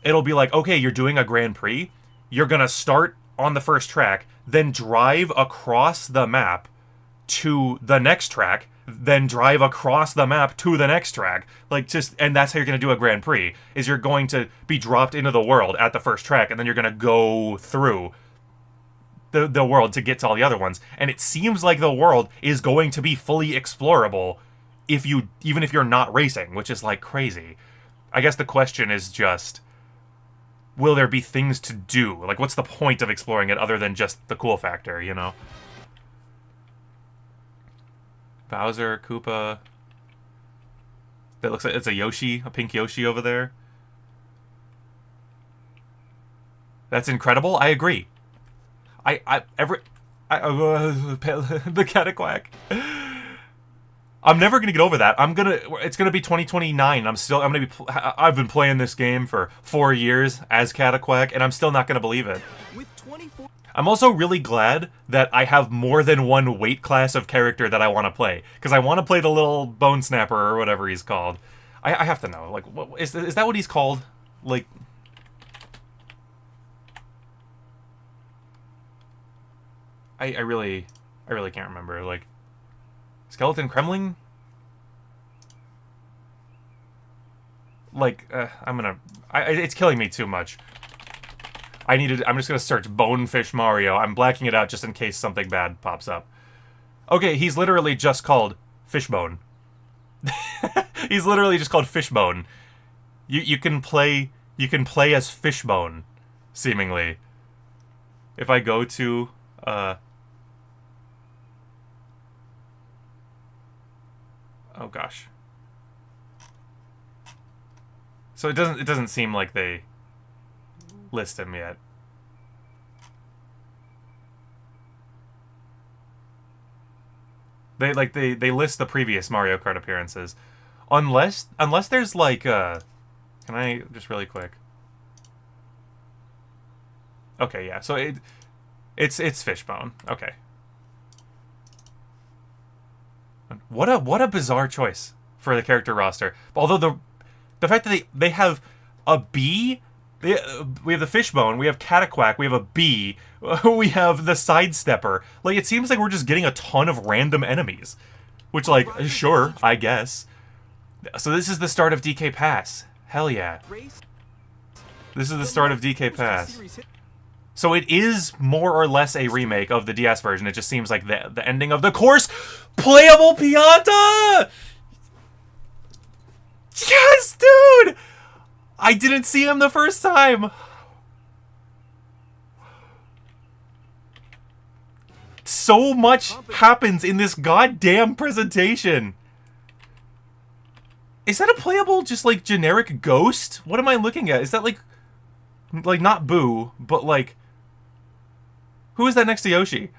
it'll be like, okay, you're doing a Grand Prix. You're going to start on the first track, then drive across the map to the next track, then drive across the map to the next track. Like, just, and that's how you're going to do a Grand Prix, is you're going to be dropped into the world at the first track, and then you're going to go through the world to get to all the other ones. And it seems like the world is going to be fully explorable even if you're not racing, which is, like, crazy. I guess the question is just, will there be things to do? Like, what's the point of exploring it other than just the cool factor, you know? Bowser, Koopa. That looks like it's a Yoshi, a pink Yoshi over there. That's incredible. I agree. The Cataquack. I'm never gonna get over that. It's gonna be 2029. I've been playing this game for 4 years as Cataquack, and I'm still not gonna believe it. I'm also really glad that I have more than one weight class of character that I want to play, because I want to play the little Bone Snapper or whatever he's called. I have to know, like, what is that what he's called? Like, I really can't remember. Like, Skeleton Kremling? Like, it's killing me too much. I'm just gonna search Bonefish Mario. I'm blacking it out just in case something bad pops up. Okay, he's literally just called Fishbone. He's literally just called Fishbone. You can play as Fishbone, seemingly. If I go to oh gosh. So it doesn't seem like they list him yet. They list the previous Mario Kart appearances. Unless there's like can I just really quick? Okay, yeah. So it's Fishbone. Okay. What a bizarre choice for the character roster. Although the fact that they have a bee, we have the Fishbone, we have Cataquack, we have a bee, we have the Sidestepper. Like, it seems like we're just getting a ton of random enemies, which, like, sure, I guess. So this is the start of DK Pass. Hell yeah. This is the start of DK Pass. So it is more or less a remake of the DS version. It just seems like the ending of the course. Playable Pianta! Yes, dude! I didn't see him the first time. So much happens in this goddamn presentation. Is that a playable, just like, generic ghost? What am I looking at? Is that like not Boo, but like, who is that next to Yoshi?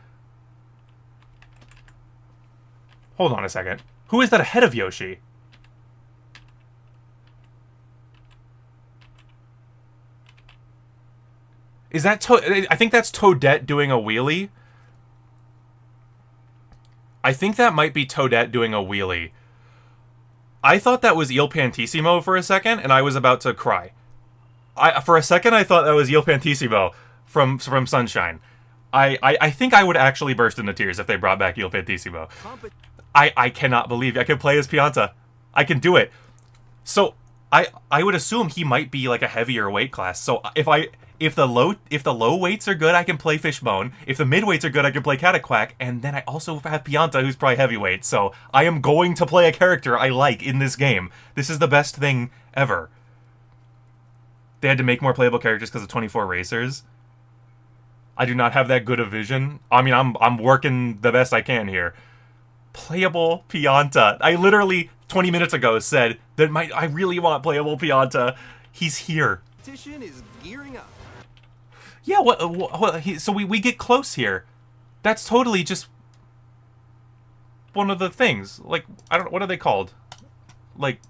Hold on a second. Who is that ahead of Yoshi? Is that I think that's Toadette doing a wheelie. I think that might be Toadette doing a wheelie. I thought that was Il Pantissimo for a second, and I was about to cry. For a second, I thought that was Io Pantissimo from Sunshine. I think I would actually burst into tears if they brought back Io Pantissimo. I cannot believe I can play as Pianta. I can do it. So I would assume he might be like a heavier weight class. So if the low weights are good, I can play Fishbone. If the mid weights are good, I can play Cataquack. And then I also have Pianta, who's probably heavyweight. So I am going to play a character I like in this game. This is the best thing ever. They had to make more playable characters because of 24 racers. I do not have that good a vision. I mean, I'm working the best I can here. Playable Pianta. I literally 20 minutes ago said that I really want playable Pianta. He's here. Competition is gearing up. Yeah, so we get close here. That's totally just one of the things. Like, I don't know, what are they called? Like,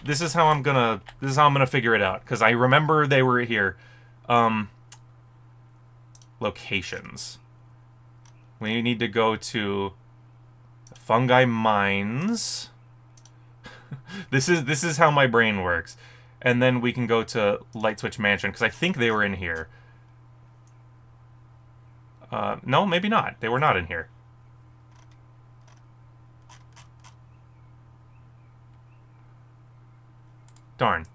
this is how I'm gonna figure it out, because I remember they were here. Locations. We need to go to Fungi Mines. This is how my brain works. And then we can go to Light Switch Mansion, because I think they were in here. No, maybe not. They were not in here. Darn.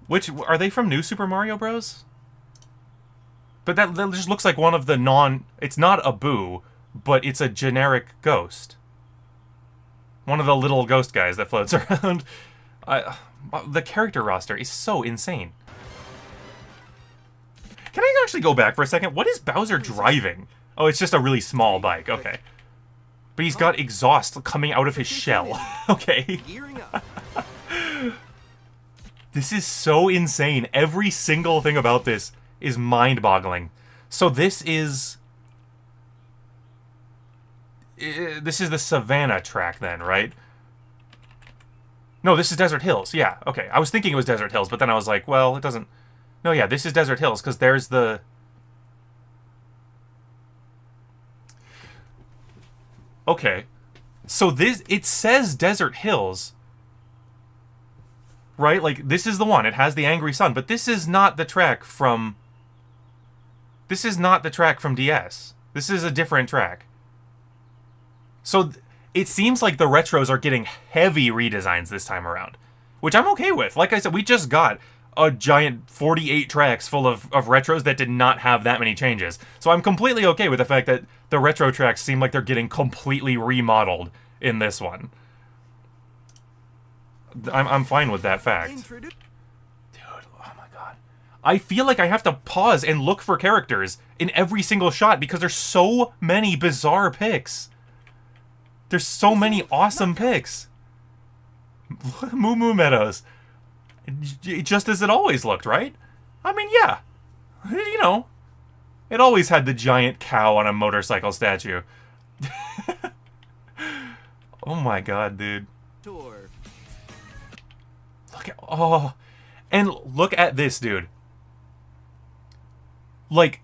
Which, are they from New Super Mario Bros? But that just looks like one of the it's not a Boo, but it's a generic ghost. One of the little ghost guys that floats around. The character roster is so insane. Can I actually go back for a second? What is Bowser driving? Oh, it's just a really small bike. Okay. But he's got exhaust coming out of his shell. Okay. This is so insane. Every single thing about this is mind-boggling. So this is the Savannah track then, right? No, this is Desert Hills. Yeah, okay. I was thinking it was Desert Hills, but then I was like, well, it doesn't... No, yeah, this is Desert Hills, because there's the... Okay. So it says Desert Hills, right? Like, this is the one. It has the angry sun, but this is not the track from... This is not the track from DS. This is a different track. So it seems like the retros are getting heavy redesigns this time around, which I'm okay with. Like I said, we just got a giant 48 tracks full of retros that did not have that many changes. So I'm completely okay with the fact that the retro tracks seem like they're getting completely remodeled in this one. I'm fine with that fact. Dude, oh my god. I feel like I have to pause and look for characters in every single shot because there's so many bizarre picks. There's so many awesome picks. Moo Moo Meadows. Just as it always looked, right? I mean, yeah. You know, it always had the giant cow on a motorcycle statue. Oh my god, dude. Look at this, dude. Like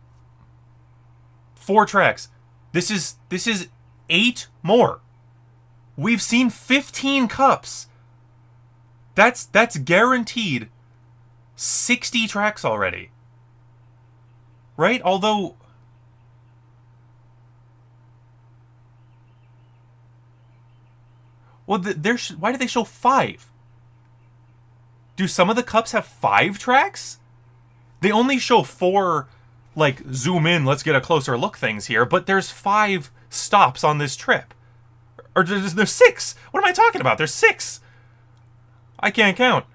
4 tracks. This is 8 more. We've seen 15 cups. That's guaranteed 60 tracks already. Right? Although... Well, why did they show 5? Do some of the cups have 5 tracks? They only show 4, like, zoom in, let's get a closer look things here, but there's 5 stops on this trip. Or there's 6! What am I talking about? There's 6! I can't count.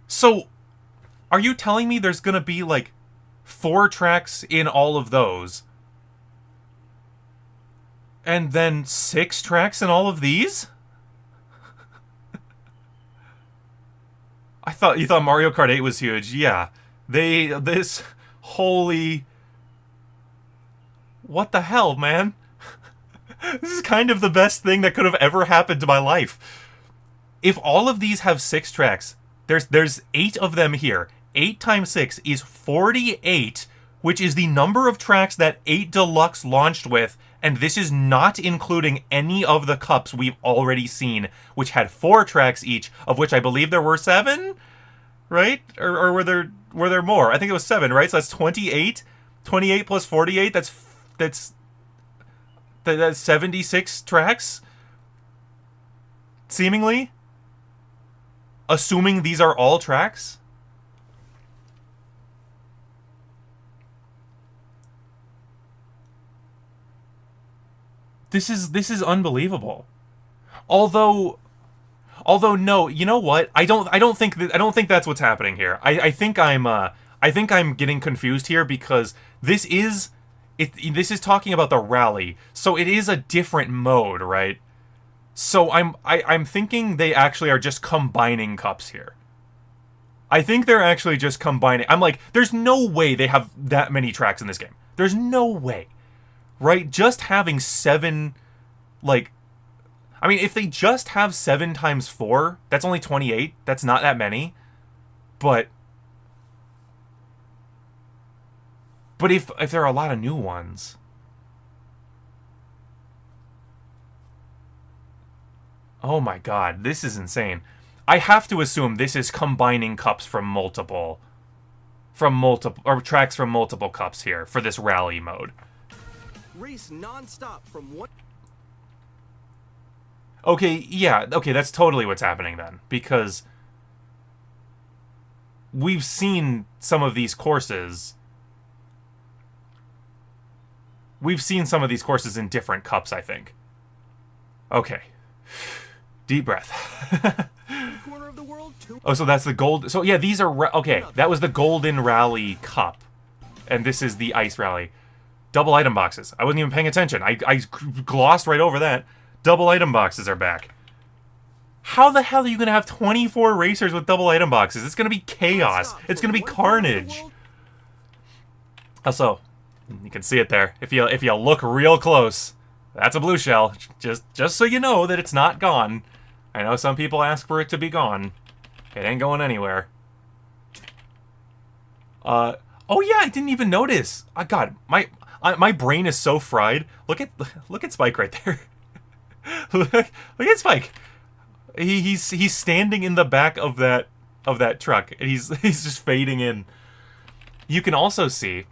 So, are you telling me there's gonna be, like, 4 tracks in all of those? And then 6 tracks in all of these? You thought Mario Kart 8 was huge. Yeah. Holy... What the hell, man? This is kind of the best thing that could have ever happened to my life. If all of these have 6 tracks, there's 8 of them here. 8 times 6 is 48, which is the number of tracks that 8 Deluxe launched with And this is not including any of the cups we've already seen, which had 4 tracks each, of which I believe there were 7, right? Or were there more? I think it was 7, right? So that's 28. 28 plus 48, that's 76 tracks? Seemingly? Assuming these are all tracks? This is unbelievable. Although no, you know what? I don't think that's what's happening here. I think I'm getting confused here because this is talking about the rally. So it is a different mode, right? So I'm thinking they actually are just combining cups here. I think they're actually just combining. I'm like, there's no way they have that many tracks in this game. There's no way. Right? Just having 7, like, I mean, if they just have 7 times 4, that's only 28. That's not that many. But if there are a lot of new ones. Oh my god, this is insane. I have to assume this is combining cups from multiple or tracks from multiple cups here for this rally mode. Race non-stop from one. Okay, yeah, okay, that's totally what's happening then, because we've seen some of these courses. We've seen some of these courses in different cups, I think. Okay. Deep breath. Oh, so that's the gold. So yeah, these are okay. That was the Golden Rally Cup, and this is the Ice Rally. Double item boxes. I wasn't even paying attention. I glossed right over that. Double item boxes are back. How the hell are you gonna have 24 racers with double item boxes? It's gonna be chaos. It's gonna be carnage. Also, you can see it there. If you look real close, that's a blue shell. Just so you know that it's not gone. I know some people ask for it to be gone. It ain't going anywhere. Oh yeah, I didn't even notice. Oh, God, my brain is so fried. Look at Spike right there. look at Spike. He's standing in the back of that truck, and he's just fading in. You can also see.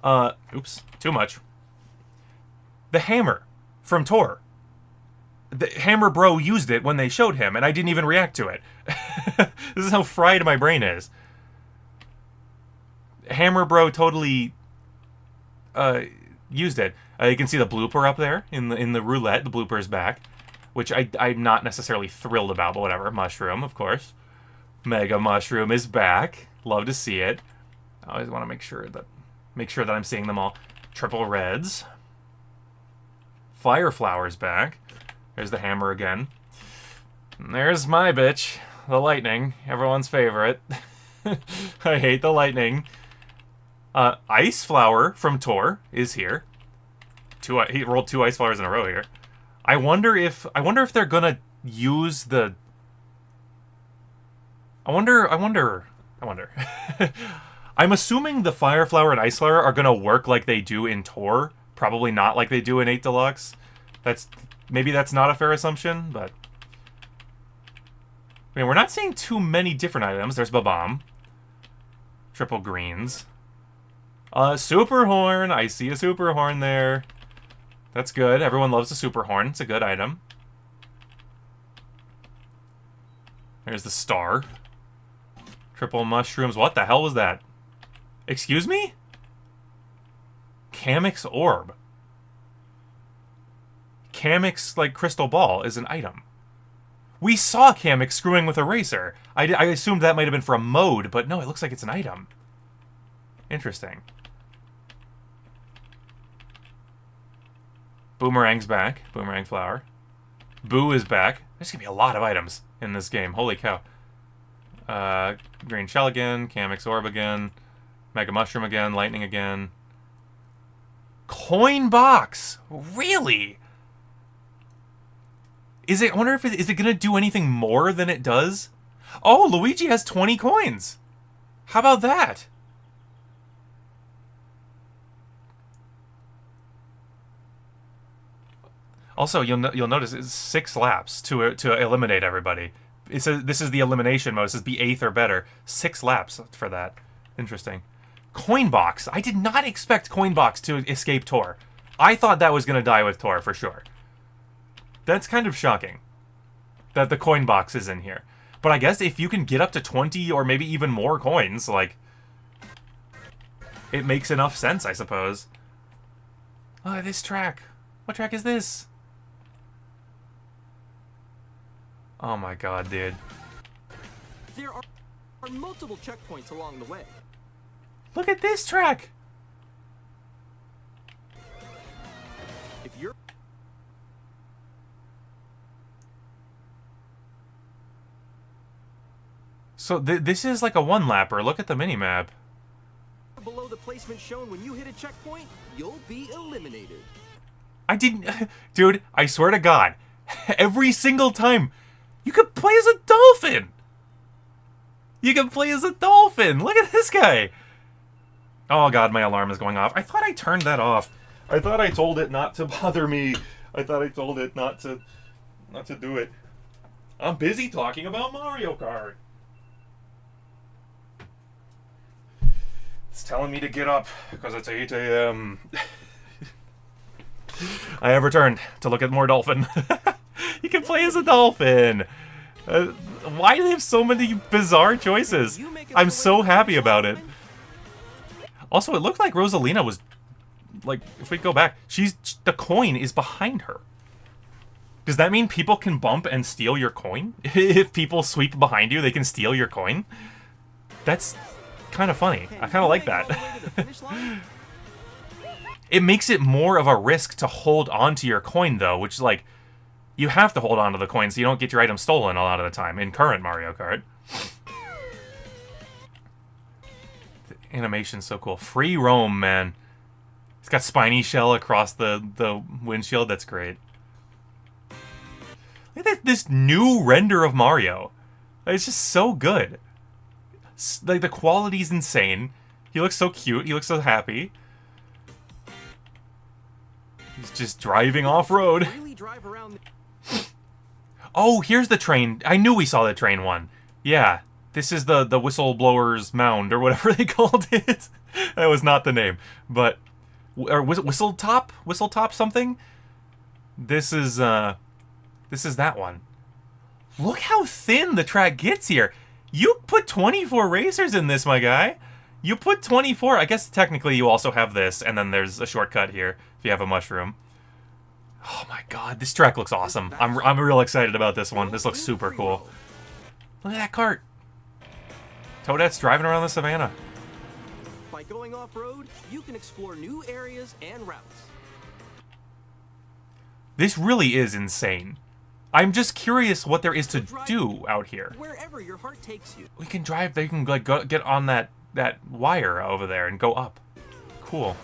Oops, too much. The hammer from Tor. The Hammer Bro used it when they showed him, and I didn't even react to it. This is how fried my brain is. Hammer Bro totally used it. You can see the blooper up there in the roulette. The blooper is back, which I'm not necessarily thrilled about, but whatever. Mushroom, of course. Mega Mushroom is back. Love to see it. I always want to make sure that I'm seeing them all. Triple Reds. Fire Flower's back. There's the hammer again. And there's my bitch, the lightning, everyone's favorite. I hate the lightning. Ice Flower from Tor is here. He rolled 2 Ice Flowers in a row here. I wonder if they're gonna use the. I wonder. I'm assuming the Fire Flower and Ice Flower are gonna work like they do in Tor. Probably not like they do in 8 Deluxe. Maybe that's not a fair assumption, but I mean, we're not seeing too many different items. There's Babam. Triple greens. Super horn. I see a super horn there. That's good. Everyone loves a super horn. It's a good item. There's the star. Triple mushrooms. What the hell was that? Excuse me? Kamek's orb. Kamek's, like, crystal ball is an item. We saw Kamek screwing with a racer. I assumed that might have been for a mode, but no, it looks like it's an item. Interesting. Boomerang's back. Boomerang flower. Boo is back. There's gonna be a lot of items in this game. Holy cow. Green shell again. Kamek's orb again. Mega mushroom again. Lightning again. Coin box! Really? I wonder if is it gonna do anything more than it does? Oh, Luigi has 20 coins! How about that? Also, you'll notice it's 6 laps to eliminate everybody. It says this is the elimination mode. It says be 8th or better. 6 laps for that. Interesting. Coinbox. I did not expect Coinbox to escape Tor. I thought that was going to die with Tor for sure. That's kind of shocking that the Coinbox is in here. But I guess if you can get up to 20 or maybe even more coins, like, it makes enough sense, I suppose. Oh, this track. What track is this? Oh my god, dude. There are multiple checkpoints along the way. Look at this track! If you're So this is like a one-lapper. Look at the minimap. below the placement shown when you hit a checkpoint, you'll be eliminated. I didn't... Dude, I swear to God, every single time, you could play as a dolphin! You can play as a dolphin! Look at this guy! Oh god, my alarm is going off. I thought I turned that off. I thought I told it not to bother me. I thought I told it not to do it. I'm busy talking about Mario Kart. It's telling me to get up because it's 8 a.m. I have returned to look at more dolphin. You can play as a dolphin. Why do they have so many bizarre choices? I'm so happy about it. Also, it looked like Rosalina was, like, if we go back, the coin is behind her. Does that mean people can bump and steal your coin? If people sweep behind you, they can steal your coin? That's kind of funny. I kind of like that. It makes it more of a risk to hold on to your coin, though, which is like, you have to hold on to the coin so you don't get your item stolen a lot of the time in current Mario Kart. The animation's so cool. Free roam, man. It's got spiny shell across the windshield. That's great. Look at this new render of Mario. It's just so good. Like, the quality's insane. He looks so cute. He looks so happy. He's just driving off-road. Oh, here's the train. I knew we saw the train one. Yeah, this is the whistleblower's mound, or whatever they called it. That was not the name. But, or Whistletop? Whistletop something? This is that one. Look how thin the track gets here. You put 24 racers in this, my guy. You put 24. I guess technically you also have this, and then there's a shortcut here if you have a mushroom. Oh my god, this track looks awesome. I'm real excited about this one. This looks super cool. Look at that cart. Toadette's driving around the savannah. By going off-road, you can explore new areas and routes. This really is insane. I'm just curious what there is to do out here. Wherever your heart takes you. We can drive. They can like get on that wire over there and go up. Cool.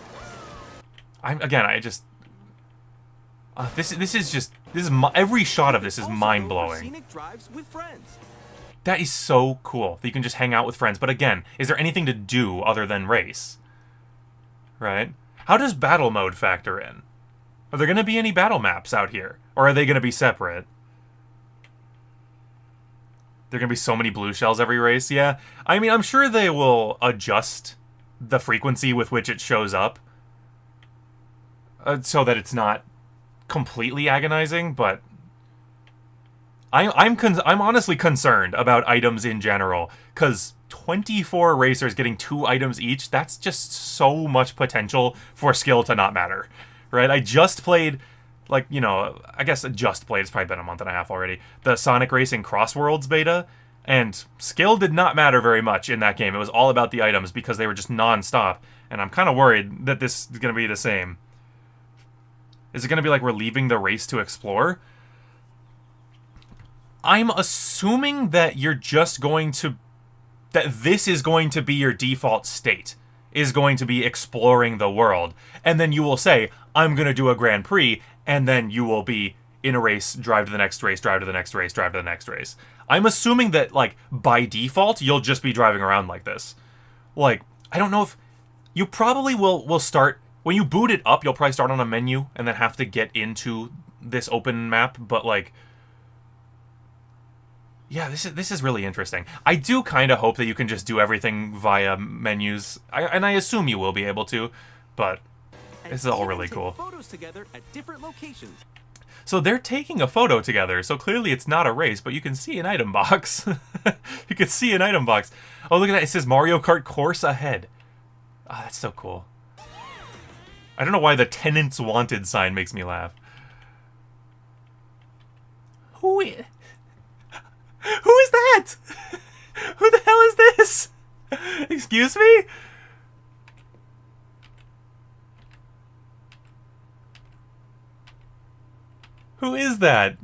Every shot of this is mind blowing. Scenic drives with friends. That is so cool that you can just hang out with friends. But again, is there anything to do other than race? Right? How does battle mode factor in? Are there going to be any battle maps out here? Or are they going to be separate? There are going to be so many blue shells every race? Yeah. I mean, I'm sure they will adjust the frequency with which it shows up. So that it's not completely agonizing, but I'm honestly concerned about items in general, because 24 racers getting 2 items each, that's just so much potential for skill to not matter, right? I just played, like, you know, I guess just played, it's probably been a month and a half already, the Sonic Racing Cross Worlds beta, and skill did not matter very much in that game. It was all about the items because they were just non-stop, and I'm kind of worried that this is going to be the same. Is it going to be like we're leaving the race to explore? I'm assuming that you're just going to... that this is going to be your default state. Is going to be exploring the world. And then you will say, I'm going to do a Grand Prix, and then you will be in a race, drive to the next race, drive to the next race, drive to the next race. I'm assuming that, like, by default, you'll just be driving around like this. Like, I don't know if... You probably will start... When you boot it up, you'll probably start on a menu and then have to get into this open map, but like, yeah, this is really interesting. I do kind of hope that you can just do everything via menus, and I assume you will be able to, but this is all really cool. Photos together at different locations. So they're taking a photo together, so clearly it's not a race, but you can see an item box. You can see an item box. Oh, look at that. It says Mario Kart course ahead. Oh, that's so cool. I don't know why the Tenants Wanted sign makes me laugh. Who is that? Who the hell is this? Excuse me? Who is that?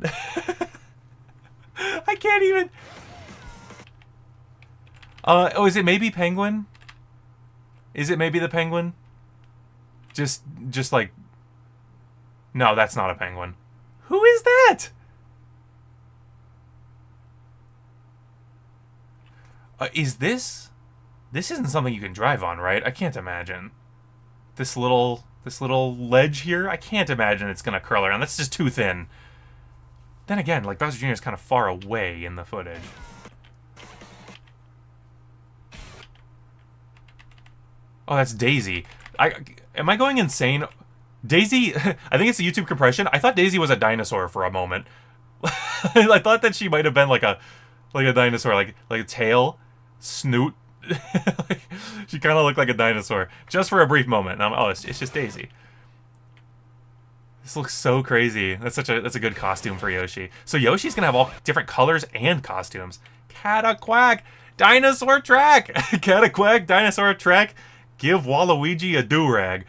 I can't even... oh, is it maybe Penguin? Is it maybe the Penguin? Just like... No, that's not a penguin. Who is that? Is this... This isn't something you can drive on, right? I can't imagine. This little ledge here? I can't imagine it's gonna curl around. That's just too thin. Then again, like, Bowser Jr. is kind of far away in the footage. Oh, that's Daisy. Am I going insane? Daisy, I think it's the YouTube compression. I thought Daisy was a dinosaur for a moment. I thought that she might have been like a dinosaur, like a tail, snoot. She kind of looked like a dinosaur just for a brief moment. And oh, it's just Daisy. This looks so crazy. That's a good costume for Yoshi. So Yoshi's gonna have all different colors and costumes. Cataquack, dinosaur track. Cataquack, dinosaur track. Give Waluigi a do-rag.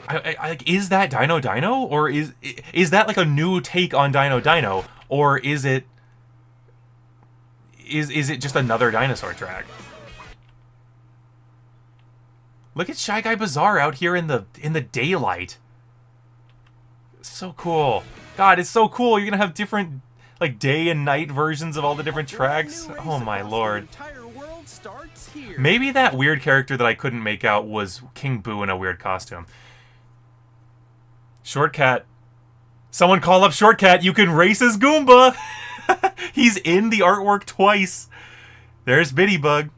I is that Dino Dino, or is that like a new take on Dino Dino, or is it just another dinosaur track? Look at Shy Guy Bazaar out here in the daylight. So cool. God, it's so cool. You're gonna have different like day and night versions of all the different tracks. Oh my lord. Maybe that weird character that I couldn't make out was King Boo in a weird costume. Shortcat. Someone call up Shortcat. You can race as Goomba. He's in the artwork twice. There's Biddybug.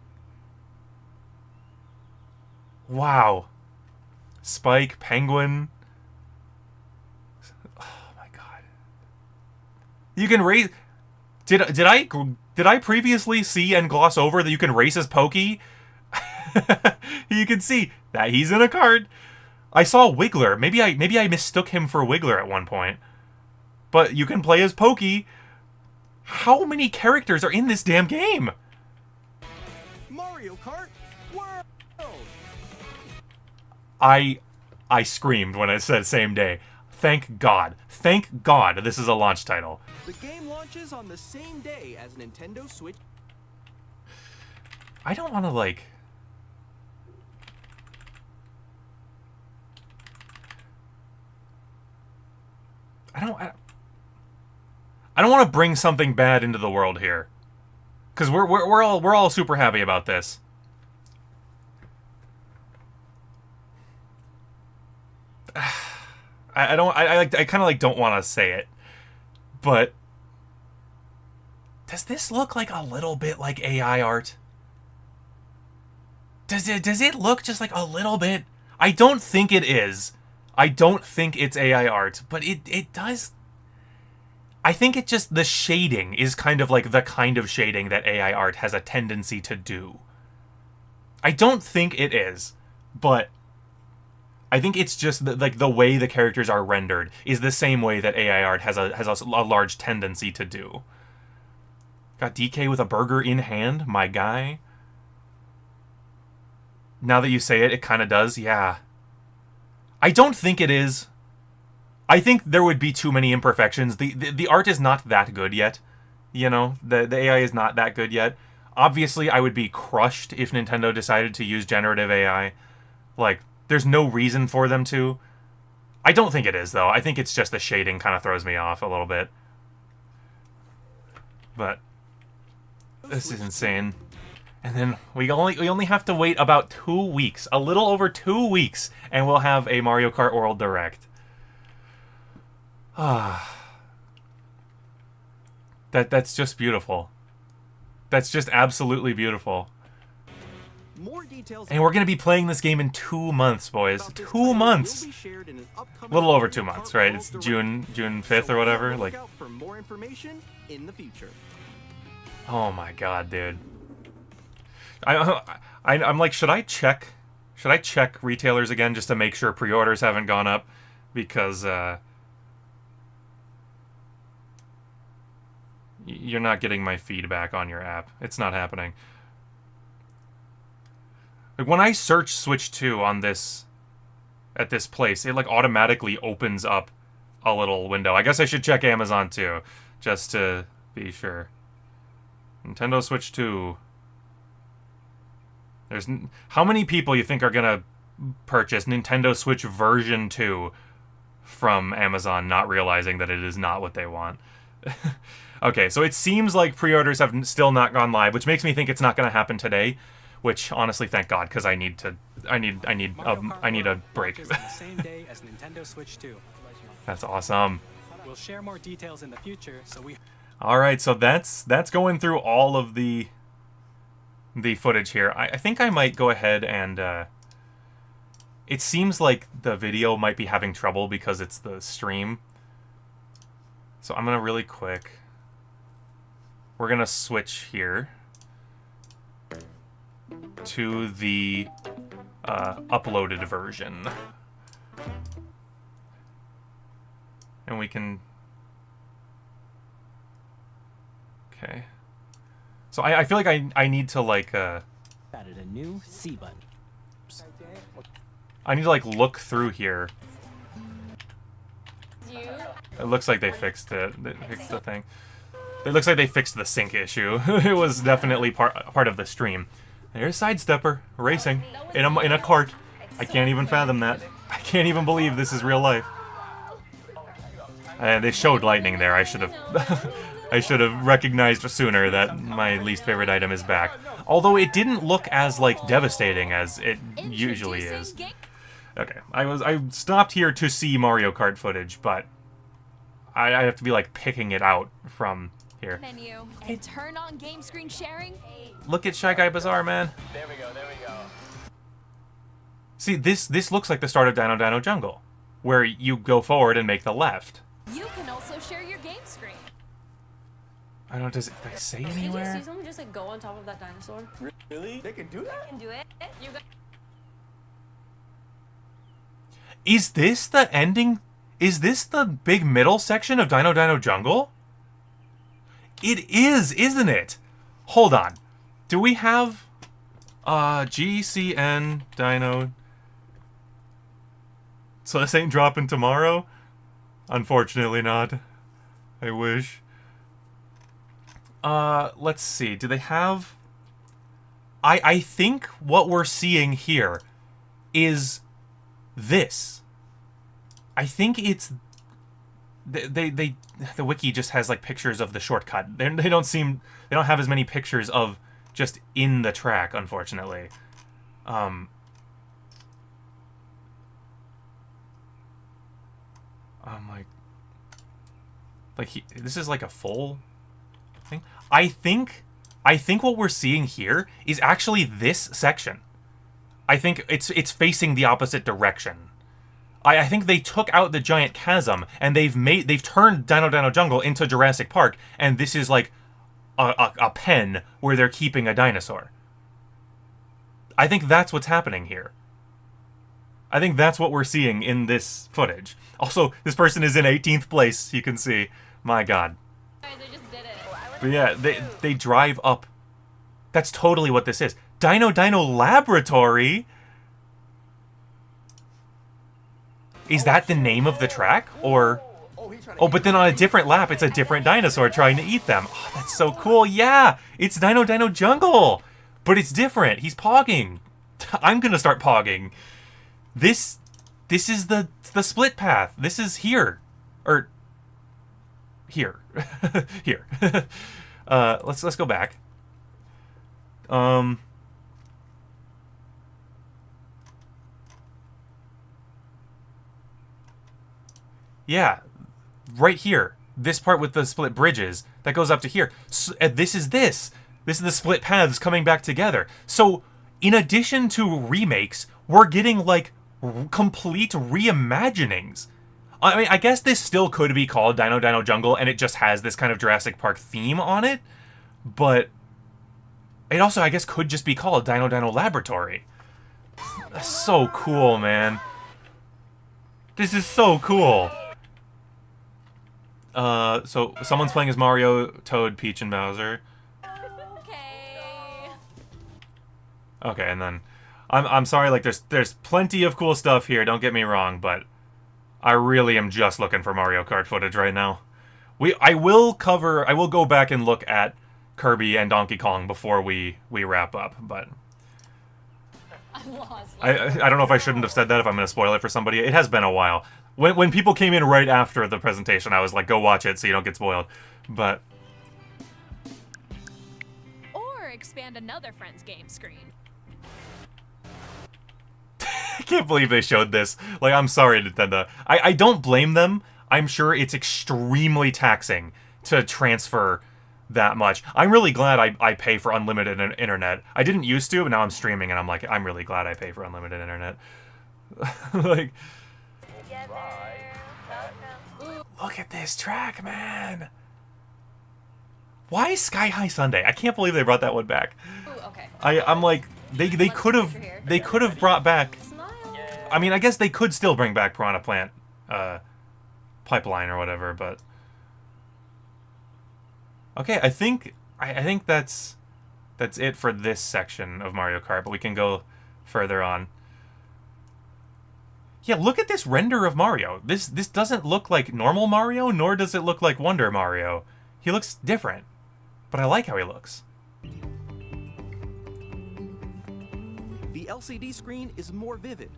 Wow. Spike, Penguin. Oh my god. You can race... Did I previously see and gloss over that you can race as Pokey? You can see that he's in a cart. I saw Wiggler. Maybe I mistook him for Wiggler at one point. But you can play as Pokey. How many characters are in this damn game? Mario Kart World. I screamed when it said same day. Thank God. Thank God this is a launch title. The game launches on the same day as Nintendo Switch. I don't want to like... I don't want to bring something bad into the world here, because we're all super happy about this. I kind of like don't want to say it, but does this look like a little bit like AI art? Does it look just like a little bit? I don't think it is. I don't think it's AI art, but it does. I think it just, the shading is kind of like the kind of shading that AI art has a tendency to do. I don't think it is, but I think it's just like the way the characters are rendered is the same way that AI art has a large tendency to do. Got DK with a burger in hand, my guy. Now that you say it, it kind of does, yeah. I don't think it is. I think there would be too many imperfections. The art is not that good yet. You know, the AI is not that good yet. Obviously, I would be crushed if Nintendo decided to use generative AI. Like, there's no reason for them to. I don't think it is, though. I think it's just the shading kind of throws me off a little bit. But this is insane. And then we only have to wait about 2 weeks, a little over 2 weeks, and we'll have a Mario Kart World Direct. That's just beautiful. That's just absolutely beautiful. More details. And we're gonna be playing this game in 2 months, boys. 2 months. A little over 2 months, right? It's June 5th or whatever. Like. For more information in the future. Oh my god, dude. I'm like, should I check retailers again just to make sure pre-orders haven't gone up? Because you're not getting my feedback on your app. It's not happening. Like when I search Switch 2 on this at this place, it like automatically opens up a little window. I guess I should check Amazon too, just to be sure. Nintendo Switch 2. How many people you think are gonna purchase Nintendo Switch version 2 from Amazon, not realizing that it is not what they want? Okay, so it seems like pre-orders have still not gone live, which makes me think it's not gonna happen today. Which honestly, thank God, because I need a break. The same day as Nintendo Switch 2. That's awesome. We'll share more details in the future, so we. All right, so that's going through all of the footage here. I think I might go ahead and it seems like the video might be having trouble because it's the stream. So I'm gonna really quick. We're gonna switch here to the uploaded version, and we can. Okay. So I feel like I need to like added a new C button. I need to like look through here. It looks like they fixed it. They fixed the thing. It looks like they fixed the sync issue. It was definitely part of the stream. There's Sidestepper racing in a cart. I can't even fathom that. I can't even believe this is real life. They showed lightning there. I should have I should have recognized sooner that my least favorite item is back. Although it didn't look as like devastating as it usually is. Okay, I stopped here to see Mario Kart footage, but I have to be like picking it out from here. Menu and turn on game screen sharing. Look at Shy Guy Bazaar, man. There we go. See, this looks like the start of Dino Dino Jungle, where you go forward and make the left. You can also share your game screen. I don't know, does it say Can anywhere? you see someone just like go on top of that dinosaur? Really? They can do that? You can do it. You got. Is this the ending? Is this the big middle section of Dino Dino Jungle? It is, isn't it? Hold on. Do we have GCN Dino? So this ain't dropping tomorrow? Unfortunately not. I wish. Let's see. Do they have... I think what we're seeing here is this. I think it's... The wiki just has like pictures of the shortcut. They don't have as many pictures of just in the track, unfortunately. This is like a full thing. I think what we're seeing here is actually this section. I think it's facing the opposite direction. I think they took out the giant chasm and they've turned Dino Dino Jungle into Jurassic Park, and this is like a pen where they're keeping a dinosaur. I think that's what's happening here. I think that's what we're seeing in this footage. Also, this person is in 18th place, you can see. My God. But yeah, they drive up. That's totally what this is. Dino Dino Laboratory? Is that the name of the track? Or... Oh, but then on a different lap, it's a different dinosaur trying to eat them. Oh, that's so cool. Yeah, it's Dino Dino Jungle. But it's different. He's pogging. I'm going to start pogging. This is the split path. This is here. Or... Here. Here. Let's go back. Yeah, right here. This part with the split bridges that goes up to here. So, this is this. This is the split paths coming back together. So, in addition to remakes, we're getting like complete reimaginings. I mean, I guess this still could be called Dino Dino Jungle, and it just has this kind of Jurassic Park theme on it. But it also, I guess, could just be called Dino Dino Laboratory. That's so cool, man. This is so cool. So someone's playing as Mario, Toad, Peach, and Bowser. Okay, and then I'm sorry, like there's plenty of cool stuff here, don't get me wrong, but I really am just looking for Mario Kart footage right now. I will go back and look at Kirby and Donkey Kong before we wrap up, but I don't know if I shouldn't have said that if I'm going to spoil it for somebody. It has been a while. When people came in right after the presentation, I was like, go watch it so you don't get spoiled. But Or expand another friend's game screen. I can't believe they showed this. Like, I'm sorry, Nintendo. I don't blame them. I'm sure it's extremely taxing to transfer that much. I'm really glad I pay for unlimited internet. I didn't used to, but now I'm streaming, and I'm like, I'm really glad I pay for unlimited internet. Like, look at this track, man. Why is Sky High Sunday? I can't believe they brought that one back. Ooh, okay. I'm like, they could have brought back. I mean, I guess they could still bring back Piranha Plant Pipeline or whatever, but okay, I think that's it for this section of Mario Kart, but we can go further on. Yeah, look at this render of Mario. This doesn't look like normal Mario, nor does it look like Wonder Mario. He looks different, but I like how he looks. The LCD screen is more vivid,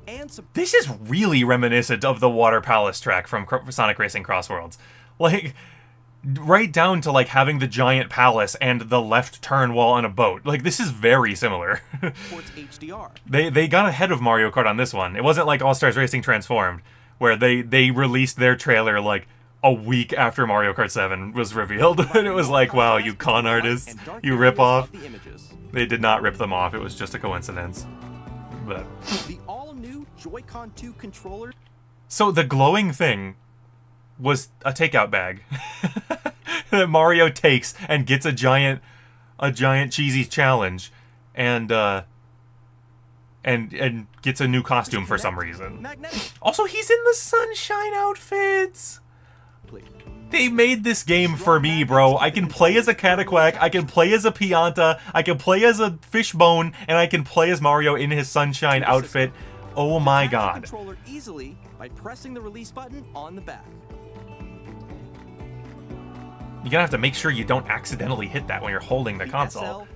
and This is really reminiscent of the Water Palace track from Sonic Racing Cross Worlds. Like, right down to like having the giant palace and the left turn while on a boat. Like, this is very similar. HDR. They got ahead of Mario Kart on this one. It wasn't like All Stars Racing Transformed, where they released their trailer like a week after Mario Kart 7 was revealed. And it was like, wow, you con artists, you rip off. They did not rip them off. It was just a coincidence. But the all-new Joy-Con 2 controller. So the glowing thing was a takeout bag that Mario takes and gets a giant cheesy challenge, and gets a new costume for some reason. Also, he's in the sunshine outfits. They made this game for me, bro. I can play as a Cataquack, I can play as a Pianta, I can play as a Fishbone, and I can play as Mario in his sunshine outfit. Oh my god. Controller easily by pressing the release button on the back. You're gonna have to make sure you don't accidentally hit that when you're holding the console.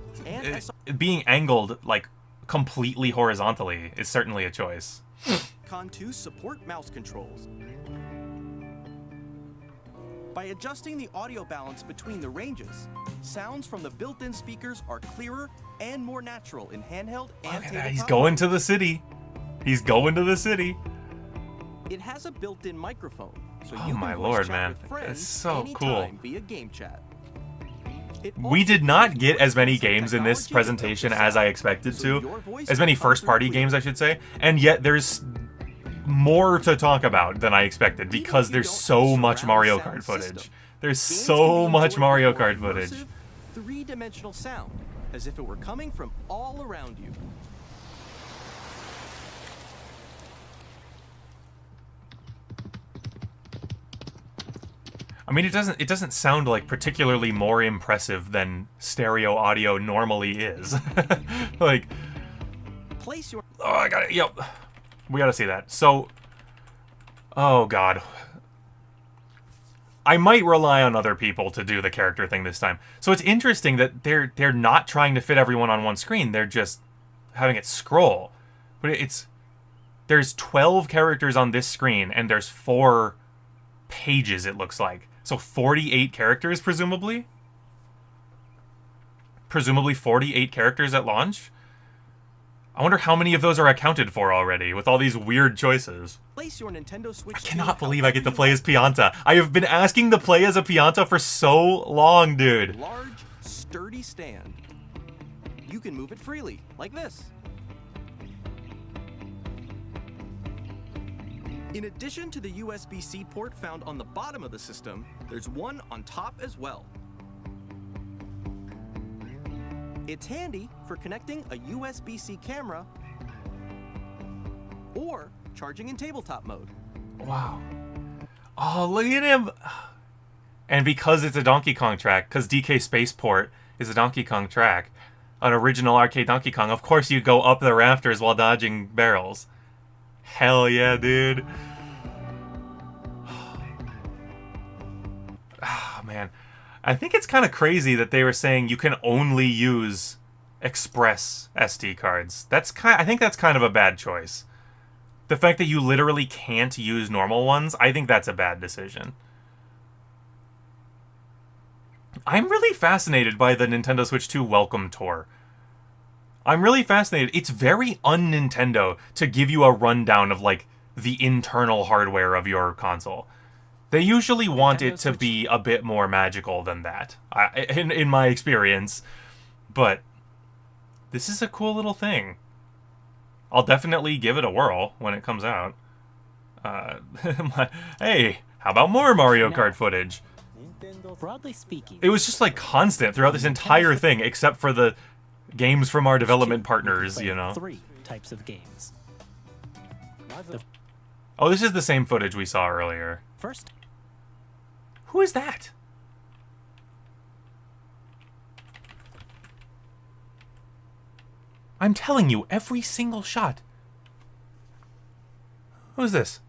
Being angled, like, completely horizontally is certainly a choice. Con 2 support mouse controls. By adjusting the audio balance between the ranges, sounds from the built-in speakers are clearer and more natural in handheld and tabletop. He's going to the city. He's going to the city. It has a built-in microphone, so Oh you my can lord, voice chat man. with friends It's so cool. anytime via game chat. We did not get as many games in this presentation as I expected to. As many first-party games, I should say. And yet there's more to talk about than I expected because there's so much Mario Kart footage. There's so much Mario Kart footage. Three-dimensional sound, as if it were coming from all around you. I mean, it doesn't sound like particularly more impressive than stereo audio normally is. Like, place your oh, I got it. Yep. We got to see that. So, oh god. I might rely on other people to do the character thing this time. So it's interesting that they're not trying to fit everyone on one screen. They're just having it scroll. But there's 12 characters on this screen and there's 4 pages, it looks like. So 48 characters, presumably? presumably 48 characters at launch. I wonder how many of those are accounted for already with all these weird choices. Place your Nintendo Switch. I cannot believe I get to play as Pianta. I have been asking to play as a Pianta for so long, dude. Large, sturdy stand. You can move it freely, like this. In addition to the USB-C port found on the bottom of the system, there's one on top as well. It's handy for connecting a USB-C camera or charging in tabletop mode. Wow. Oh, look at him. And because it's a Donkey Kong track, because DK Spaceport is a Donkey Kong track, an original arcade Donkey Kong, of course you go up the rafters while dodging barrels. Hell yeah, dude. Oh, man. I think it's kind of crazy that they were saying you can only use Express SD cards. I think that's kind of a bad choice. The fact that you literally can't use normal ones, I think that's a bad decision. I'm really fascinated by the Nintendo Switch 2 Welcome Tour. I'm really fascinated. It's very un-Nintendo to give you a rundown of, like, the internal hardware of your console. They usually want it to be a bit more magical than that, in my experience. But this is a cool little thing. I'll definitely give it a whirl when it comes out. Hey, how about more Mario Kart footage? Broadly speaking, it was just like constant throughout this entire thing, except for the games from our development partners, you know. 3 types of games. Oh, this is the same footage we saw earlier. First, who is that? I'm telling you, every single shot. Who is this?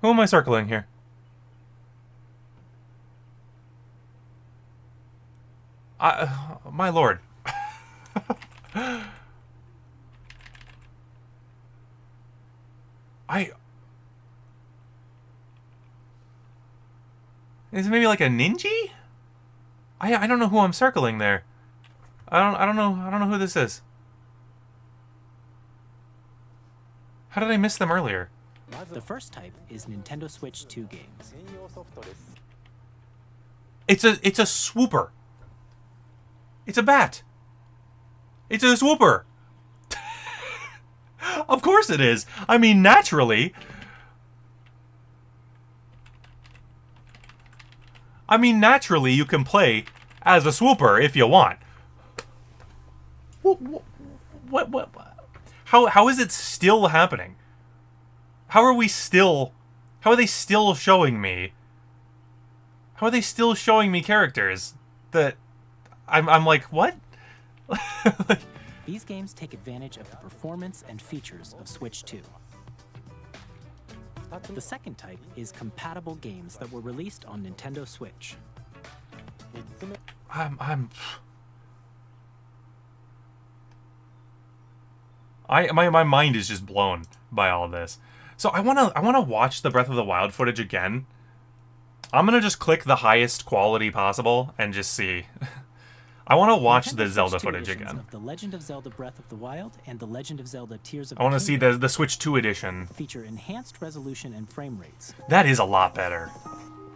Who am I circling here? My lord. Is it maybe like a ninja? I don't know who I'm circling there. I don't know who this is. How did I miss them earlier? The first type is Nintendo Switch 2 games. It's a swooper. It's a bat. It's a swooper. Of course it is. I mean, naturally. Naturally you can play as a swooper if you want. What? How is it still happening? How are they still showing me? How are they still showing me characters that I'm like, what? These games take advantage of the performance and features of Switch 2. The second type is compatible games that were released on Nintendo Switch. My mind is just blown by all of this. So I wanna watch the Breath of the Wild footage again. I'm gonna just click the highest quality possible and just see. I want to watch the Zelda footage again. Of The Legend of Zelda Breath of the Wild and The Legend of Zelda Tears of I want to see the Switch 2 edition. Feature enhanced resolution and frame rates. That is a lot better.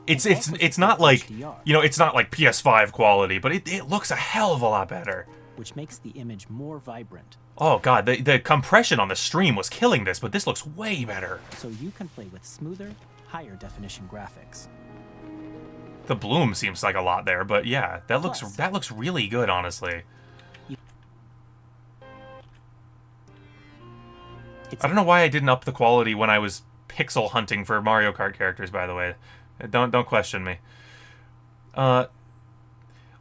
It's not like, you know, it's not like PS5 quality, but it looks a hell of a lot better. Which makes the image more vibrant. Oh god, the compression on the stream was killing this, but this looks way better. So you can play with smoother, higher definition graphics. The bloom seems like a lot there, but yeah, that looks really good, honestly. I don't know why I didn't up the quality when I was pixel hunting for Mario Kart characters, by the way. Don't question me.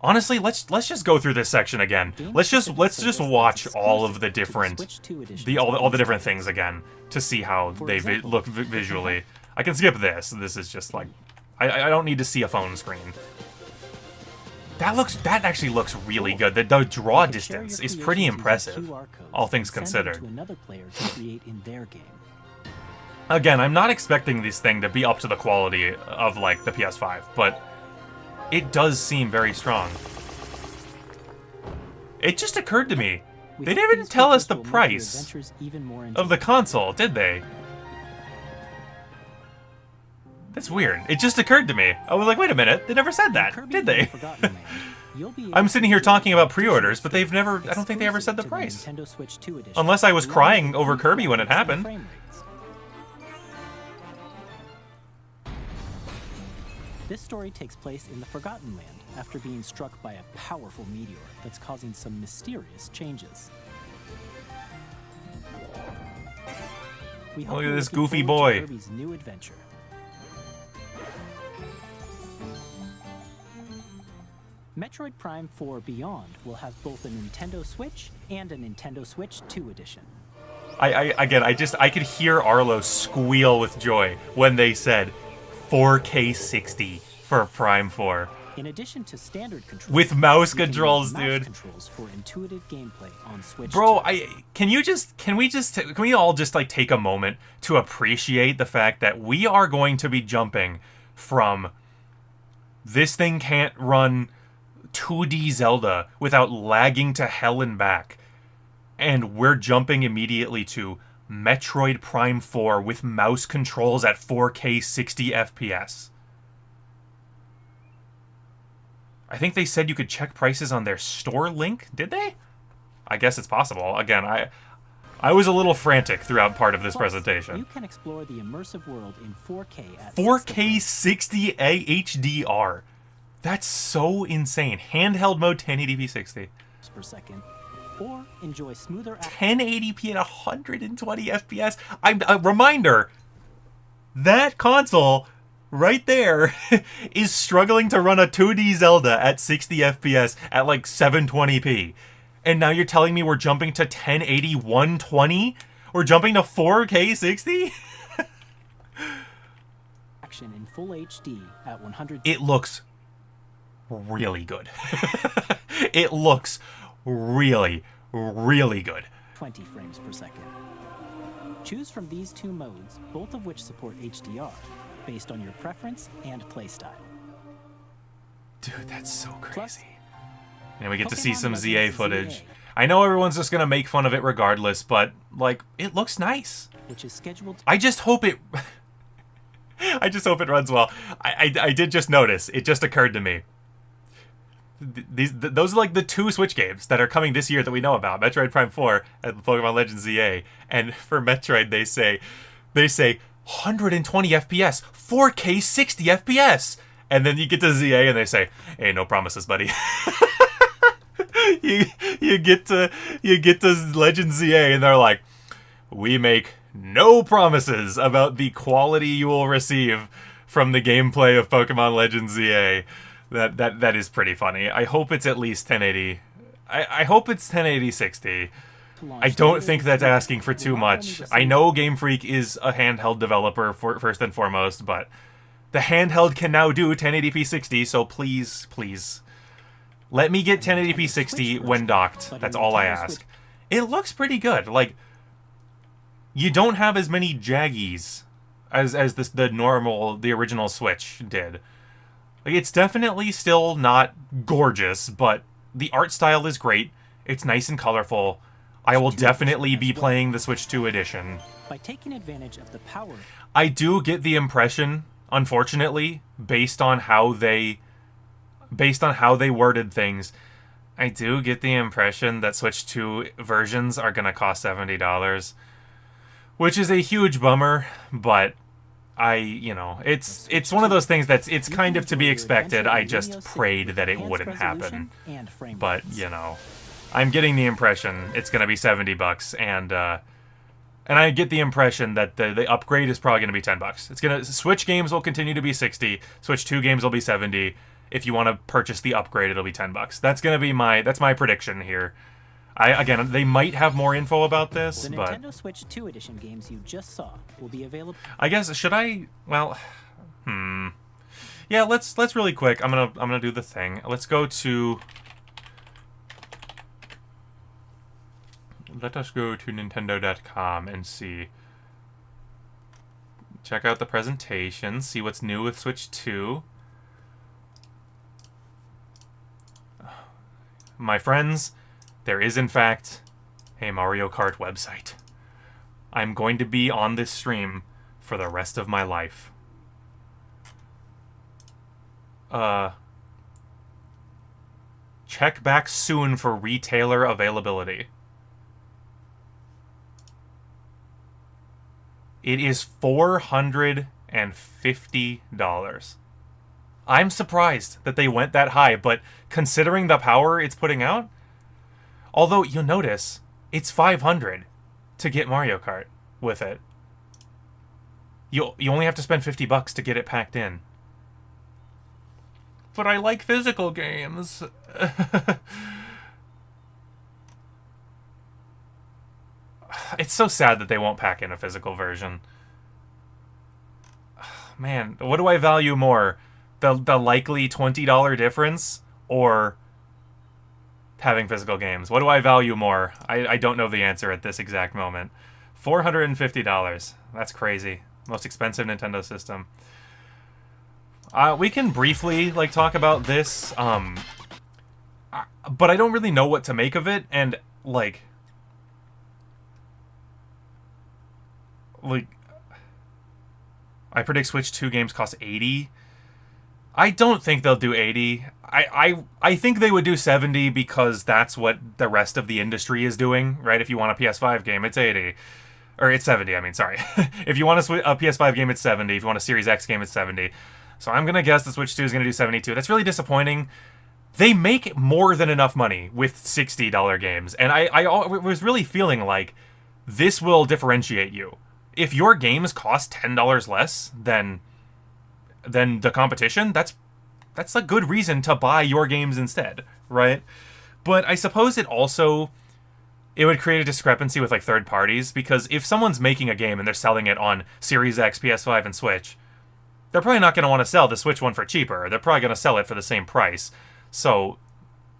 Honestly, let's just go through this section again. Let's just watch all of the different all the different things again to see how they look visually. I can skip this. This is just like I don't need to see a phone screen. That actually looks really good. The draw distance is pretty impressive, all things considered. Again, I'm not expecting this thing to be up to the quality of like the PS5, but it does seem very strong. It just occurred to me. They didn't even tell us the price of the console, did they? That's weird. It just occurred to me. I was like, wait a minute. They never said that, did they? I'm sitting here talking about pre-orders, but they've never... I don't think they ever said the price. Unless I was crying over Kirby when it happened. This story takes place in the Forgotten Land after being struck by a powerful meteor that's causing some mysterious changes. We hope Look at you're this looking goofy forward to boy. Kirby's new adventure. Metroid Prime 4 Beyond will have both a Nintendo Switch and a Nintendo Switch 2 edition. I could hear Arlo squeal with joy when they said 4K 60 for Prime 4. In addition to standard controls, With mouse you can use controls, mouse dude. controls for intuitive gameplay on Switch. Bro, 2. can we all just like take a moment to appreciate the fact that we are going to be jumping from this thing can't run 2D Zelda without lagging to hell and back, and we're jumping immediately to Metroid Prime 4 with mouse controls at 4K 60 FPS. I think they said you could check prices on their store link. Did they? I guess it's possible. Again, I was a little frantic throughout part of this presentation. You can explore the immersive world in 4K at 4K 60 HDR. That's so insane. Handheld mode 1080p 60. per second, or enjoy smoother 1080p at 120 FPS. A reminder, that console right there is struggling to run a 2D Zelda at 60 FPS at like 720p. And now you're telling me we're jumping to 1080 120? We're jumping to 4K 60? action in full HD at 100. It looks really good. It looks really, really good. 20 frames per second. Choose from these two modes, both of which support HDR, based on your preference and playstyle. Dude, that's so crazy. Plus, and we get to see Pokemon some ZA Legends footage. ZA. I know everyone's just gonna make fun of it regardless, but like, it looks nice. Which is scheduled. I just hope it. I just hope it runs well. I did just notice. It just occurred to me. Those are like the two Switch games that are coming this year that we know about: Metroid Prime 4 and Pokemon Legends ZA. And for Metroid, they say 120 FPS, 4K 60 FPS, and then you get to ZA and they say, "Hey, no promises, buddy." you get to Legends ZA and they're like, "We make no promises about the quality you will receive from the gameplay of Pokemon Legends ZA." That is pretty funny. I hope it's at least 1080. I hope it's 1080 60. I don't think that's asking for too much. I know Game Freak is a handheld developer first and foremost, but the handheld can now do 1080p 60, so please, please, let me get 1080p 60 when docked. That's all I ask. It looks pretty good. Like, you don't have as many jaggies as the original Switch did. Like, it's definitely still not gorgeous, but the art style is great. It's nice and colorful. I will definitely be playing the Switch 2 edition. By taking advantage of the power. I do get the impression, unfortunately, based on how they worded things, I do get the impression that Switch 2 versions are going to cost $70, which is a huge bummer, but it's one of those things it's kind of to be expected. I just prayed that it wouldn't happen. But, I'm getting the impression it's going to be $70, and I get the impression that the upgrade is probably going to be $10. Switch games will continue to be 60, Switch 2 games will be 70. If you want to purchase the upgrade, it'll be $10. That's going to be my prediction here. Again, they might have more info about this, The but Nintendo Switch 2 edition games you just saw will be available. I guess yeah, let's really quick. I'm gonna do the thing. Let's go to. Let us go to Nintendo.com and see. Check out the presentation. See what's new with Switch 2. my friends, there is in fact a Mario Kart website. I'm going to be on this stream for the rest of my life. Check back soon for retailer availability. It is $450. I'm surprised that they went that high, but considering the power it's putting out, although you'll notice it's $500 to get Mario Kart with it. You only have to spend $50 to get it packed in. But I like physical games. It's so sad that they won't pack in a physical version. Man, what do I value more? The likely $20 difference or having physical games? What do I value more? I don't know the answer at this exact moment. $450. That's crazy. Most expensive Nintendo system. We can briefly talk about this, but I don't really know what to make of it, and I predict Switch 2 games cost $80. I don't think they'll do $80. I think they would do $70 because that's what the rest of the industry is doing, right? If you want a PS5 game, it's $80. Or it's $70, I mean, sorry. If you want a PS5 game, it's $70. If you want a Series X game, it's $70. So I'm going to guess the Switch 2 is going to do $72. That's really disappointing. They make more than enough money with $60 games. And I was really feeling like this will differentiate you. If your games cost $10 less than the competition, that's a good reason to buy your games instead, right? But I suppose it would create a discrepancy with third parties, because if someone's making a game and they're selling it on Series X, PS5, and Switch, they're probably not going to want to sell the Switch one for cheaper. They're probably going to sell it for the same price. So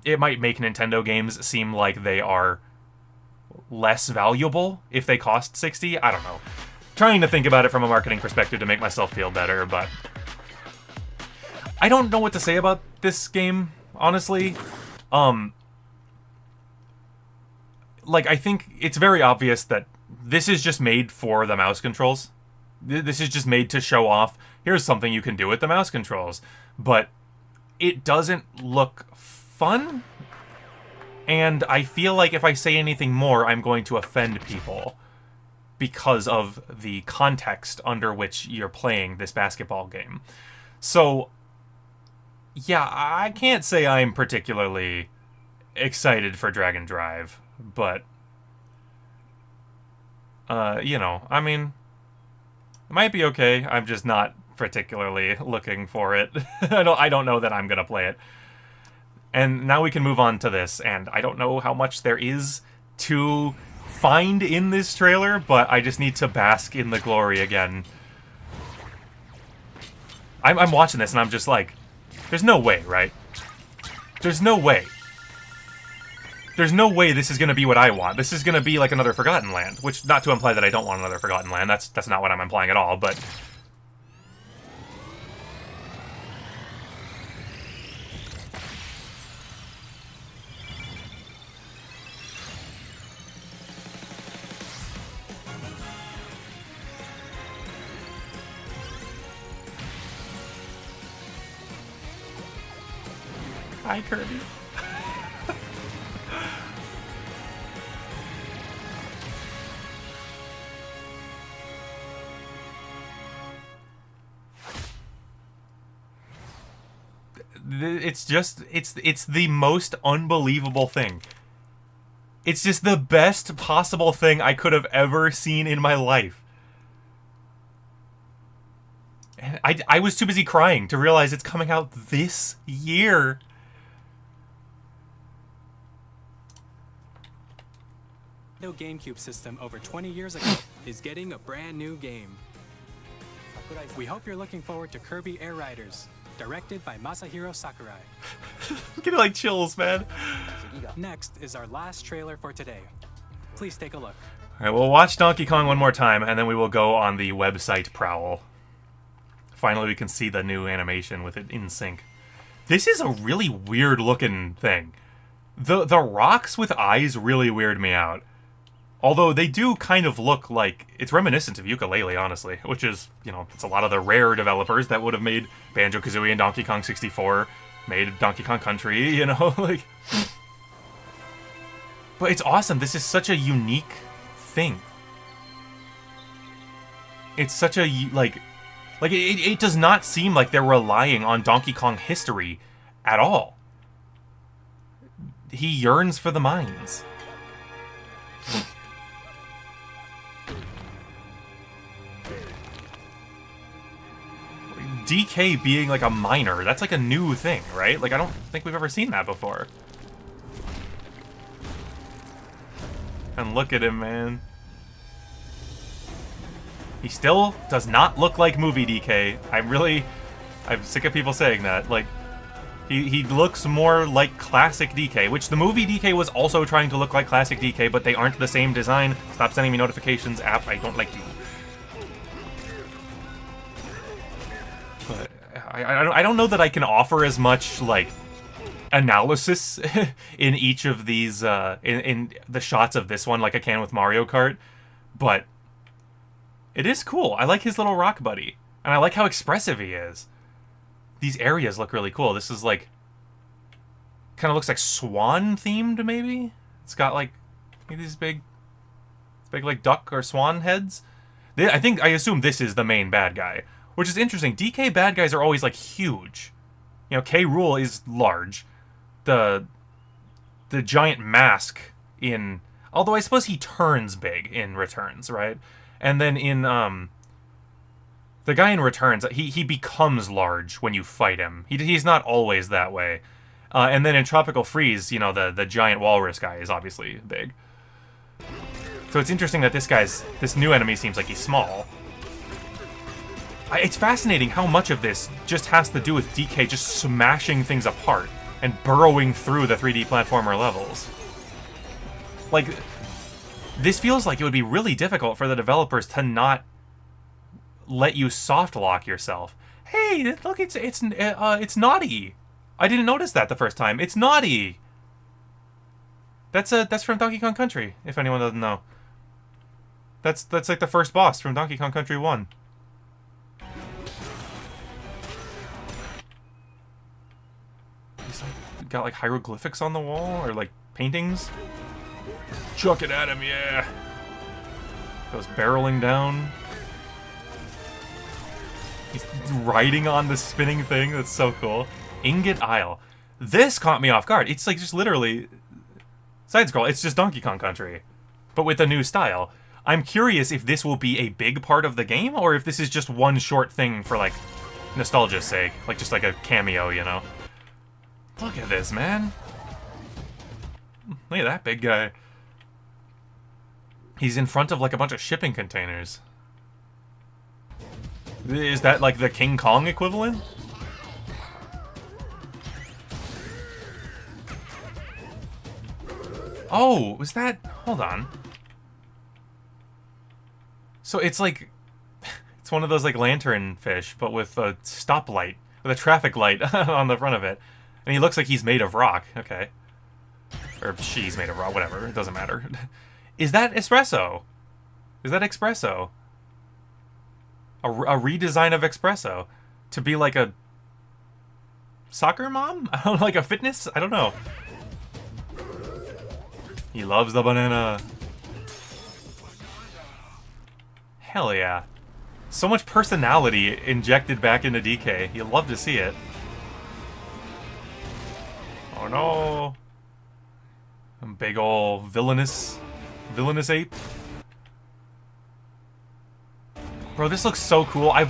it might make Nintendo games seem like they are less valuable if they cost $60. I don't know. Trying to think about it from a marketing perspective to make myself feel better, but I don't know what to say about this game, honestly. I think it's very obvious that this is just made for the mouse controls. This is just made to show off, here's something you can do with the mouse controls. But it doesn't look fun, and I feel like if I say anything more, I'm going to offend people because of the context under which you're playing this basketball game. So, yeah, I can't say I'm particularly excited for Dragon Drive, but, I mean, it might be okay. I'm just not particularly looking for it. I don't know that I'm going to play it. And now we can move on to this, and I don't know how much there is to find in this trailer, but I just need to bask in the glory again. I'm watching this, and I'm just like, there's no way, right? There's no way. There's no way this is going to be what I want. This is going to be like another Forgotten Land, which, not to imply that I don't want another Forgotten Land. That's not what I'm implying at all, but... Hi, Kirby. It's the most unbelievable thing. It's just the best possible thing I could have ever seen in my life. And I was too busy crying to realize it's coming out this year. The GameCube system over 20 years ago is getting a brand new game. We hope you're looking forward to Kirby Air Riders, directed by Masahiro Sakurai. I'm getting like chills, man. Next is our last trailer for today. Please take a look. Alright, we'll watch Donkey Kong one more time, and then we will go on the website prowl. Finally, we can see the new animation with it in sync. This is a really weird looking thing. The rocks with eyes really weird me out. Although they do kind of look like... It's reminiscent of Yooka-Laylee, honestly. Which is, you know, it's a lot of the Rare developers that would have made Banjo-Kazooie and Donkey Kong 64. Made Donkey Kong Country, you know? Like... But it's awesome. This is such a unique thing. It's such a, like it does not seem like they're relying on Donkey Kong history at all. He yearns for the mines. DK being like a miner, that's like a new thing, right? Like, I don't think we've ever seen that before. And look at him, man. He still does not look like movie DK. I'm sick of people saying that. Like, he looks more like classic DK, which the movie DK was also trying to look like classic DK, but they aren't the same design. Stop sending me notifications, app. I don't like you. But I don't know that I can offer as much, like, analysis in each of these, in the shots of this one like I can with Mario Kart, but it is cool. I like his little rock buddy, and I like how expressive he is. These areas look really cool. This is like, kind of looks like swan themed, maybe? It's got like these big like duck or swan heads. I assume this is the main bad guy, which is interesting. DK bad guys are always like huge. You know, K. Rool is large. The giant mask in, although I suppose he turns big in Returns, right? And then in the guy in Returns, he becomes large when you fight him. He's not always that way. And then in Tropical Freeze, you know, the giant walrus guy is obviously big. So it's interesting that this new enemy seems like he's small. It's fascinating how much of this just has to do with DK just smashing things apart and burrowing through the 3D platformer levels. Like, this feels like it would be really difficult for the developers to not let you soft lock yourself. Hey, look, it's naughty. I didn't notice that the first time. It's naughty. That's from Donkey Kong Country, if anyone doesn't know. That's like the first boss from Donkey Kong Country 1. He's like, got like hieroglyphics on the wall, or like paintings. Chuck it at him, yeah. Goes barreling down. He's riding on the spinning thing. That's so cool. Ingot Isle. This caught me off guard. It's like just literally side scroll. It's just Donkey Kong Country, but with a new style. I'm curious if this will be a big part of the game, or if this is just one short thing for like nostalgia's sake, like just like a cameo, you know. Look at this, man. Look at that big guy. He's in front of like a bunch of shipping containers. Is that like the King Kong equivalent? Oh, was that... Hold on. So it's like... It's one of those like lantern fish, but with a stoplight. With a traffic light on the front of it. And he looks like he's made of rock. Okay. Or she's made of rock, whatever. It doesn't matter. Is that Espresso? Is that Espresso? A redesign of Espresso to be like a soccer mom? I don't know, like a fitness? I don't know. He loves the banana. Hell yeah. So much personality injected back into DK. You'll love to see it. Oh no. Big ol' villainous ape. Bro, this looks so cool. I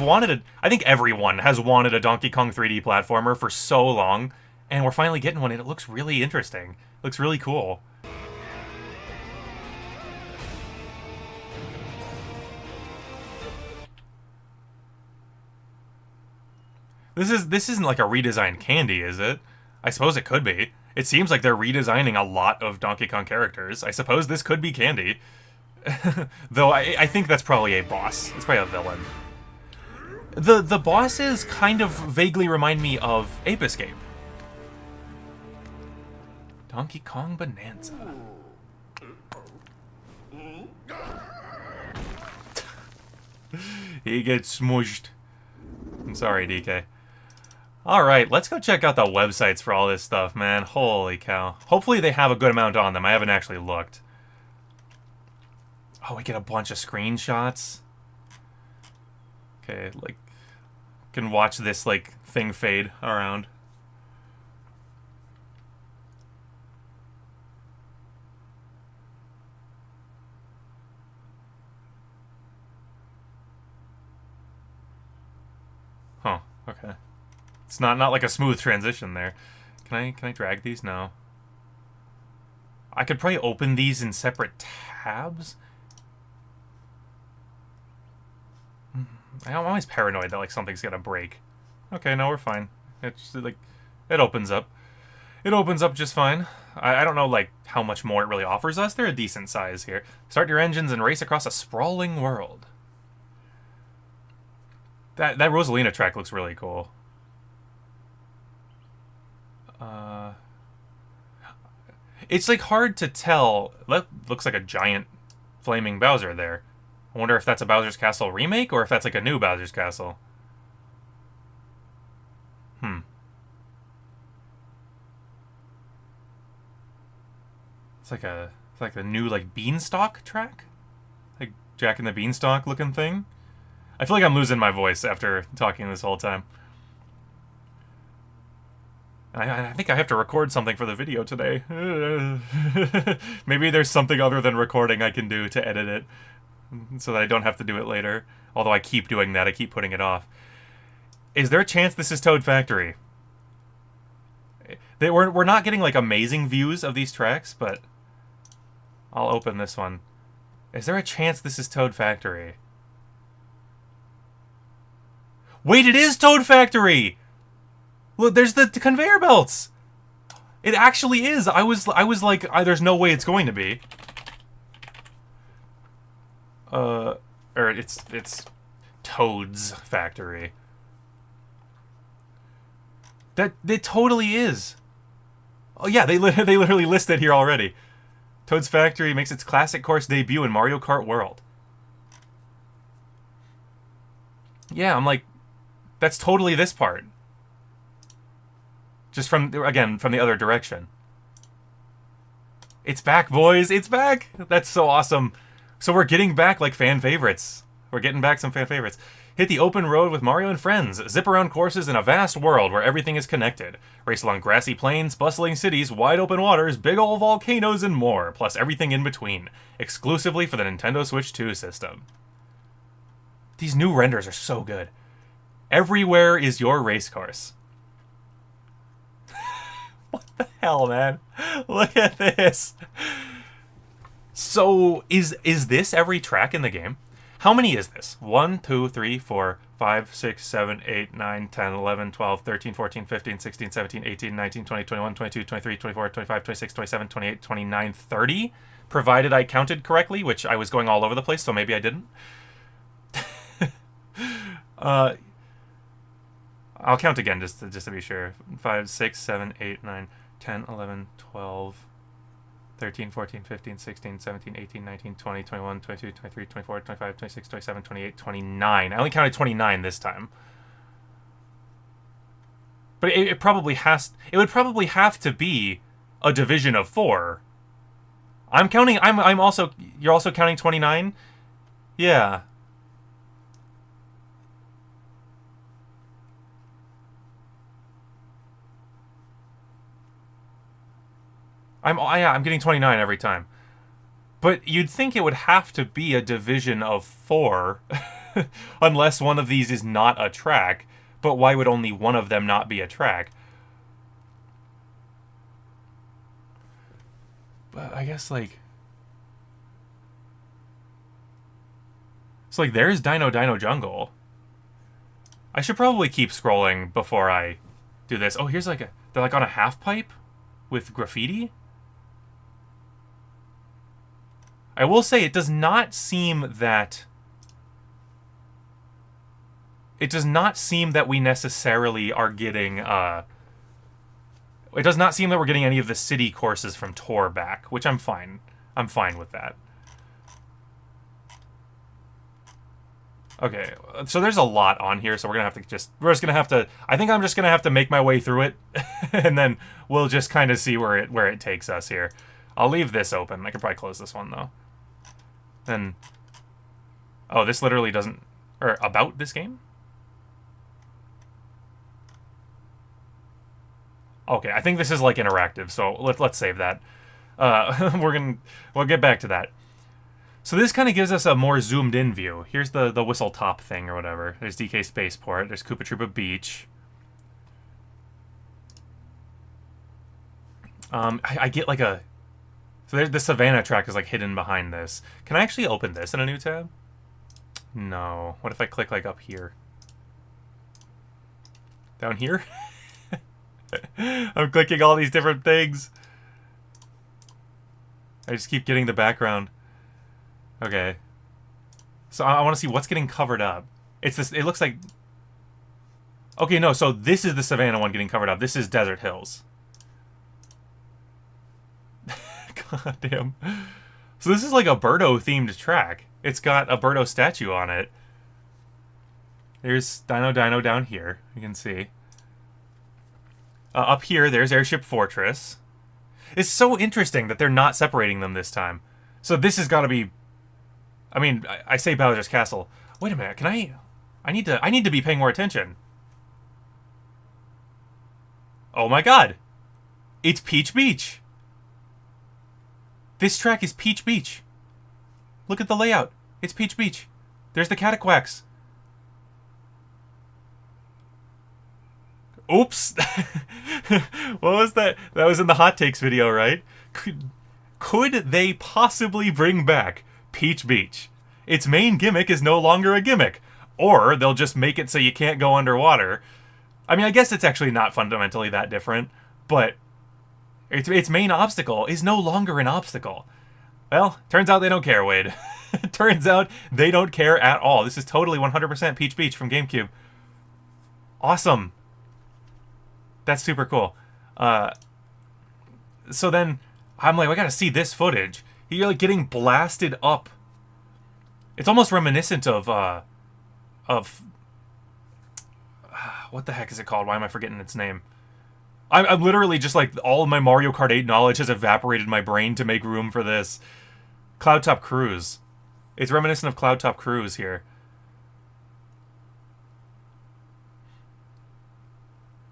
think everyone has wanted a Donkey Kong 3D platformer for so long, and we're finally getting one, and it looks really interesting. It looks really cool. This isn't like a redesigned Candy, is it? I suppose it could be. It seems like they're redesigning a lot of Donkey Kong characters. I suppose this could be Candy. Though I think that's probably a boss. It's probably a villain. The bosses kind of vaguely remind me of Ape Escape. Donkey Kong Bonanza. He gets smushed. I'm sorry, DK. Alright, let's go check out the websites for all this stuff, man. Holy cow. Hopefully they have a good amount on them. I haven't actually looked. Oh, we get a bunch of screenshots. Okay, like, can watch this, like, thing fade around. Huh, okay. It's not like a smooth transition there. Can I drag these? No. I could probably open these in separate tabs. I'm always paranoid that like something's gonna break. Okay, no, we're fine. It's just, like, it opens up. It opens up just fine. I don't know like how much more it really offers us. They're a decent size here. Start your engines and race across a sprawling world. That Rosalina track looks really cool. It's like hard to tell. That looks like a giant flaming Bowser there. I wonder if that's a Bowser's Castle remake or if that's like a new Bowser's Castle. It's like the new like Beanstalk track? Like Jack and the Beanstalk looking thing? I feel like I'm losing my voice after talking this whole time. I think I have to record something for the video today. Maybe there's something other than recording I can do to edit it, so that I don't have to do it later. Although I keep doing that, I keep putting it off. Is there a chance this is Toad Factory? We're not getting like amazing views of these tracks, but I'll open this one. Is there a chance this is Toad Factory? Wait, it is Toad Factory! Look, there's the conveyor belts! It actually is! I was like, there's no way it's going to be. Or it's Toad's Factory. It totally is. Oh yeah, they literally list it here already. Toad's Factory makes its classic course debut in Mario Kart World. Yeah, I'm like, that's totally this part. Just from the other direction. It's back, boys! It's back! That's so awesome. So we're getting back, like, fan favorites. We're getting back some fan favorites. Hit the open road with Mario and friends. Zip around courses in a vast world where everything is connected. Race along grassy plains, bustling cities, wide open waters, big ol' volcanoes, and more. Plus everything in between. Exclusively for the Nintendo Switch 2 system. These new renders are so good. Everywhere is your race course. What the hell, man? Look at this. So, is this every track in the game? How many is this? 1, 2, 3, 4, 5, 6, 7, 8, 9, 10, 11, 12, 13, 14, 15, 16, 17, 18, 19, 20, 21, 22, 23, 24, 25, 26, 27, 28, 29, 30? Provided I counted correctly, which I was going all over the place, so maybe I didn't. I'll count again just to be sure. 5, 6, 7, 8, 9, 10, 11, 12, 13, 14, 15, 16, 17, 18, 19, 20, 21, 22, 23, 24, 25, 26, 27, 28, 29. I only counted 29 this time. But it would probably have to be a division of 4. I'm counting, you're also counting 29? Yeah. I'm getting 29 every time. But you'd think it would have to be a division of 4, unless one of these is not a track. But why would only one of them not be a track? But I guess, like... So, like, there's Dino Jungle. I should probably keep scrolling before I do this. Oh, here's like they're like on a half pipe with graffiti? I will say, it does not seem that we necessarily are getting It does not seem that we're getting any of the city courses from Tor back, which I'm fine. I'm fine with that. Okay, so there's a lot on here, so we're just gonna have to, I think I'm just gonna have to make my way through it, and then we'll just kind of see where it takes us here. I'll leave this open. I could probably close this one, though. Then, oh, this literally doesn't, or about this game? Okay, I think this is like interactive, so let's save that. We'll get back to that. So this kind of gives us a more zoomed in view. Here's the whistle top thing or whatever. There's DK Spaceport. There's Koopa Troopa Beach. I get like a... So there's the Savannah track is like hidden behind this. Can I actually open this in a new tab? No. What if I click like up here? Down here? I'm clicking all these different things. I just keep getting the background. Okay. So I want to see what's getting covered up. It's this. It looks like... Okay, no. So this is the Savannah one getting covered up. This is Desert Hills. God damn. So this is like a Birdo-themed track. It's got a Birdo statue on it. There's Dino down here. You can see. Up here, there's Airship Fortress. It's so interesting that they're not separating them this time. So this has got to be... I mean, I say Bowser's Castle. Wait a minute, can I need to be paying more attention. Oh my god! It's Peach Beach! This track is Peach Beach. Look at the layout. It's Peach Beach. There's the Cataquacks. Oops! What was that? That was in the Hot Takes video, right? Could they possibly bring back Peach Beach? Its main gimmick is no longer a gimmick. Or they'll just make it so you can't go underwater. I mean, I guess it's actually not fundamentally that different, but its main obstacle is no longer an obstacle. Well, turns out they don't care, Wade. Turns out they don't care at all. This is totally 100% Peach Beach from GameCube. Awesome. That's super cool. So then I'm like, I gotta see this footage. You're like getting blasted up. It's almost reminiscent of what the heck is it called? Why am I forgetting its name? I'm literally just like, all of my Mario Kart 8 knowledge has evaporated my brain to make room for this. Cloudtop Cruise. It's reminiscent of Cloudtop Cruise here.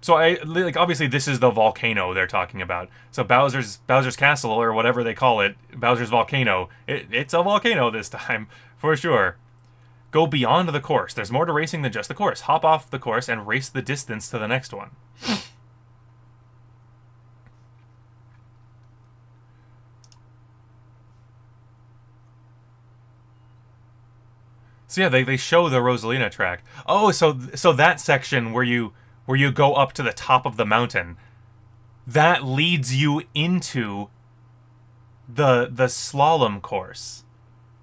So like obviously this is the volcano they're talking about. So Bowser's Castle, or whatever they call it, Bowser's Volcano. It's a volcano this time, for sure. Go beyond the course. There's more to racing than just the course. Hop off the course and race the distance to the next one. So yeah, they show the Rosalina track. Oh, so that section where you go up to the top of the mountain, that leads you into the slalom course,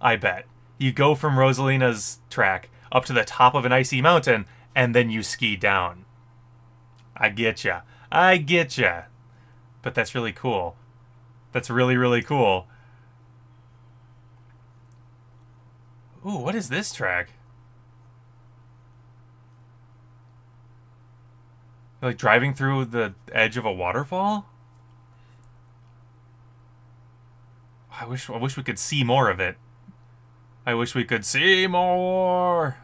I bet. You go from Rosalina's track up to the top of an icy mountain, and then you ski down. I getcha. But that's really cool. That's really, really cool. Ooh, what is this track? Like driving through the edge of a waterfall? I wish we could see more of it. I wish we could see more.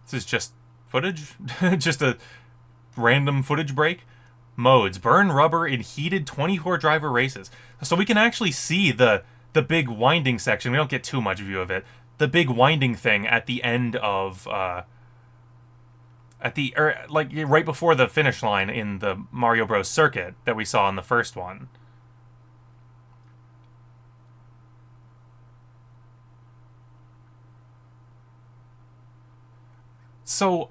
This is just footage? Just a random footage break? Modes. Burn rubber in heated 24-driver races. So we can actually see the big winding section. We don't get too much view of it. The big winding thing at the end of... like right before the finish line in the Mario Bros. Circuit that we saw in the first one. So,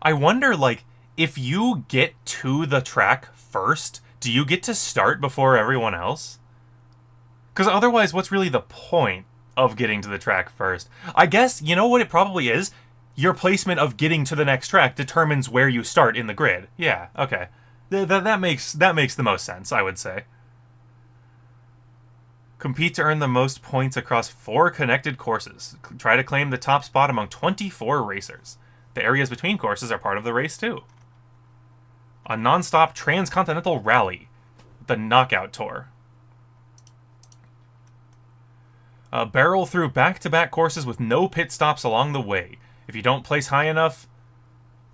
I wonder, like, if you get to the track first, do you get to start before everyone else? Because otherwise, what's really the point of getting to the track first. I guess, you know what it probably is? Your placement of getting to the next track determines where you start in the grid. Yeah, okay. That makes the most sense, I would say. Compete to earn the most points across 4 connected courses. Try to claim the top spot among 24 racers. The areas between courses are part of the race, too. A non-stop transcontinental rally. The Knockout Tour. Barrel through back-to-back courses with no pit stops along the way. If you don't place high enough...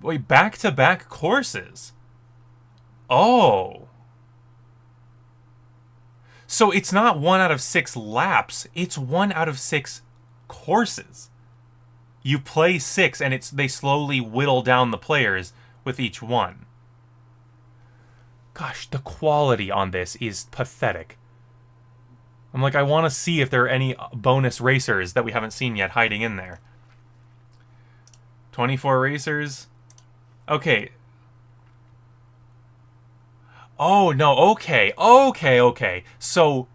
Wait, back-to-back courses? Oh. So it's not 1 out of 6 laps. It's 1 out of 6 courses. You play 6, and they slowly whittle down the players with each one. Gosh, the quality on this is pathetic. I'm like, I want to see if there are any bonus racers that we haven't seen yet hiding in there. 24 racers. Okay. Oh, no, okay. So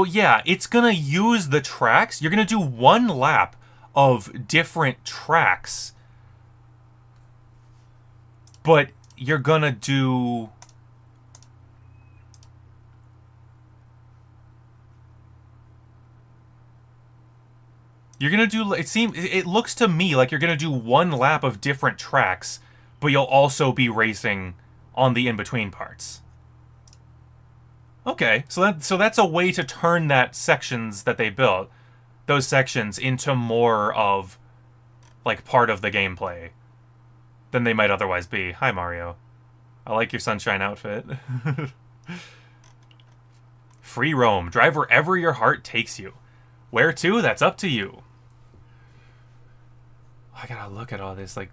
yeah, it's gonna use the tracks. You're gonna do 1 lap of different tracks. But you're gonna do... You're gonna do... It looks to me like you're gonna do 1 lap of different tracks, but you'll also be racing on the in-between parts. Okay, so that's a way to turn that sections that they built, those sections, into more of, like, part of the gameplay than they might otherwise be. Hi, Mario. I like your sunshine outfit. Free roam. Drive wherever your heart takes you. Where to? That's up to you. I gotta look at all this, like...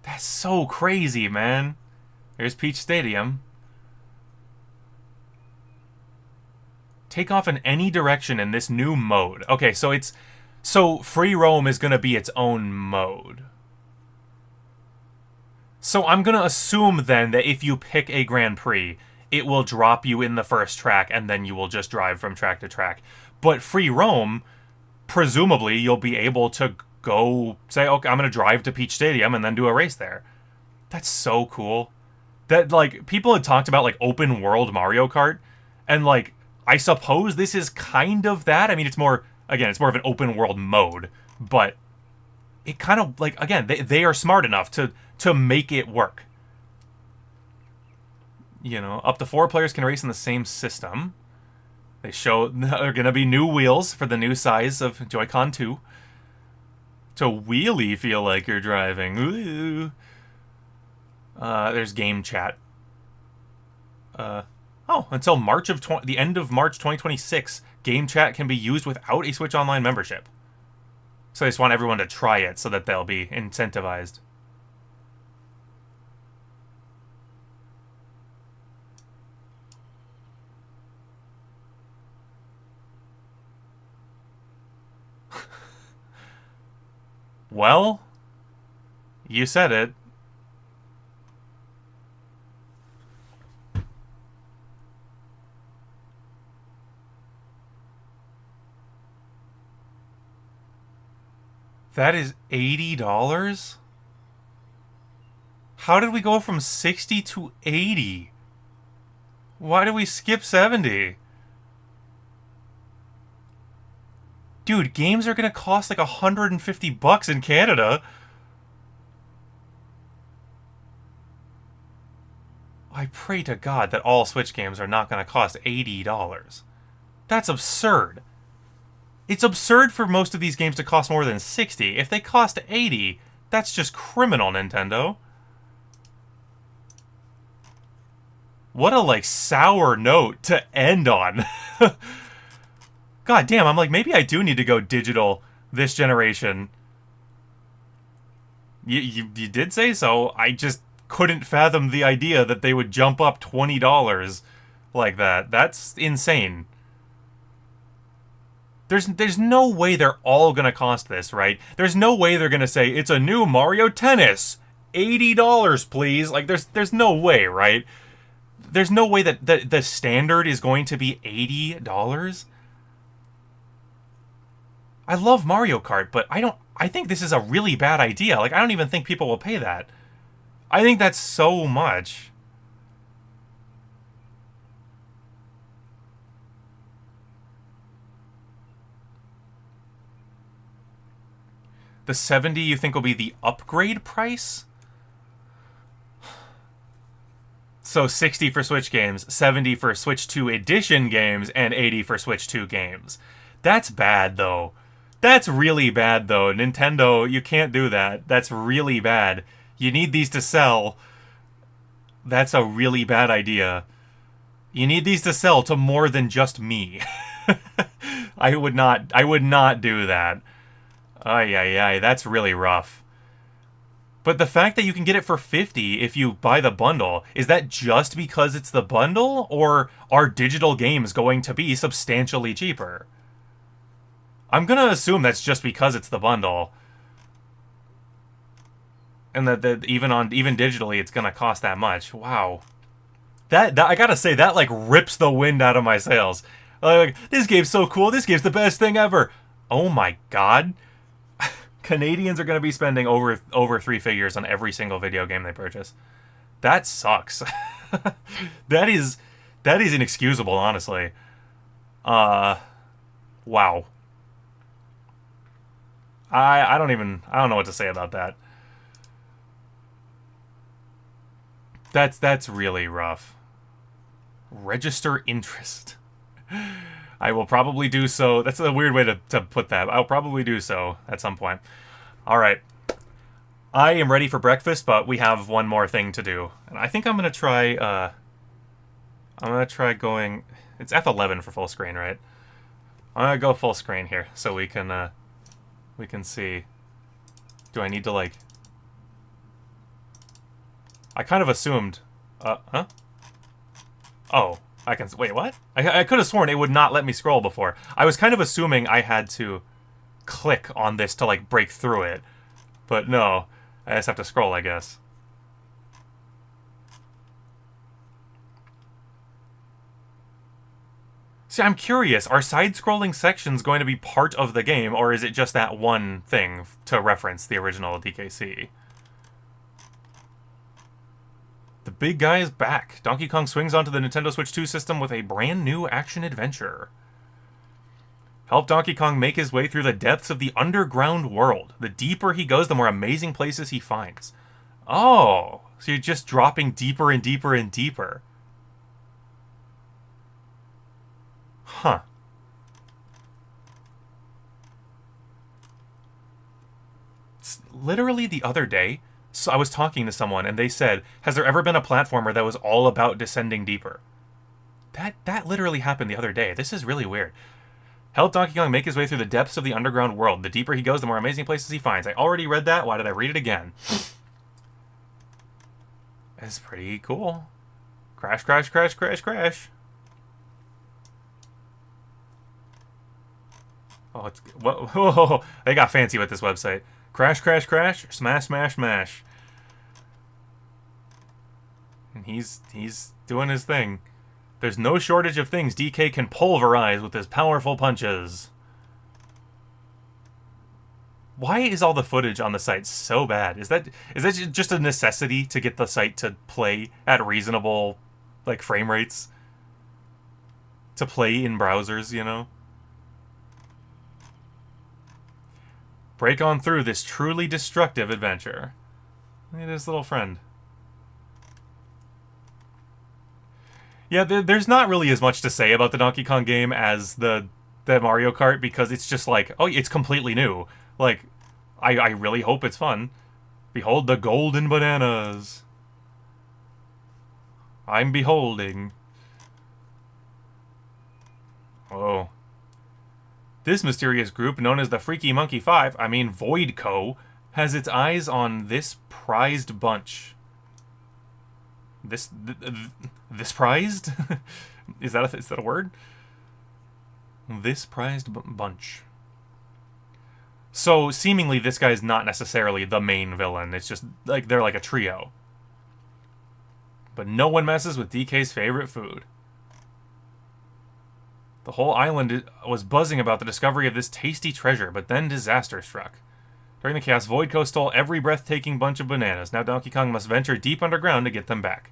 That's so crazy, man. There's Peach Stadium. Take off in any direction in this new mode. Okay, so free roam is gonna be its own mode. So I'm gonna assume then that if you pick a Grand Prix, it will drop you in the first track and then you will just drive from track to track. But free roam, presumably you'll be able to go say, okay, I'm gonna drive to Peach Stadium and then do a race there. That's so cool. That, like, people had talked about, like, open world Mario Kart, and, like, I suppose this is kind of that. I mean, it's more of an open world mode, but it kind of, like, again, they are smart enough to make it work. You know, up to 4 players can race in the same system. They show there are going to be new wheels for the new size of Joy-Con 2. To wheelie feel like you're driving. Ooh. There's GameChat. Until the end of March 2026, GameChat can be used without a Switch Online membership. So I just want everyone to try it so that they'll be incentivized. Well, you said it. That is $80? How did we go from 60 to 80? Why did we skip 70? Dude, games are gonna cost like $150 in Canada. I pray to God that all Switch games are not gonna cost $80. That's absurd. It's absurd for most of these games to cost more than 60. If they cost 80, that's just criminal, Nintendo. What a, like, sour note to end on. God damn, I'm like, maybe I do need to go digital this generation. You did say so. I just couldn't fathom the idea that they would jump up $20 like that. That's insane. There's no way they're all going to cost this, right? There's no way they're going to say, it's a new Mario Tennis. $80, please. Like, there's no way, right? There's no way that the standard is going to be $80. I love Mario Kart, but I think this is a really bad idea. Like, I don't even think people will pay that. I think that's so much. The 70 you think will be the upgrade price? So 60 for Switch games, 70 for Switch 2 Edition games, and 80 for Switch 2 games. That's bad, though. That's really bad, though. Nintendo, you can't do that. That's really bad. You need these to sell. That's a really bad idea. You need these to sell to more than just me. I would not do that. Ay, that's really rough. But the fact that you can get it for 50 if you buy the bundle, is that just because it's the bundle? Or are digital games going to be substantially cheaper? I'm gonna assume that's just because it's the bundle. And that even digitally it's gonna cost that much. Wow. That I gotta say, that like rips the wind out of my sails. Like, this game's so cool, this game's the best thing ever. Oh my god. Canadians are going to be spending over 3 figures on every single video game they purchase. That sucks. That is inexcusable, honestly. Wow. I don't know what to say about that. That's really rough. Register interest. I will probably do so. That's a weird way to put that. I'll probably do so at some point. All right. I am ready for breakfast, but we have one more thing to do. And I think I'm going to try... going... It's F11 for full screen, right? I'm going to go full screen here so we can see. Do I need to, like... I kind of assumed... huh? Oh. I can... Wait, what? I could have sworn it would not let me scroll before. I was kind of assuming I had to click on this to, like, break through it. But no. I just have to scroll, I guess. See, I'm curious. Are side-scrolling sections going to be part of the game, or is it just that one thing to reference the original DKC? The big guy is back. Donkey Kong swings onto the Nintendo Switch 2 system with a brand new action-adventure. Help Donkey Kong make his way through the depths of the underground world. The deeper he goes, the more amazing places he finds. Oh, so you're just dropping deeper and deeper and deeper. Huh. It's literally the other day, so I was talking to someone, and they said, has there ever been a platformer that was all about descending deeper? That literally happened the other day. This is really weird. Help Donkey Kong make his way through the depths of the underground world. The deeper he goes, the more amazing places he finds. I already read that. Why did I read it again? It's pretty cool. Crash, crash, crash, crash, crash. Oh, it's... Whoa, they got fancy with this website. Crash, crash, crash, smash, smash, smash. And he's doing his thing. There's no shortage of things DK can pulverize with his powerful punches. Why is all the footage on the site so bad? Is that just a necessity to get the site to play at reasonable, like, frame rates? To play in browsers, you know? Break on through this truly destructive adventure. Look at his little friend. Yeah, there's not really as much to say about the Donkey Kong game as the Mario Kart, because it's just like, oh, it's completely new. Like, I really hope it's fun. Behold the golden bananas. I'm beholding. Oh. This mysterious group, known as the Freaky Monkey 5, I mean Void Co., has its eyes on this prized bunch. This prized? Is that a word? This prized bunch. So, seemingly, this guy's not necessarily the main villain. It's just, like, they're like a trio. But no one messes with DK's favorite food. The whole island was buzzing about the discovery of this tasty treasure, but then disaster struck. During the chaos, Voidco stole every breathtaking bunch of bananas. Now Donkey Kong must venture deep underground to get them back.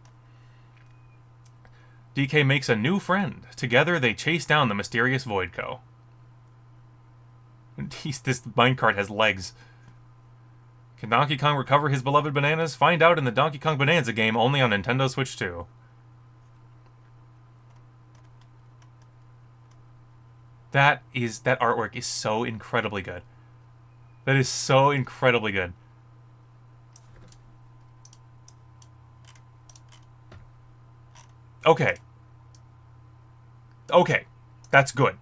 DK makes a new friend. Together, they chase down the mysterious Voidco. This minecart has legs. Can Donkey Kong recover his beloved bananas? Find out in the Donkey Kong Bonanza game, only on Nintendo Switch 2. That artwork is so incredibly good. That is so incredibly good. Okay. Okay. That's good.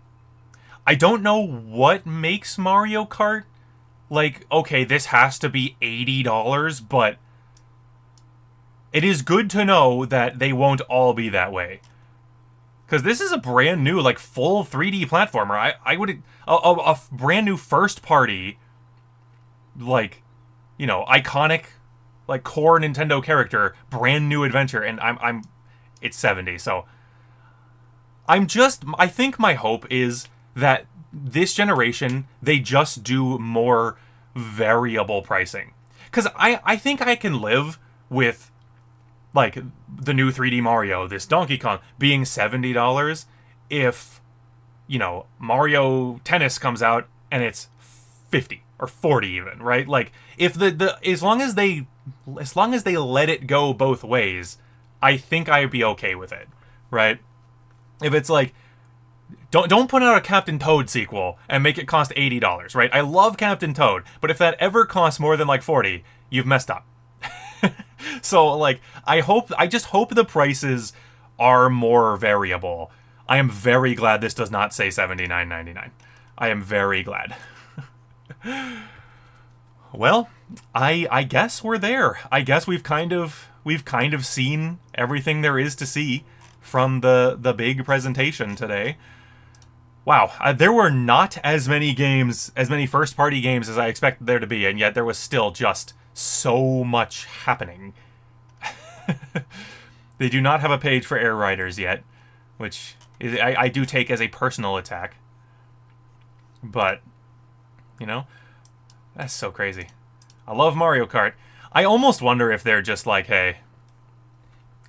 I don't know what makes Mario Kart like, okay, this has to be $80, but it is good to know that they won't all be that way. Because this is a brand new, like, full 3D platformer. I would... A brand new first-party, like, you know, iconic, like, core Nintendo character, brand new adventure, and it's 70, so... I think my hope is that this generation, they just do more variable pricing. Because I think I can live with, like, the new 3D Mario, this Donkey Kong, being $70 if, you know, Mario Tennis comes out and it's 50 or 40 even, right? Like, if as long as they let it go both ways, I think I'd be okay with it, right? If it's like, don't put out a Captain Toad sequel and make it cost $80, right? I love Captain Toad, but if that ever costs more than like 40, you've messed up. So, like, I just hope the prices are more variable. I am very glad this does not say $79.99. I am very glad. Well, I guess we're there. I guess we've kind of seen everything there is to see from the big presentation today. Wow, there were not as many first-party games as I expected there to be, and yet there was still just so much happening. They do not have a page for Air Riders yet, which I do take as a personal attack. But, you know, that's so crazy. I love Mario Kart. I almost wonder if they're just like, hey,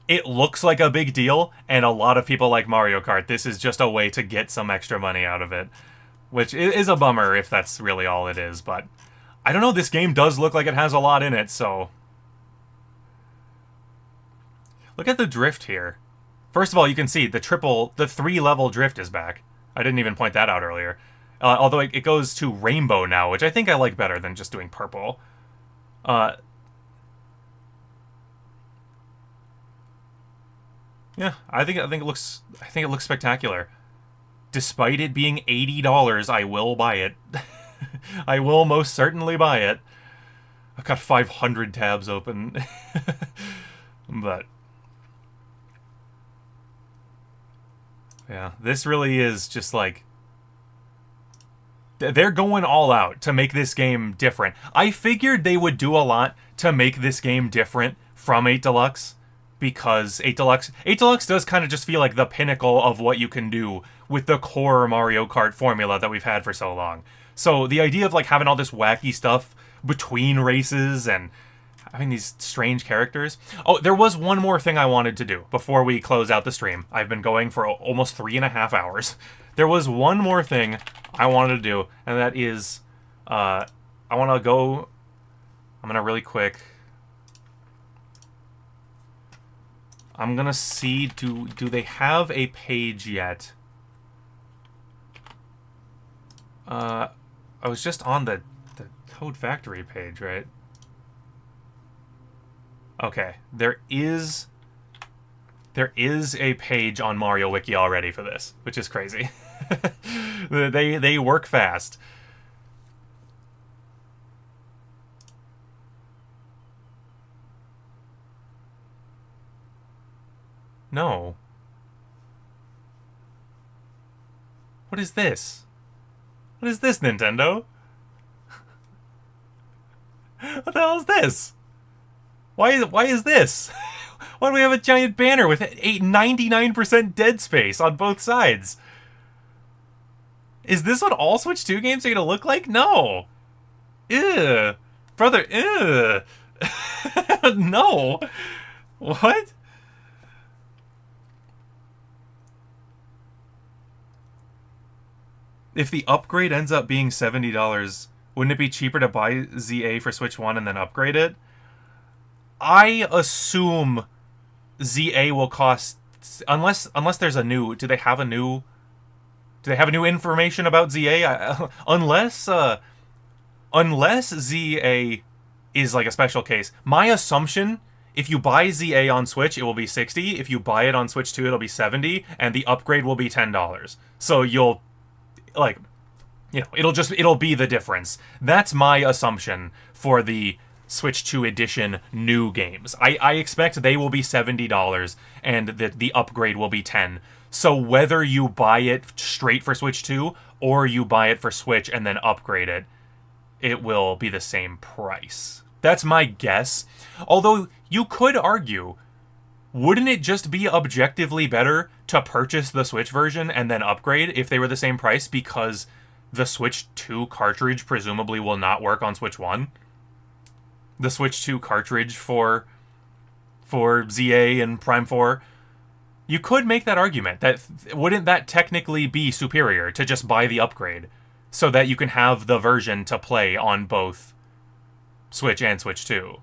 it looks like a big deal, and a lot of people like Mario Kart. This is just a way to get some extra money out of it, which is a bummer if that's really all it is, but I don't know, this game does look like it has a lot in it, so... Look at the drift here. First of all, you can see the 3-level drift is back. I didn't even point that out earlier. Although it goes to rainbow now, which I think I like better than just doing purple. Yeah, I think it looks spectacular. Despite it being $80, I will buy it. I will most certainly buy it. I've got 500 tabs open. But yeah, this really is just like, they're going all out to make this game different. I figured they would do a lot to make this game different from 8 Deluxe, because 8 Deluxe does kind of just feel like the pinnacle of what you can do with the core Mario Kart formula that we've had for so long. So the idea of like having all this wacky stuff between races and having these strange characters. Oh, there was one more thing I wanted to do before we close out the stream. I've been going for almost 3.5 hours. There was one more thing I wanted to do, and that is, I'm gonna really quick. I'm gonna see, do they have a page yet? I was just on the Toad Factory page, right? Okay, there is a page on Mario Wiki already for this, which is crazy. They work fast. No. What is this? What is this, Nintendo? What the hell is this? Why is this? Why do we have a giant banner with 99% dead space on both sides? Is this what all Switch 2 games are gonna look like? No. Ew. Brother, ew. No. What? If the upgrade ends up being $70, wouldn't it be cheaper to buy ZA for Switch 1 and then upgrade it? I assume ZA will cost, unless there's a new, do they have new information about ZA? Unless ZA is like a special case. My assumption, if you buy ZA on Switch, it will be $60. If you buy it on Switch 2, it'll be $70, and the upgrade will be $10. So you'll, like, you know, it'll be the difference. That's my assumption for the Switch 2 edition new games. I expect they will be $70 and the upgrade will be $10. So whether you buy it straight for Switch 2 or you buy it for Switch and then upgrade it, it will be the same price. That's my guess. Although you could argue, wouldn't it just be objectively better to purchase the Switch version and then upgrade if they were the same price, because the Switch 2 cartridge presumably will not work on Switch 1? The Switch 2 cartridge for ZA and Prime 4, you could make that argument. That wouldn't that technically be superior to just buy the upgrade so that you can have the version to play on both Switch and Switch 2?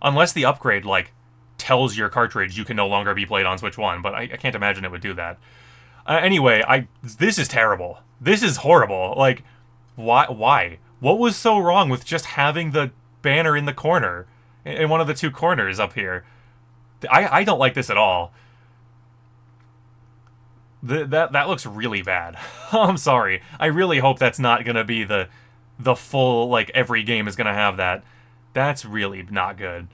Unless the upgrade, like, tells your cartridge you can no longer be played on Switch 1, but I can't imagine it would do that. Anyway, this is terrible. This is horrible. Like, why? What was so wrong with just having the banner in the corner, in one of the two corners up here? I don't like this at all. That looks really bad. I'm sorry. I really hope that's not gonna be the full, like, every game is gonna have that. That's really not good.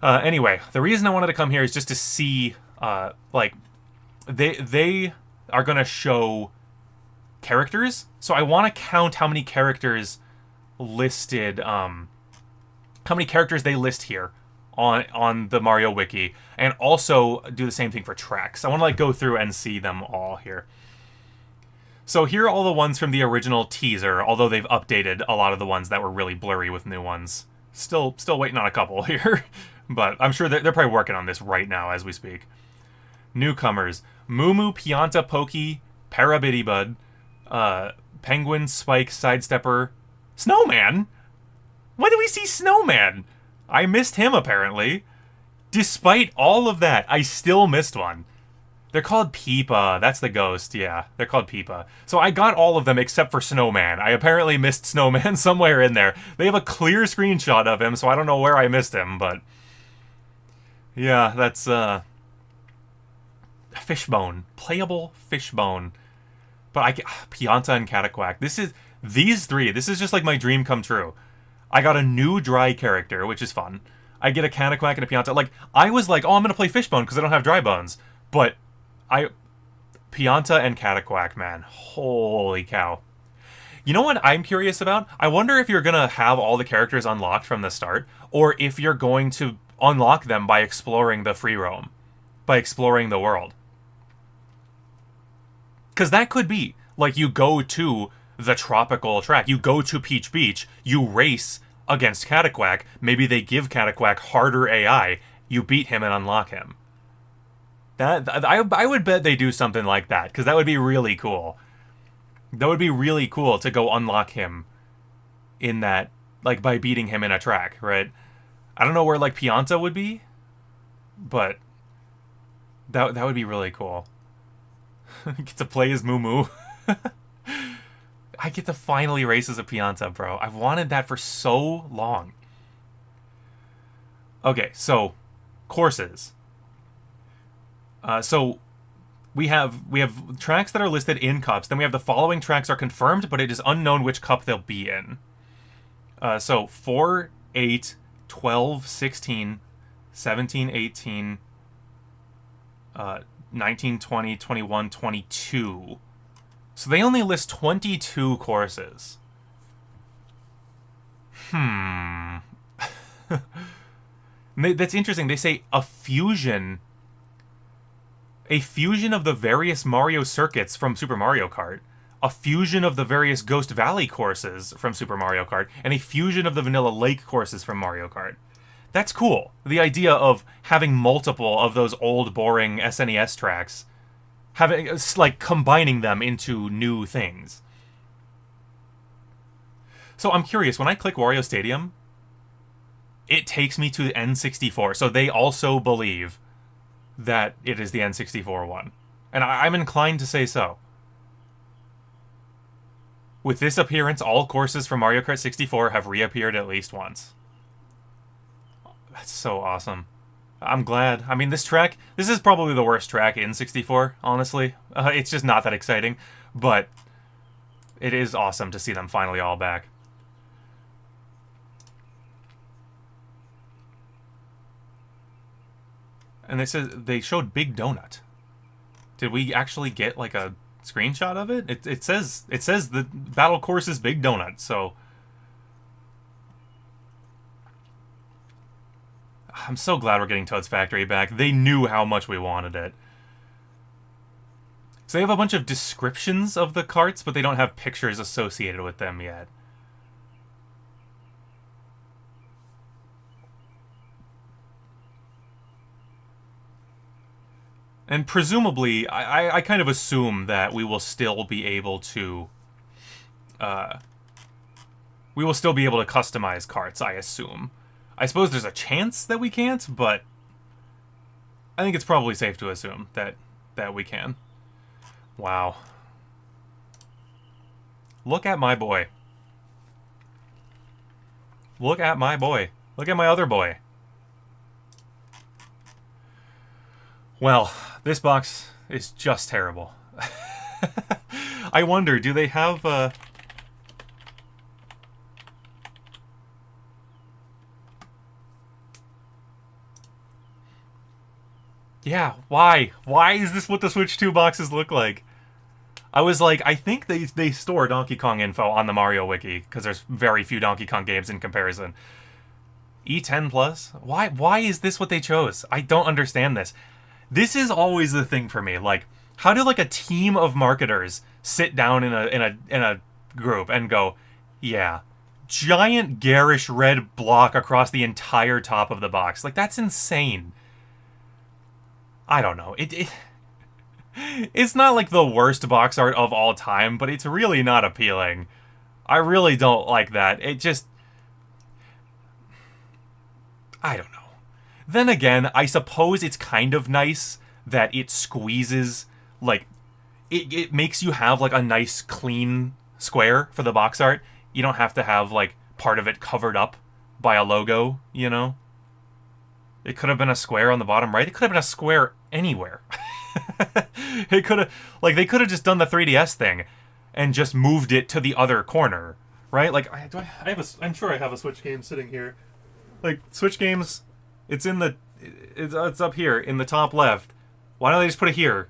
Anyway, the reason I wanted to come here is just to see, like, they are gonna show characters. So I want to count how many characters listed, how many characters they list here on the Mario Wiki, and also do the same thing for tracks. I want to, like, go through and see them all here. So here are all the ones from the original teaser, although they've updated a lot of the ones that were really blurry with new ones. Still waiting on a couple here, but I'm sure they're probably working on this right now as we speak. Newcomers: Moo, Pianta, Pokey, Parabitty Penguin, Spike, Sidestepper, Snowman? When did we see Snowman? I missed him, apparently. Despite all of that, I still missed one. They're called Peepa. That's the ghost, yeah. They're called Peepa. So I got all of them except for Snowman. I apparently missed Snowman somewhere in there. They have a clear screenshot of him, so I don't know where I missed him, but... yeah, that's, Fishbone. Playable Fishbone. But I get... Pianta and Cataquack. These three. This is just like my dream come true. I got a new dry character, which is fun. I get a Cataquack and a Pianta. Like, I was like, oh, I'm going to play Fishbone because I don't have dry bones. But Pianta and Cataquack, man. Holy cow. You know what I'm curious about? I wonder if you're going to have all the characters unlocked from the start, or if you're going to unlock them by exploring the free roam. By exploring the world. Because that could be, like, you go to the tropical track, you go to Peach Beach, you race against Cataquack, maybe they give Cataquack harder AI, you beat him and unlock him. I would bet they do something like that, because that would be really cool. That would be really cool to go unlock him in that, like, by beating him in a track, right? I don't know where, like, Pianta would be, but that would be really cool. Get to play as Moo. I get to finally race as a Pianta, bro. I've wanted that for so long. Okay, so courses. So we have tracks that are listed in cups. Then we have the following tracks are confirmed, but it is unknown which cup they'll be in. So 4, 8, 12, 16, 17, 18, 19, 20, 21, 22. So they only list 22 courses. That's interesting. They say a fusion of the various Mario circuits from Super Mario Kart. a fusion of the various Ghost Valley courses from Super Mario Kart and a fusion of the Vanilla Lake courses from Mario Kart. That's cool. The idea of having multiple of those old, boring SNES tracks, like combining them into new things. So I'm curious, when I click Wario Stadium, it takes me to the N64. So they also believe that it is the N64 one. And I'm inclined to say so. With this appearance, all courses from Mario Kart 64 have reappeared at least once. That's so awesome. I'm glad. I mean, this is probably the worst track in 64, honestly. It's just not that exciting. But it is awesome to see them finally all back. And they showed Big Donut. Did we actually get like a screenshot of it? It says the battle course is Big Donut, so I'm so glad we're getting Toad's Factory back. They knew how much we wanted it. So they have a bunch of descriptions of the carts, but they don't have pictures associated with them yet. And presumably, I kind of assume that we will still be able to... customize carts, I assume. I suppose there's a chance that we can't, but I think it's probably safe to assume that we can. Wow. Look at my boy. Look at my boy. Look at my other boy. Well, this box is just terrible. I wonder, do they have... Yeah, why? Why is this what the Switch 2 boxes look like? I was like, I think they store Donkey Kong info on the Mario Wiki, because there's very few Donkey Kong games in comparison. E10 Plus? Why is this what they chose? I don't understand this. This is always the thing for me. Like, how do like a team of marketers sit down in a group and go, yeah, giant garish red block across the entire top of the box? Like, that's insane. I don't know. It's not like the worst box art of all time, but it's really not appealing. I really don't like that. It just... I don't know. Then again, I suppose it's kind of nice that it squeezes, like, it makes you have, like, a nice, clean square for the box art. You don't have to have, like, part of it covered up by a logo, you know? It could have been a square on the bottom right. It could have been a square anywhere. It could have, like, they could have just done the 3DS thing and just moved it to the other corner, right? Like, I'm sure I have a Switch game sitting here. Like, Switch games... It's up here in the top left. Why don't they just put it here?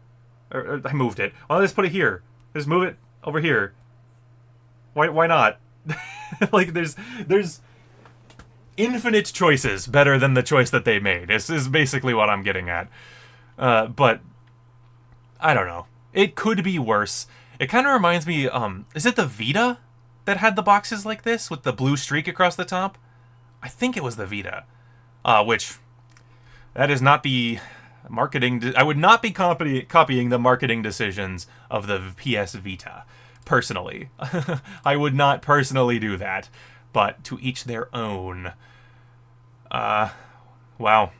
Or I moved it. Why don't they just put it here? Just move it over here. Why not? Like there's infinite choices better than the choice that they made. This is basically what I'm getting at. But I don't know. It could be worse. It kind of reminds me. Is it the Vita that had the boxes like this with the blue streak across the top? I think it was the Vita. Which, that is not the marketing... I would not be copying the marketing decisions of the PS Vita, personally. I would not personally do that, but to each their own. Wow.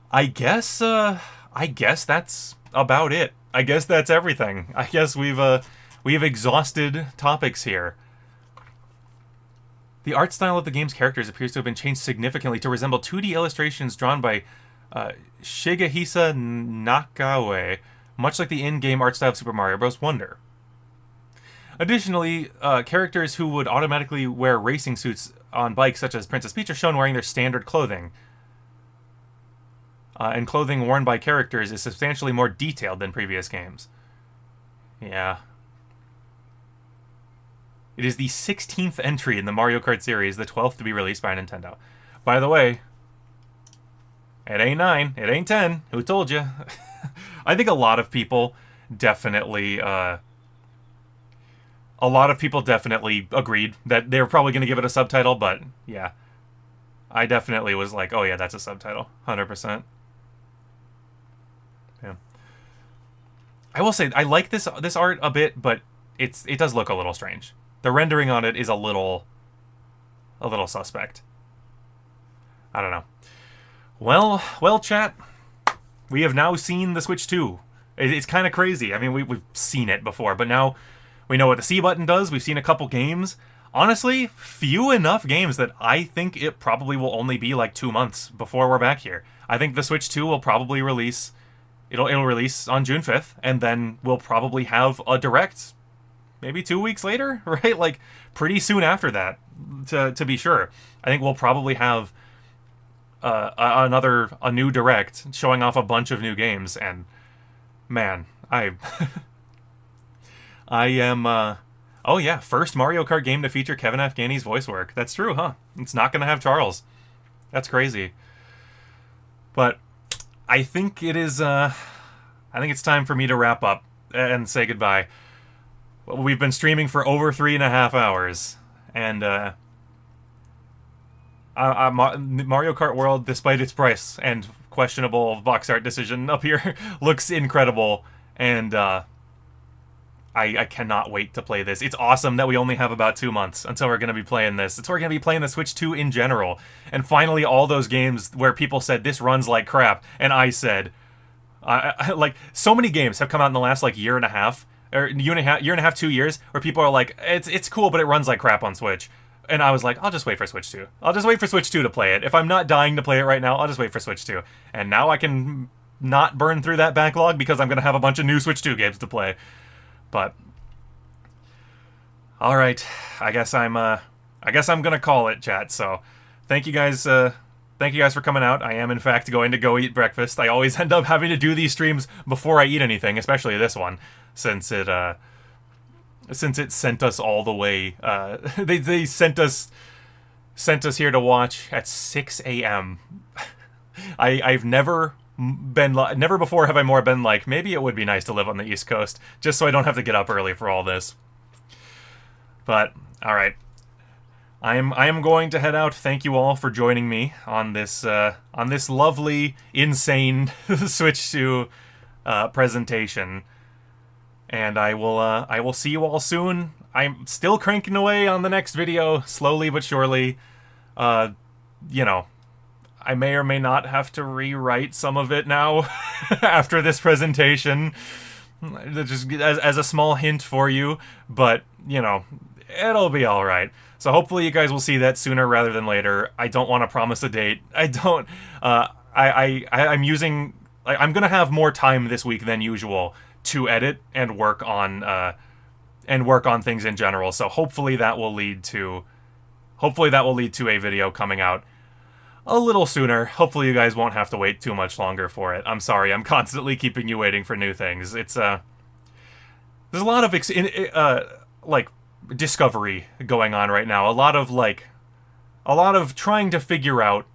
I guess that's about it. I guess that's everything. I guess we've exhausted topics here. The art style of the game's characters appears to have been changed significantly to resemble 2D illustrations drawn by Shigehisa Nakaue, much like the in-game art style of Super Mario Bros. Wonder. Additionally, characters who would automatically wear racing suits on bikes, such as Princess Peach, are shown wearing their standard clothing. And clothing worn by characters is substantially more detailed than previous games. Yeah. It is the 16th entry in the Mario Kart series, the 12th to be released by Nintendo. By the way, it ain't 9, it ain't 10. Who told you? I think a lot of people definitely a lot of people definitely agreed that they were probably going to give it a subtitle, but yeah. I definitely was like, oh yeah, that's a subtitle. 100%. Yeah. I will say, I like this art a bit, but it does look a little strange. The rendering on it is a little suspect. I don't know. Well, chat. We have now seen the Switch 2. It's kind of crazy. I mean, we've seen it before, but now we know what the C button does. We've seen a couple games. Honestly, few enough games that I think it probably will only be like 2 months before we're back here. I think the Switch 2 will probably release... It'll release on June 5th, and then we'll probably have a Direct maybe 2 weeks later, right? Like, pretty soon after that, to be sure. I think we'll probably have a new Direct showing off a bunch of new games, and man, I am... oh yeah, first Mario Kart game to feature Kevin Afghani's voice work. That's true, huh? It's not going to have Charles. That's crazy. But I think it is... I think it's time for me to wrap up and say goodbye. We've been streaming for over 3.5 hours, and Mario Kart World, despite its price and questionable box art decision up here, looks incredible, and I cannot wait to play this. It's awesome that we only have about 2 months until we're going to be playing this. We're going to be playing the Switch 2 in general, and finally all those games where people said this runs like crap, and I said, like, so many games have come out in the last like year and a half, or year and a half, 2 years, where people are like, it's cool, but it runs like crap on Switch. And I was like, I'll just wait for Switch 2. I'll just wait for Switch 2 to play it. If I'm not dying to play it right now, I'll just wait for Switch 2. And now I can not burn through that backlog because I'm going to have a bunch of new Switch 2 games to play. But all right, I guess I'm going to call it, chat. So, thank you guys for coming out. I am in fact going to go eat breakfast. I always end up having to do these streams before I eat anything, especially this one, since it sent us all the way. They sent us here to watch at 6 a.m. I've never before have I more been like, maybe it would be nice to live on the East Coast, just so I don't have to get up early for all this. But all right, I am going to head out. Thank you all for joining me on this lovely, insane Switch 2 presentation. And I will see you all soon. I'm still cranking away on the next video, slowly but surely. You know, I may or may not have to rewrite some of it now after this presentation, just as a small hint for you. But you know, it'll be all right. So hopefully you guys will see that sooner rather than later. I don't want to promise a date. I don't. I'm using. I'm gonna have more time this week than usual to edit and work on things in general. So hopefully that will lead to a video coming out a little sooner. Hopefully you guys won't have to wait too much longer for it. I'm sorry, I'm constantly keeping you waiting for new things. It's there's a lot of like discovery going on right now. A lot of trying to figure out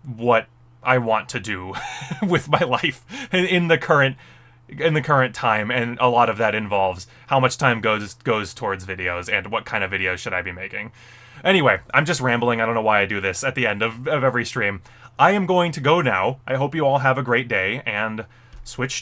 what I want to do with my life in the current time, and a lot of that involves how much time goes towards videos and what kind of videos should I be making. Anyway, I'm just rambling. I don't know why I do this at the end of every stream. I am going to go now. I hope you all have a great day, and Switch